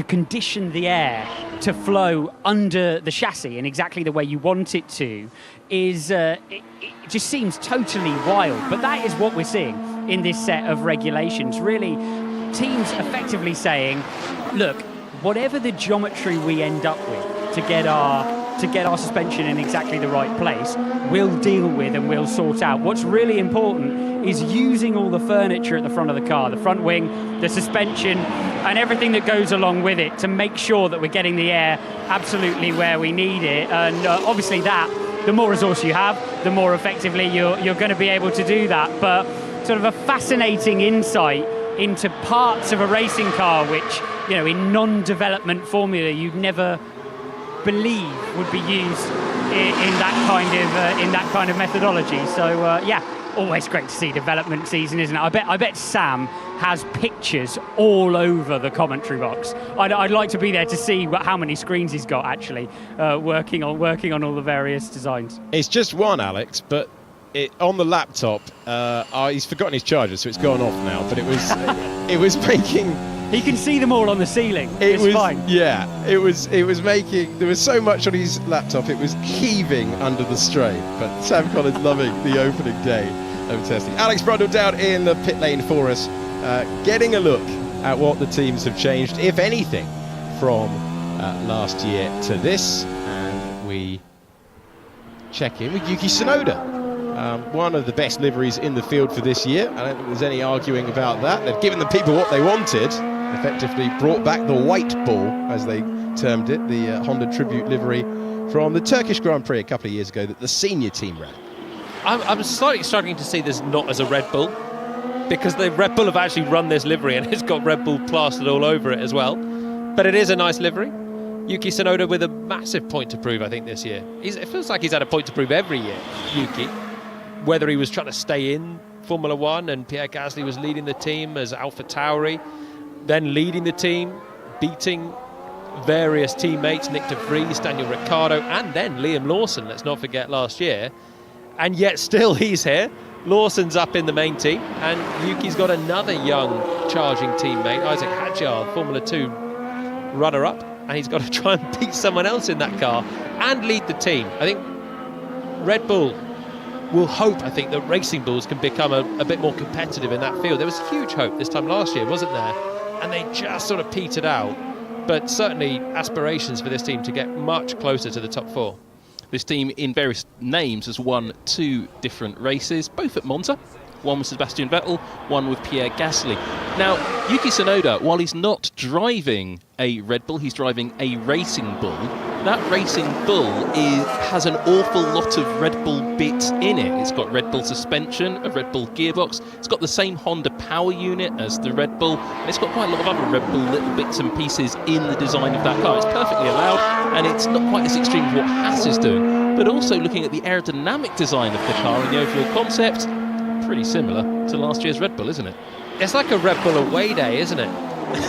condition the air to flow under the chassis in exactly the way you want it to is it just seems totally wild. But that is what we're seeing in this set of regulations. Really, teams effectively saying, look, whatever the geometry we end up with to get our suspension in exactly the right place, we'll deal with and we'll sort out. What's really important is using all the furniture at the front of the car, the front wing, the suspension, and everything that goes along with it to make sure that we're getting the air absolutely where we need it. And obviously the more resource you have, the more effectively you're going to be able to do that. But sort of a fascinating insight into parts of a racing car which, you know, in non-development formula you'd never believe would be used in that kind of methodology. So yeah, always great to see development season, isn't it? I bet Sam has pictures all over the commentary box. I'd like to be there to see how many screens he's got actually working on all the various designs. It's just one, Alex, but on the laptop, he's forgotten his charger, so it's gone off now. But it was making. He can see them all on the ceiling. It's fine. Yeah, it was making. There was so much on his laptop, it was heaving under the strain. But Sam Collins loving the opening day of testing. Alex Brundle down in the pit lane for us, getting a look at what the teams have changed, if anything, from last year to this. And we check in with Yuki Tsunoda. One of the best liveries in the field for this year. I don't think there's any arguing about that. They've given the people what they wanted, effectively brought back the white ball, as they termed it, the Honda tribute livery from the Turkish Grand Prix a couple of years ago that the senior team ran. I'm slightly struggling to see this not as a Red Bull, because the Red Bull have actually run this livery and it's got Red Bull plastered all over it as well. But it is a nice livery. Yuki Tsunoda with a massive point to prove, I think, this year. It feels like he's had a point to prove every year, Yuki. Whether he was trying to stay in Formula One, and Pierre Gasly was leading the team as Alpha Tauri, then leading the team, beating various teammates, Nick de Vries, Daniel Ricciardo, and then Liam Lawson, let's not forget, last year. And yet still he's here. Lawson's up in the main team, and Yuki's got another young charging teammate, Isaac Hadjar, Formula 2 runner-up, and he's got to try and beat someone else in that car and lead the team. I think Red Bull will hope, I think, that Racing Bulls can become a bit more competitive in that field. There was huge hope this time last year, wasn't there? And they just sort of petered out. But certainly aspirations for this team to get much closer to the top 4. This team, in various names, has won 2 different races, both at Monza. One with Sebastian Vettel, one with Pierre Gasly. Now, Yuki Tsunoda, while he's not driving a Red Bull, he's driving a Racing Bull. That Racing Bull has an awful lot of Red Bull bits in it. It's got Red Bull suspension, a Red Bull gearbox. It's got the same Honda power unit as the Red Bull. And it's got quite a lot of other Red Bull little bits and pieces in the design of that car. It's perfectly allowed, and it's not quite as extreme as what Haas is doing. But also looking at the aerodynamic design of the car and the overall concept, pretty similar to last year's Red Bull, isn't it? It's like a Red Bull away day, isn't it?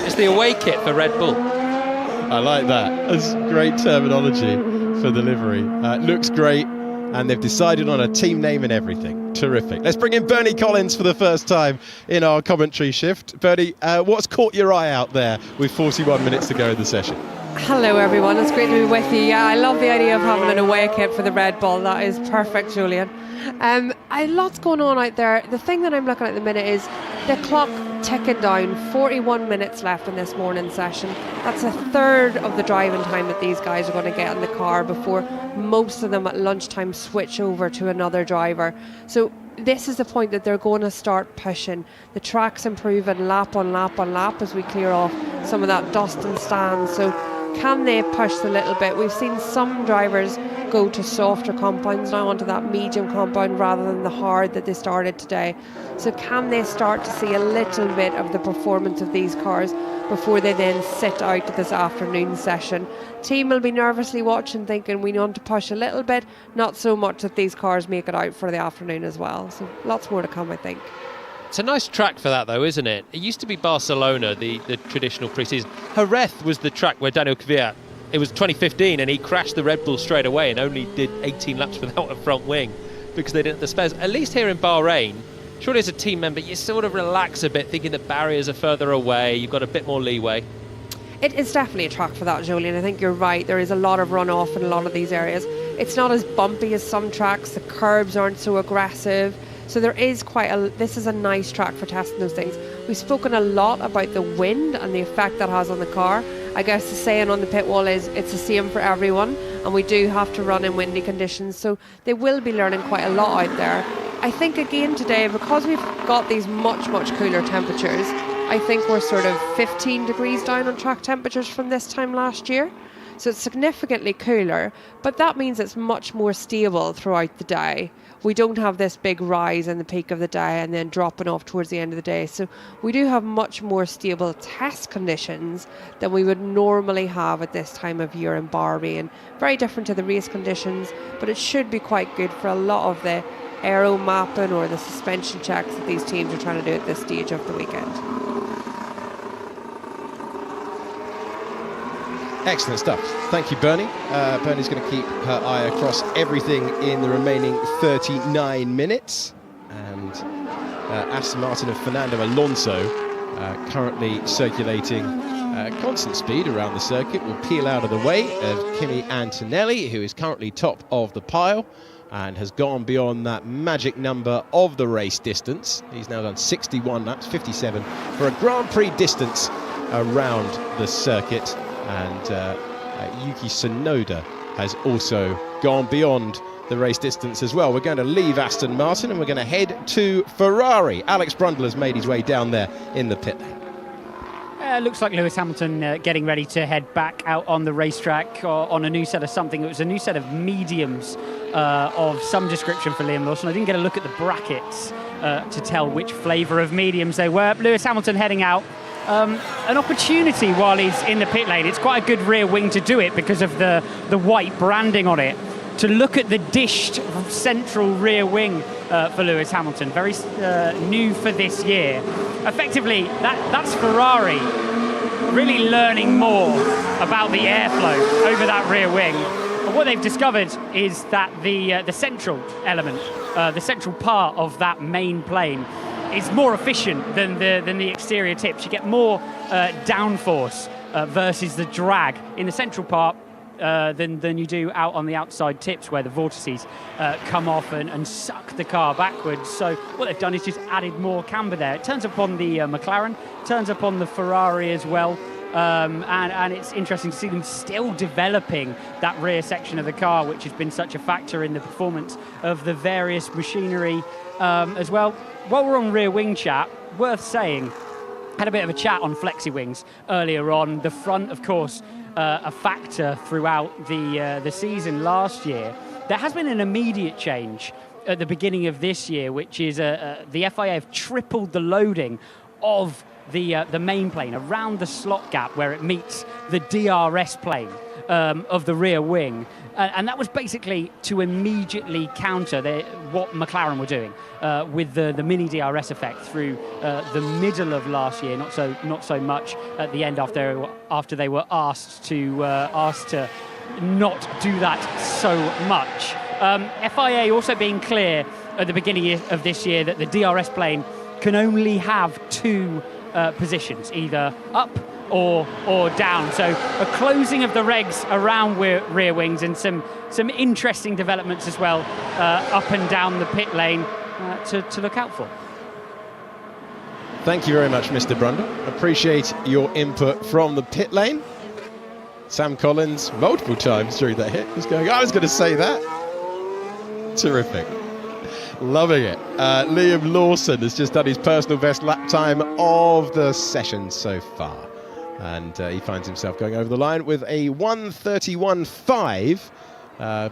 It's the away kit for Red Bull. I like that. That's great terminology for the livery. Looks great, and they've decided on a team name and everything. Terrific. Let's bring in Bernie Collins for the first time in our commentary shift. Bernie, what's caught your eye out there with 41 minutes to go in the session? Hello everyone, it's great to be with you. Yeah, I love the idea of having an away kit for the Red Bull. That is perfect, Julian. Lots going on out there. The thing that I'm looking at the minute is the clock ticking down. 41 minutes left in this morning session. That's a third of the driving time that these guys are going to get in the car before most of them at lunchtime switch over to another driver. So this is the point that they're going to start pushing. The track's improving lap on lap on lap as we clear off some of that dust and stand. So can they push a little bit? We've seen some drivers go to softer compounds now, onto that medium compound rather than the hard that they started today. So can they start to see a little bit of the performance of these cars before they then sit out this afternoon session? Team will be nervously watching, thinking we want to push a little bit, not so much that these cars make it out for the afternoon as well. So lots more to come, I think. It's a nice track for that, though, isn't it? It used to be Barcelona, the traditional pre-season. Jerez was the track where Daniel Kvyat, it was 2015, and he crashed the Red Bull straight away and only did 18 laps without a front wing because they didn't have the spares. At least here in Bahrain, surely as a team member, you sort of relax a bit, thinking the barriers are further away, you've got a bit more leeway. It is definitely a track for that, Julian. I think you're right. There is a lot of runoff in a lot of these areas. It's not as bumpy as some tracks. The curbs aren't so aggressive. So there is this is a nice track for testing those things. We've spoken a lot about the wind and the effect that has on the car. I guess the saying on the pit wall is it's the same for everyone, and we do have to run in windy conditions. So they will be learning quite a lot out there. I think again today, because we've got these much, much cooler temperatures, I think we're sort of 15 degrees down on track temperatures from this time last year. So it's significantly cooler, but that means it's much more stable throughout the day. We don't have this big rise in the peak of the day and then dropping off towards the end of the day. So we do have much more stable test conditions than we would normally have at this time of year in Bahrain. Very different to the race conditions, but it should be quite good for a lot of the aero mapping or the suspension checks that these teams are trying to do at this stage of the weekend. Excellent stuff. Thank you, Bernie. Bernie's going to keep her eye across everything in the remaining 39 minutes. And Aston Martin and Fernando Alonso currently circulating constant speed around the circuit will peel out of the way of Kimi Antonelli, who is currently top of the pile and has gone beyond that magic number of the race distance. He's now done 61 laps, 57 for a Grand Prix distance around the circuit. And Yuki Tsunoda has also gone beyond the race distance as well. We're going to leave Aston Martin and we're going to head to Ferrari. Alex Brundle has made his way down there in the pit lane. Looks like Lewis Hamilton getting ready to head back out on the racetrack on a new set of something. It was a new set of mediums of some description for Liam Lawson. I didn't get a look at the brackets to tell which flavour of mediums they were. Lewis Hamilton heading out. An opportunity while he's in the pit lane. It's quite a good rear wing to do it because of the white branding on it. to look at the dished central rear wing for Lewis Hamilton, very new for this year. Effectively, that's Ferrari really learning more about the airflow over that rear wing. And what they've discovered is that the central element, the central part of that main plane, is more efficient than the exterior tips. You get more downforce versus the drag in the central part than you do out on the outside tips, where the vortices come off and suck the car backwards. So what they've done is just added more camber there. It turns up on the McLaren, turns up on the Ferrari as well. And it's interesting to see them still developing that rear section of the car, which has been such a factor in the performance of the various machinery as well. While we're on rear wing chat, worth saying, had a bit of a chat on flexi wings earlier on. The front, of course, a factor throughout the season last year. There has been an immediate change at the beginning of this year, which is the FIA have tripled the loading of the main plane around the slot gap where it meets the DRS plane of the rear wing. And that was basically to immediately counter what McLaren were doing with the mini DRS effect through the middle of last year, not so much at the end after they were asked to not do that so much. FIA also being clear at the beginning of this year that the DRS plane can only have two positions, either up or down. So a closing of the regs around rear wings, and some interesting developments as well up and down the pit lane to look out for. Thank you very much, Mr. Brundle. Appreciate your input from the pit lane. Sam Collins, multiple times during that hit, was going, I was going to say that. Terrific. Loving it. Liam Lawson has just done his personal best lap time of the session so far. And he finds himself going over the line with a 1:31.5.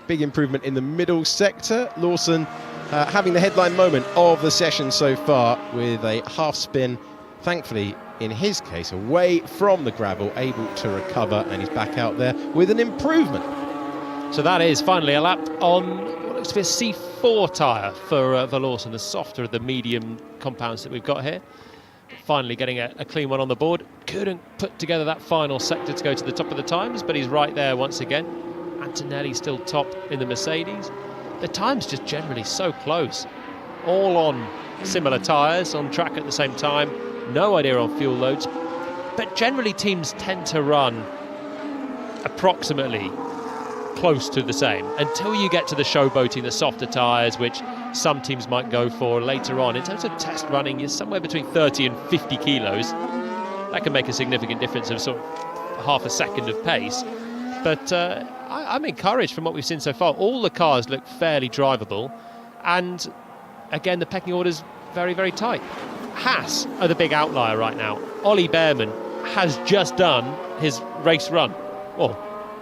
Big improvement in the middle sector. Lawson having the headline moment of the session so far with a half spin, thankfully in his case away from the gravel, able to recover, and he's back out there with an improvement. So that is finally a lap on what looks to be a C4 tyre for Lawson, the softer of the medium compounds that we've got here. Finally getting a clean one on the board. Couldn't put together that final sector to go to the top of the times, but he's right there once again. Antonelli still top in the Mercedes. The times just generally so close. All on similar tyres, on track at the same time. No idea on fuel loads. But generally teams tend to run approximately close to the same until you get to the showboating, the softer tyres, which some teams might go for later on. In terms of test running, you're somewhere between 30 and 50 kilos. That can make a significant difference of sort of half a second of pace. But I'm encouraged from what we've seen so far. All the cars look fairly drivable, and again the pecking order's very, very tight. Haas are the big outlier right now. Ollie Behrman has just done his race run, well,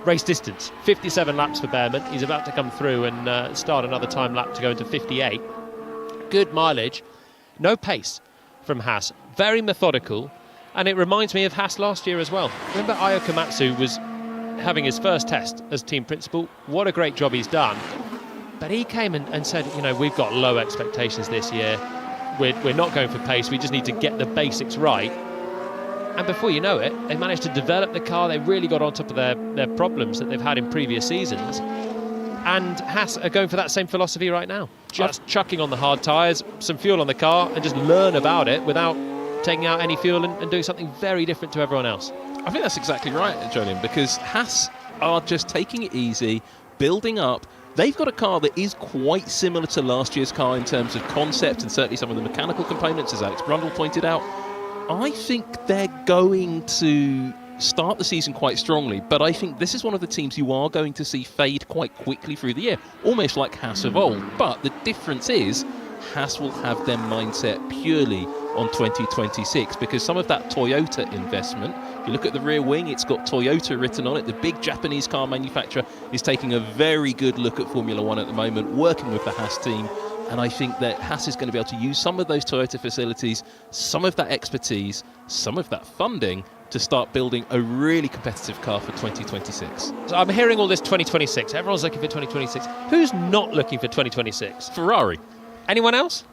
race distance, 57 laps for Behrman. He's about to come through and start another time lap to go into 58. Good mileage, no pace from Haas, very methodical, and it reminds me of Haas last year as well. Remember Ayo Komatsu was having his first test as team principal. What a great job he's done. But he came and said, you know, we've got low expectations this year. We're not going for pace, we just need to get the basics right. And before you know it, they managed to develop the car. They really got on top of their problems that they've had in previous seasons. And Haas are going for that same philosophy right now. Just chucking on the hard tyres, some fuel on the car, and just learn about it without taking out any fuel and doing something very different to everyone else. I think that's exactly right, Julian, because Haas are just taking it easy, building up. They've got a car that is quite similar to last year's car in terms of concept and certainly some of the mechanical components, as Alex Brundle pointed out. I think they're going to start the season quite strongly, but I think this is one of the teams you are going to see fade quite quickly through the year, almost like Haas of old. But the difference is Haas will have their mindset purely on 2026, because some of that Toyota investment, if you look at the rear wing, it's got Toyota written on it. The big Japanese car manufacturer is taking a very good look at Formula One at the moment, working with the Haas team. And I think that Haas is going to be able to use some of those Toyota facilities, some of that expertise, some of that funding to start building a really competitive car for 2026. So I'm hearing all this 2026. Everyone's looking for 2026. Who's not looking for 2026? Ferrari. Anyone else?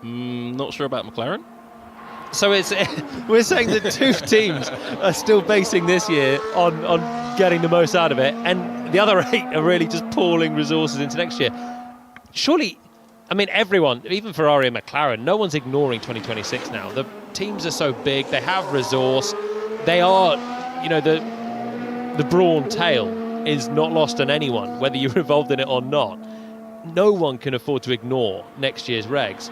Not sure about McLaren. So we're saying that two teams are still basing this year on getting the most out of it, and the other 8 are really just pouring resources into next year. Surely, I mean, everyone, even Ferrari and McLaren, no one's ignoring 2026 now. The teams are so big, they have resource, they are, the brawn tail is not lost on anyone, whether you're involved in it or not. No one can afford to ignore next year's regs.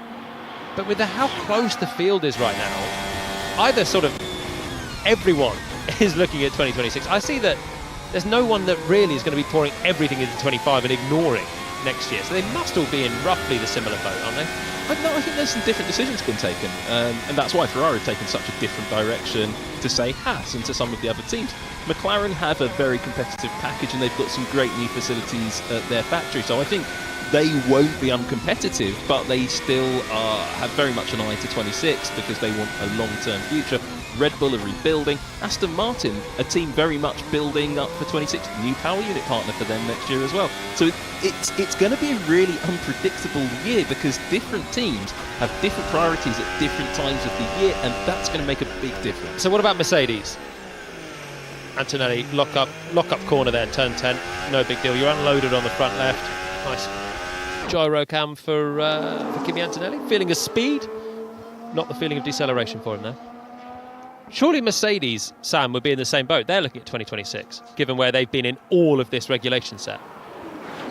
But with how close the field is right now, either sort of everyone is looking at 2026. I see that there's no one that really is going to be pouring everything into 25 and ignoring next year. So they must all be in roughly the similar boat, aren't they? But no, I think there's some different decisions been taken, and that's why Ferrari have taken such a different direction to, say, Haas and to some of the other teams. McLaren have a very competitive package, and they've got some great new facilities at their factory. So I think they won't be uncompetitive, but they still have very much an eye to 26 because they want a long-term future. Red Bull are rebuilding. Aston Martin, a team very much building up for 26. New power unit partner for them next year as well. So it's going to be a really unpredictable year because different teams have different priorities at different times of the year, and that's going to make a big difference. So what about Mercedes? Antonelli, lock up corner there, turn 10. No big deal. You're unloaded on the front left. Nice gyro cam for Kimi Antonelli. Feeling of speed, not the feeling of deceleration for him there. Surely Mercedes, Sam, would be in the same boat. They're looking at 2026, given where they've been in all of this regulation set.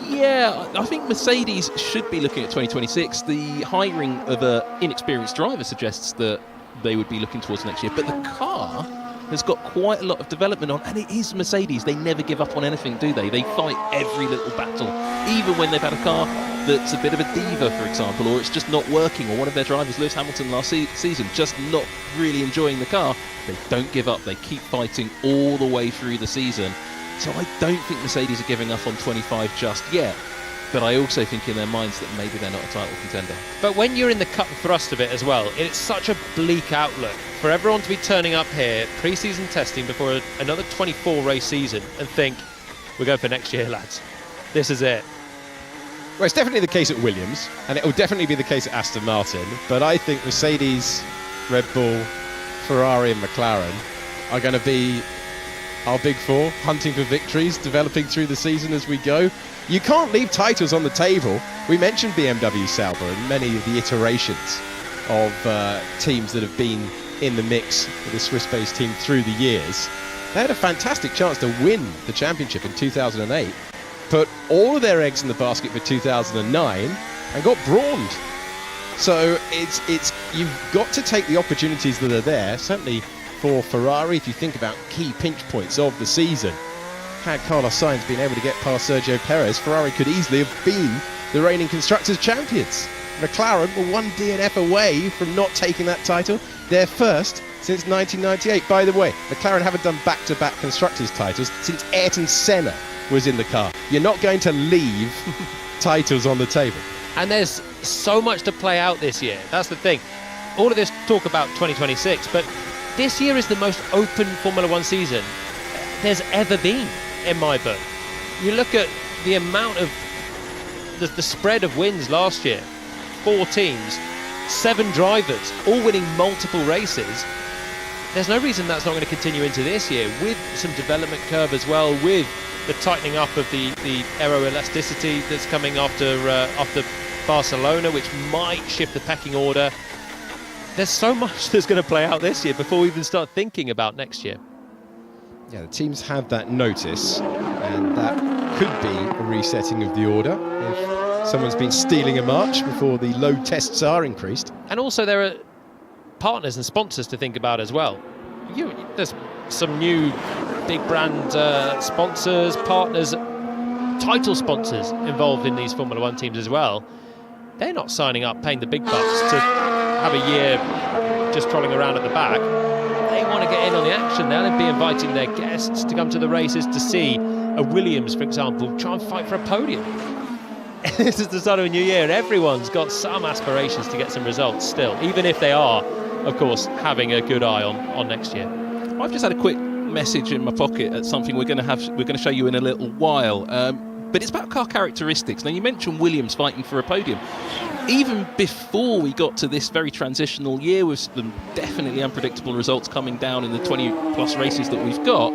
Yeah, I think Mercedes should be looking at 2026. The hiring of an inexperienced driver suggests that they would be looking towards next year. But the car has got quite a lot of development on, and it is Mercedes. They never give up on anything, do they? They fight every little battle, even when they've had a car that's a bit of a diva, for example, or it's just not working, or one of their drivers, Lewis Hamilton last season, just not really enjoying the car. They don't give up. They keep fighting all the way through the season. So I don't think Mercedes are giving up on 25 just yet. But I also think in their minds that maybe they're not a title contender. But when you're in the cut and thrust of it as well, it's such a bleak outlook for everyone to be turning up here, pre-season testing before another 24 race season, and think, we're going for next year, lads. This is it. Well, it's definitely the case at Williams, and it will definitely be the case at Aston Martin. But I think Mercedes, Red Bull, Ferrari and McLaren are going to be our big four, hunting for victories, developing through the season as we go. You can't leave titles on the table. We mentioned BMW Sauber and many of the iterations of teams that have been in the mix with the Swiss-based team through the years. They had a fantastic chance to win the championship in 2008, put all of their eggs in the basket for 2009 and got brawned. So it's you've got to take the opportunities that are there. Certainly for Ferrari, if you think about key pinch points of the season, had Carlos Sainz been able to get past Sergio Perez, Ferrari could easily have been the reigning Constructors' champions. McLaren were one DNF away from not taking that title. They're first since 1998. By the way, McLaren haven't done back-to-back Constructors' titles since Ayrton Senna was in the car. You're not going to leave titles on the table. And there's so much to play out this year. That's the thing. All of this talk about 2026, but this year is the most open Formula One season there's ever been, in my book. You look at the amount of the spread of wins last year, 4 teams, 7 drivers, all winning multiple races. There's no reason that's not going to continue into this year, with some development curve as well, with the tightening up of the aeroelasticity that's coming after Barcelona, which might shift the pecking order. There's so much that's going to play out this year before we even start thinking about next year. Yeah, the teams have that notice, and that could be a resetting of the order if someone's been stealing a march before the load tests are increased. And also there are partners and sponsors to think about as well. There's some new big brand sponsors, partners, title sponsors involved in these Formula One teams as well. They're not signing up, paying the big bucks to have a year just trolling around at the back. They want to get in on the action now. They'd be inviting their guests to come to the races to see a Williams, for example, try and fight for a podium. This is the start of a new year, and everyone's got some aspirations to get some results still, even if they are, of course, having a good eye on next year. I've just had a quick message in my pocket at something we're going to show you in a little while. But it's about car characteristics. Now, you mentioned Williams fighting for a podium. Even before we got to this very transitional year with some definitely unpredictable results coming down in the 20-plus races that we've got,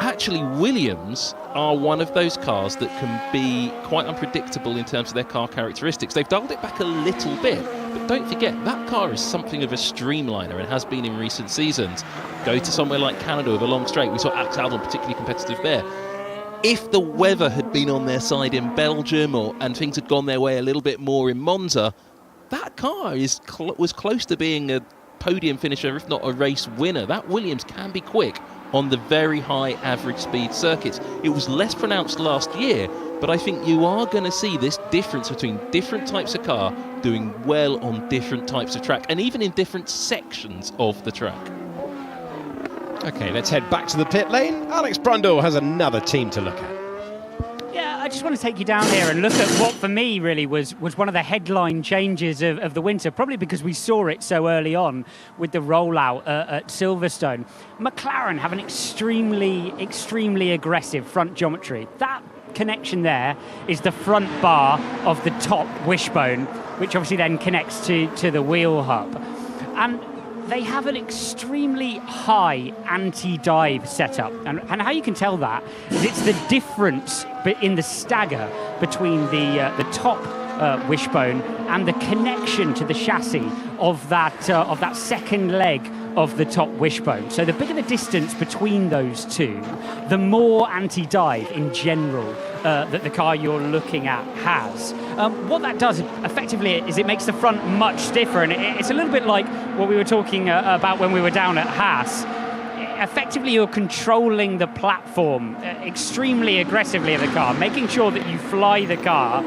actually Williams are one of those cars that can be quite unpredictable in terms of their car characteristics. They've dialed it back a little bit, but don't forget, that car is something of a streamliner and has been in recent seasons. Go to somewhere like Canada with a long straight. We saw Alex Albon particularly competitive there. If the weather had been on their side in Belgium and things had gone their way a little bit more in Monza, that car was close to being a podium finisher, if not a race winner. That Williams can be quick on the very high average speed circuits. It was less pronounced last year, but I think you are going to see this difference between different types of car doing well on different types of track and even in different sections of the track. Okay, let's head back to the pit lane. Alex Brundle has another team to look at. Yeah, I just want to take you down here and look at what for me really was one of the headline changes of the winter, probably because we saw it so early on with the rollout at Silverstone. McLaren have an extremely aggressive front geometry. That connection there is the front bar of the top wishbone, which obviously then connects to the wheel hub. And they have an extremely high anti-dive setup. And how you can tell that is it's the difference in the stagger between the top wishbone and the connection to the chassis of that second leg of the top wishbone. So the bigger the distance between those two, the more anti-dive in general that the car you're looking at has. What that does effectively is it makes the front much stiffer, and it's a little bit like what we were talking about when we were down at Haas. Effectively, you're controlling the platform extremely aggressively of the car, making sure that you fly the car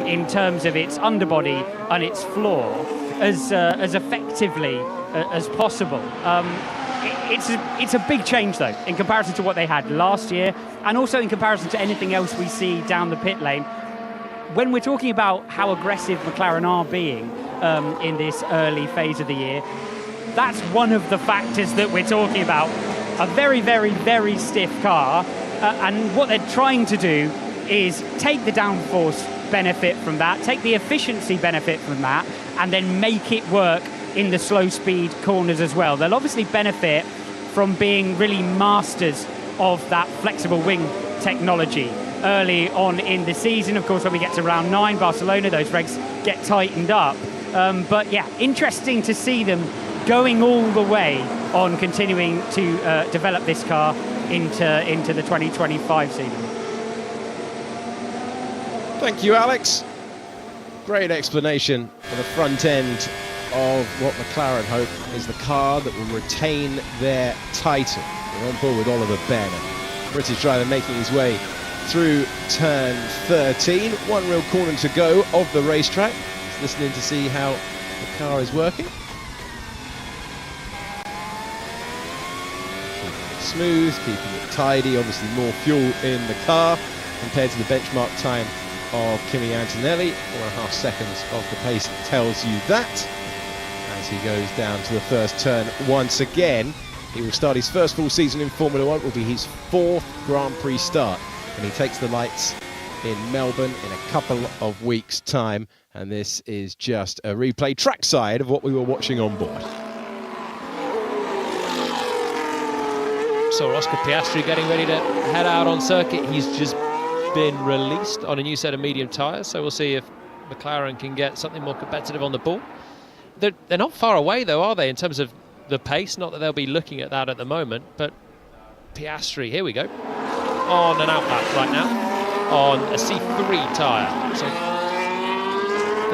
in terms of its underbody and its floor as effectively as possible. It's a big change, though, in comparison to what they had last year, and also in comparison to anything else we see down the pit lane. When we're talking about how aggressive McLaren are being in this early phase of the year, that's one of the factors that we're talking about. A very stiff car, and what they're trying to do is take the downforce benefit from that, take the efficiency benefit from that, and then make it work in the slow speed corners as well. They'll obviously benefit from being really masters of that flexible wing technology early on in the season. Of course, when we get to round 9, Barcelona, those regs get tightened up. But yeah, interesting to see them going all the way on continuing to develop this car into the 2025 season. Thank you, Alex. Great explanation for the front end of what McLaren hope is the car that will retain their title. We're on board with Oliver Bennett, British driver making his way through turn 13. One real corner to go of the racetrack. Just listening to see how the car is working. Keeping it smooth, keeping it tidy. Obviously more fuel in the car compared to the benchmark time of Kimi Antonelli. 4.5 seconds of the pace tells you that. As he goes down to the first turn once again, he will start his first full season in Formula One. It will be his 4th Grand Prix start, and he takes the lights in Melbourne in a couple of weeks' time. And this is just a replay trackside of what we were watching on board. So Oscar Piastri getting ready to head out on circuit. He's just been released on a new set of medium tyres, so we'll see if McLaren can get something more competitive on the ball. They're not far away, though, are they, in terms of the pace? Not that they'll be looking at that at the moment, but Piastri, here we go, on an outlap right now on a C3 tyre. So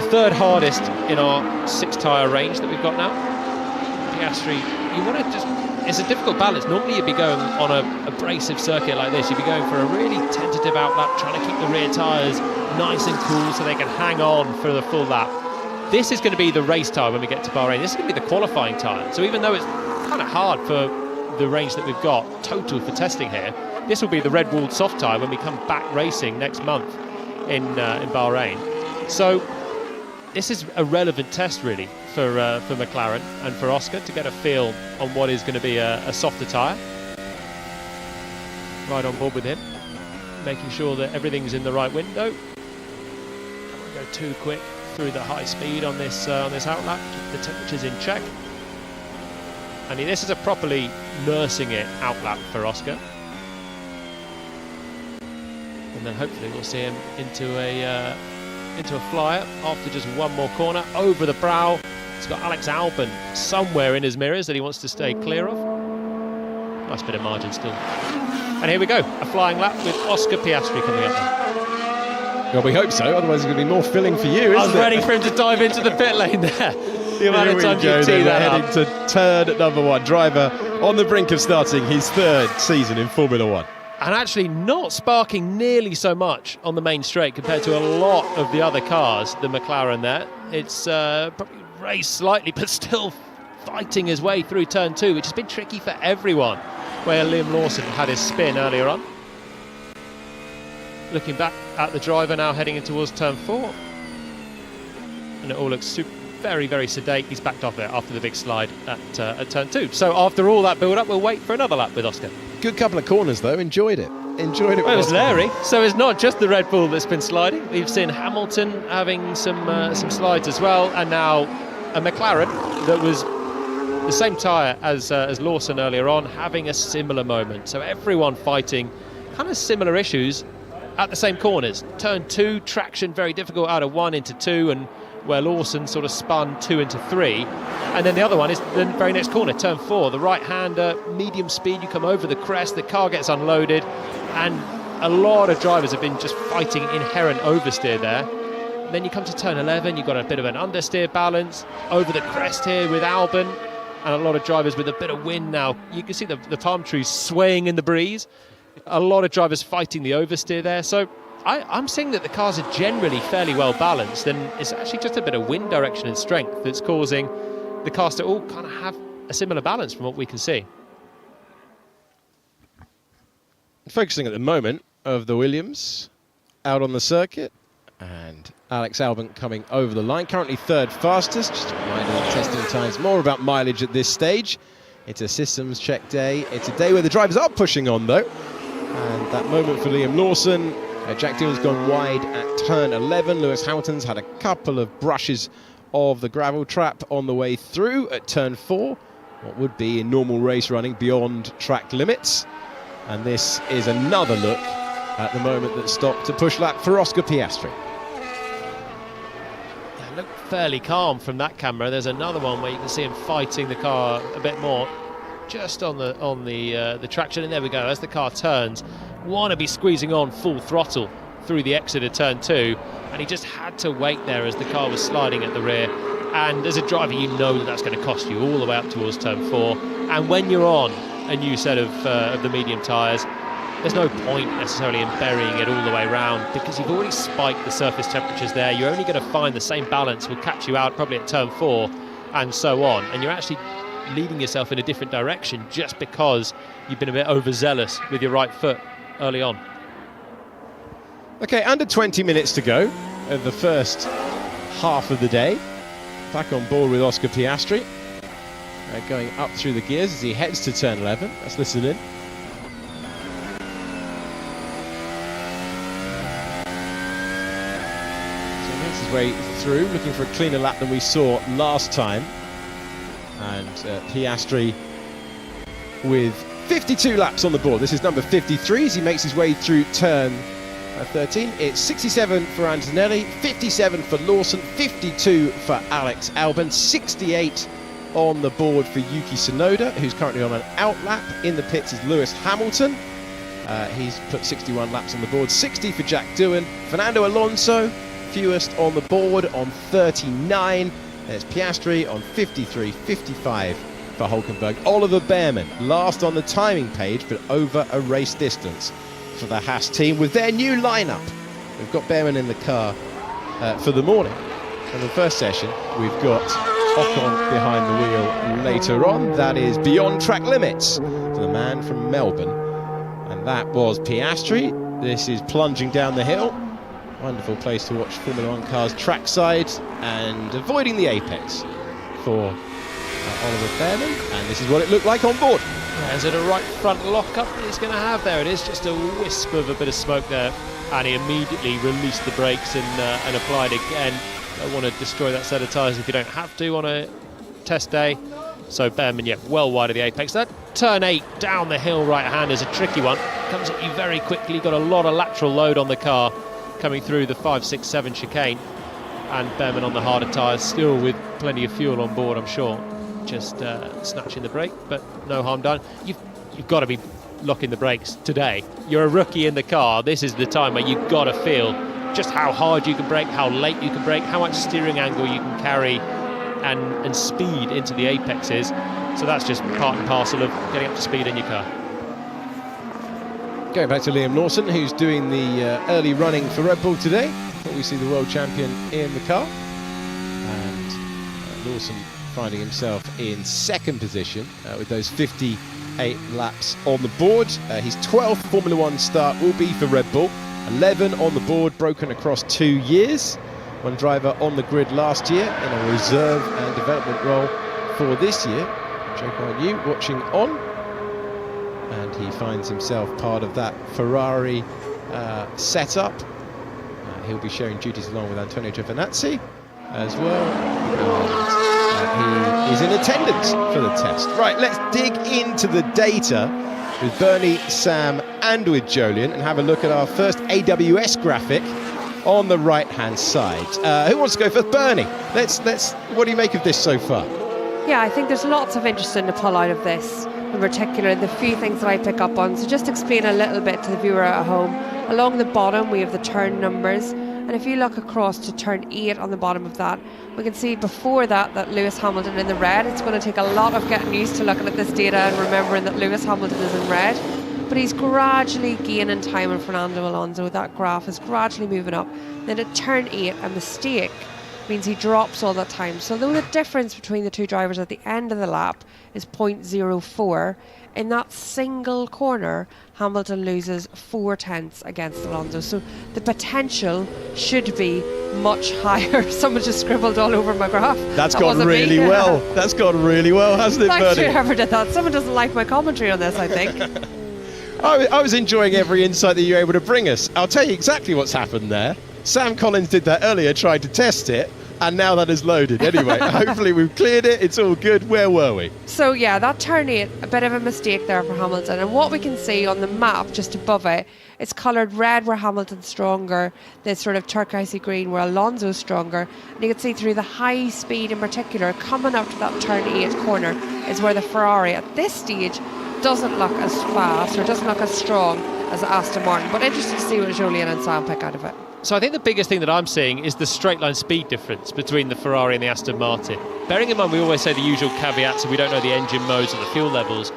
the third hardest in our 6 tyre range that we've got now. Piastri, you want to just, it's a difficult balance. Normally you'd be going on a abrasive circuit like this, you'd be going for a really tentative outlap, trying to keep the rear tyres nice and cool so they can hang on for the full lap. This is going to be the race tyre when we get to Bahrain. This is going to be the qualifying tyre. So even though it's kind of hard for the range that we've got total for testing here, this will be the red-walled soft tyre when we come back racing next month in Bahrain. So this is a relevant test, really, for McLaren and for Oscar to get a feel on what is going to be a softer tyre. Right on board with him, making sure that everything's in the right window. Don't want to go too quick through the high speed on this outlap. Keep the temperatures in check. And this is a properly nursing it outlap for Oscar. And then hopefully we'll see him into a flyer after just one more corner over the brow. He's got Alex Albon somewhere in his mirrors that he wants to stay clear of. Nice bit of margin still. And here we go, a flying lap with Oscar Piastri coming up there. Well, we hope so, otherwise it's going to be more filling for you, isn't it? I was ready for him to dive into the pit lane there. The amount of times you tee that up. Heading to turn number 1. Driver on the brink of starting his 3rd season in Formula 1. And actually not sparking nearly so much on the main straight compared to a lot of the other cars, the McLaren there. It's probably raced slightly, but still fighting his way through turn 2, which has been tricky for everyone, where Liam Lawson had his spin earlier on. Looking back at the driver now heading in towards turn 4. And it all looks very, very sedate. He's backed off there after the big slide at turn 2. So after all that build-up, we'll wait for another lap with Oscar. Good couple of corners though, enjoyed it. Well, it was Larry, so it's not just the Red Bull that's been sliding. We've seen Hamilton having some slides as well, and now a McLaren that was the same tyre as Lawson earlier on, having a similar moment. So everyone fighting kind of similar issues at the same corners. Turn 2, traction very difficult out of 1 into 2, and where Lawson sort of spun 2 into 3. And then the other one is the very next corner, turn 4. The right-hander, medium speed, you come over the crest, the car gets unloaded, and a lot of drivers have been just fighting inherent oversteer there. Then you come to turn 11, you've got a bit of an understeer balance, over the crest here with Albon, and a lot of drivers with a bit of wind now. You can see the palm trees swaying in the breeze. A lot of drivers fighting the oversteer there. So I'm seeing that the cars are generally fairly well balanced, and it's actually just a bit of wind direction and strength that's causing the cars to all kind of have a similar balance from what we can see. Focusing at the moment of the Williams out on the circuit, and Alex Albon coming over the line, currently 3rd fastest. Just a reminder of testing times, more about mileage at this stage. It's a systems check day. It's a day where the drivers are pushing on though, and that moment for Liam Lawson. Jack Dillon's gone wide at turn 11. Lewis Hamilton's had a couple of brushes of the gravel trap on the way through at turn 4. What would be in normal race running beyond track limits. And this is another look at the moment that stopped to push lap for Oscar Piastri. They look fairly calm from that camera. There's another one where you can see him fighting the car a bit more, just on the traction. And there we go. As the car turns, want to be squeezing on full throttle through the exit of turn 2, and he just had to wait there as the car was sliding at the rear. And as a driver, you know that that's going to cost you all the way up towards turn 4. And when you're on a new set of the medium tyres, there's no point necessarily in burying it all the way around, because you've already spiked the surface temperatures there. You're only going to find the same balance will catch you out probably at turn 4 and so on, and you're actually leading yourself in a different direction just because you've been a bit overzealous with your right foot early on. Okay, under 20 minutes to go of the first half of the day. Back on board with Oscar Piastri. Going up through the gears as he heads to turn 11. Let's listen in. So he makes his way through, looking for a cleaner lap than we saw last time. And Piastri with 52 laps on the board. This is number 53 as he makes his way through turn 13. It's 67 for Antonelli, 57 for Lawson, 52 for Alex Albon, 68 on the board for Yuki Tsunoda, who's currently on an out lap. In the pits is Lewis Hamilton. He's put 61 laps on the board, 60 for Jack Doohan. Fernando Alonso, fewest on the board on 39. There's Piastri on 53, 55 for Hulkenberg. Oliver Behrman, last on the timing page, but over a race distance for the Haas team with their new lineup. We've got Behrman in the car for the morning. And the first session, we've got Ocon behind the wheel later on. That is Beyond Track Limits for the man from Melbourne. And that was Piastri. This is plunging down the hill. Wonderful place to watch Formula 1 cars trackside and avoiding the apex. for Oliver Bearman, and this is what it looked like on board. Yeah, is it a right front lock-up that he's going to have there? It is just a wisp of a bit of smoke there, and he immediately released the brakes and applied again. Don't want to destroy that set of tyres if you don't have to on a test day. So Bearman, yeah, well wide of the apex. That turn 8 down the hill right hand is a tricky one. Comes at you very quickly, got a lot of lateral load on the car coming through the 5, 6, 7 chicane. And Bearman on the harder tyres, still with plenty of fuel on board, I'm sure. Just snatching the brake, but no harm done. You've got to be locking the brakes today. You're a rookie in the car. This is the time where you've got to feel just how hard you can brake, how late you can brake, how much steering angle you can carry and speed into the apexes. So that's just part and parcel of getting up to speed in your car. Going back to Liam Lawson, who's doing the early running for Red Bull today. We see the world champion in the car. And Lawson finding himself in second position with those 58 laps on the board. His 12th Formula 1 start will be for Red Bull. 11 on the board, broken across 2 years. One driver on the grid last year in a reserve and development role for this year. Joe Guan Yu watching on. And he finds himself part of that Ferrari setup. He'll be sharing duties along with Antonio Giovinazzi as well. He is in attendance for the test. Right, let's dig into the data with Bernie, Sam and with Jolyon and have a look at our first AWS graphic on the right-hand side. Who wants to go first? Bernie, let's. What do you make of this so far? Yeah, I think there's lots of interesting to pull out of this. In particular, the few things that I pick up on. So just explain a little bit to the viewer at home. Along the bottom, we have the turn numbers. And if you look across to turn 8 on the bottom of that, we can see before that Lewis Hamilton in the red. It's going to take a lot of getting used to looking at this data and remembering that Lewis Hamilton is in red. But he's gradually gaining time on Fernando Alonso. That graph is gradually moving up. Then at turn 8, a mistake means he drops all that time. So though the difference between the two drivers at the end of the lap is 0.04, in that single corner, Hamilton loses 4/10 against Alonso. So the potential should be much higher. Someone just scribbled all over my graph. That's gone really well. That's gone really well, hasn't it, Thanks Bernie? to whoever did that. Someone doesn't like my commentary on this, I think. I was enjoying every insight that you were able to bring us. I'll tell you exactly what's happened there. Sam Collins did that earlier, tried to test it, and now that is loaded. Anyway, hopefully we've cleared it. It's all good. Where were we? So yeah, that turn 8, a bit of a mistake there for Hamilton. And what we can see on the map just above it, it's coloured red where Hamilton's stronger, the sort of turquoisey green where Alonso's stronger. And you can see through the high speed in particular, coming up to that turn 8 corner is where the Ferrari at this stage doesn't look as fast or doesn't look as strong as Aston Martin. But interesting to see what Jolyon and Sam pick out of it. So I think the biggest thing that I'm seeing is the straight line speed difference between the Ferrari and the Aston Martin. Bearing in mind we always say the usual caveats and we don't know the engine modes and the fuel levels.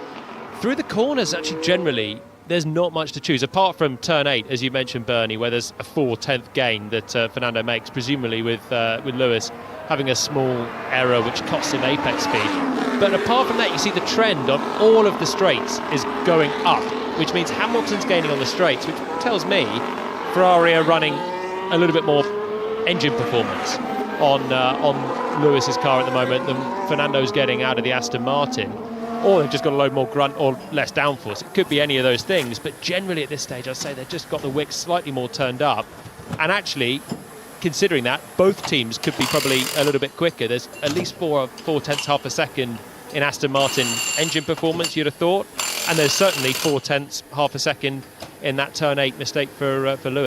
Through the corners, actually, generally, there's not much to choose, apart from turn 8, as you mentioned, Bernie, where there's a 4/10 gain that Fernando makes, presumably with Lewis having a small error which costs him apex speed. But apart from that, you see the trend on all of the straights is going up, which means Hamilton's gaining on the straights, which tells me Ferrari are running a little bit more engine performance on Lewis's car at the moment than Fernando's getting out of the Aston Martin, or they've just got a load more grunt or less downforce. It could be any of those things, but generally at this stage I'd say they've just got the wicks slightly more turned up. And actually, considering that, both teams could be probably a little bit quicker. There's at least 4/10 half a second in Aston Martin engine performance, you'd have thought, and there's certainly 4/10 half a second in that turn 8 mistake for Lewis.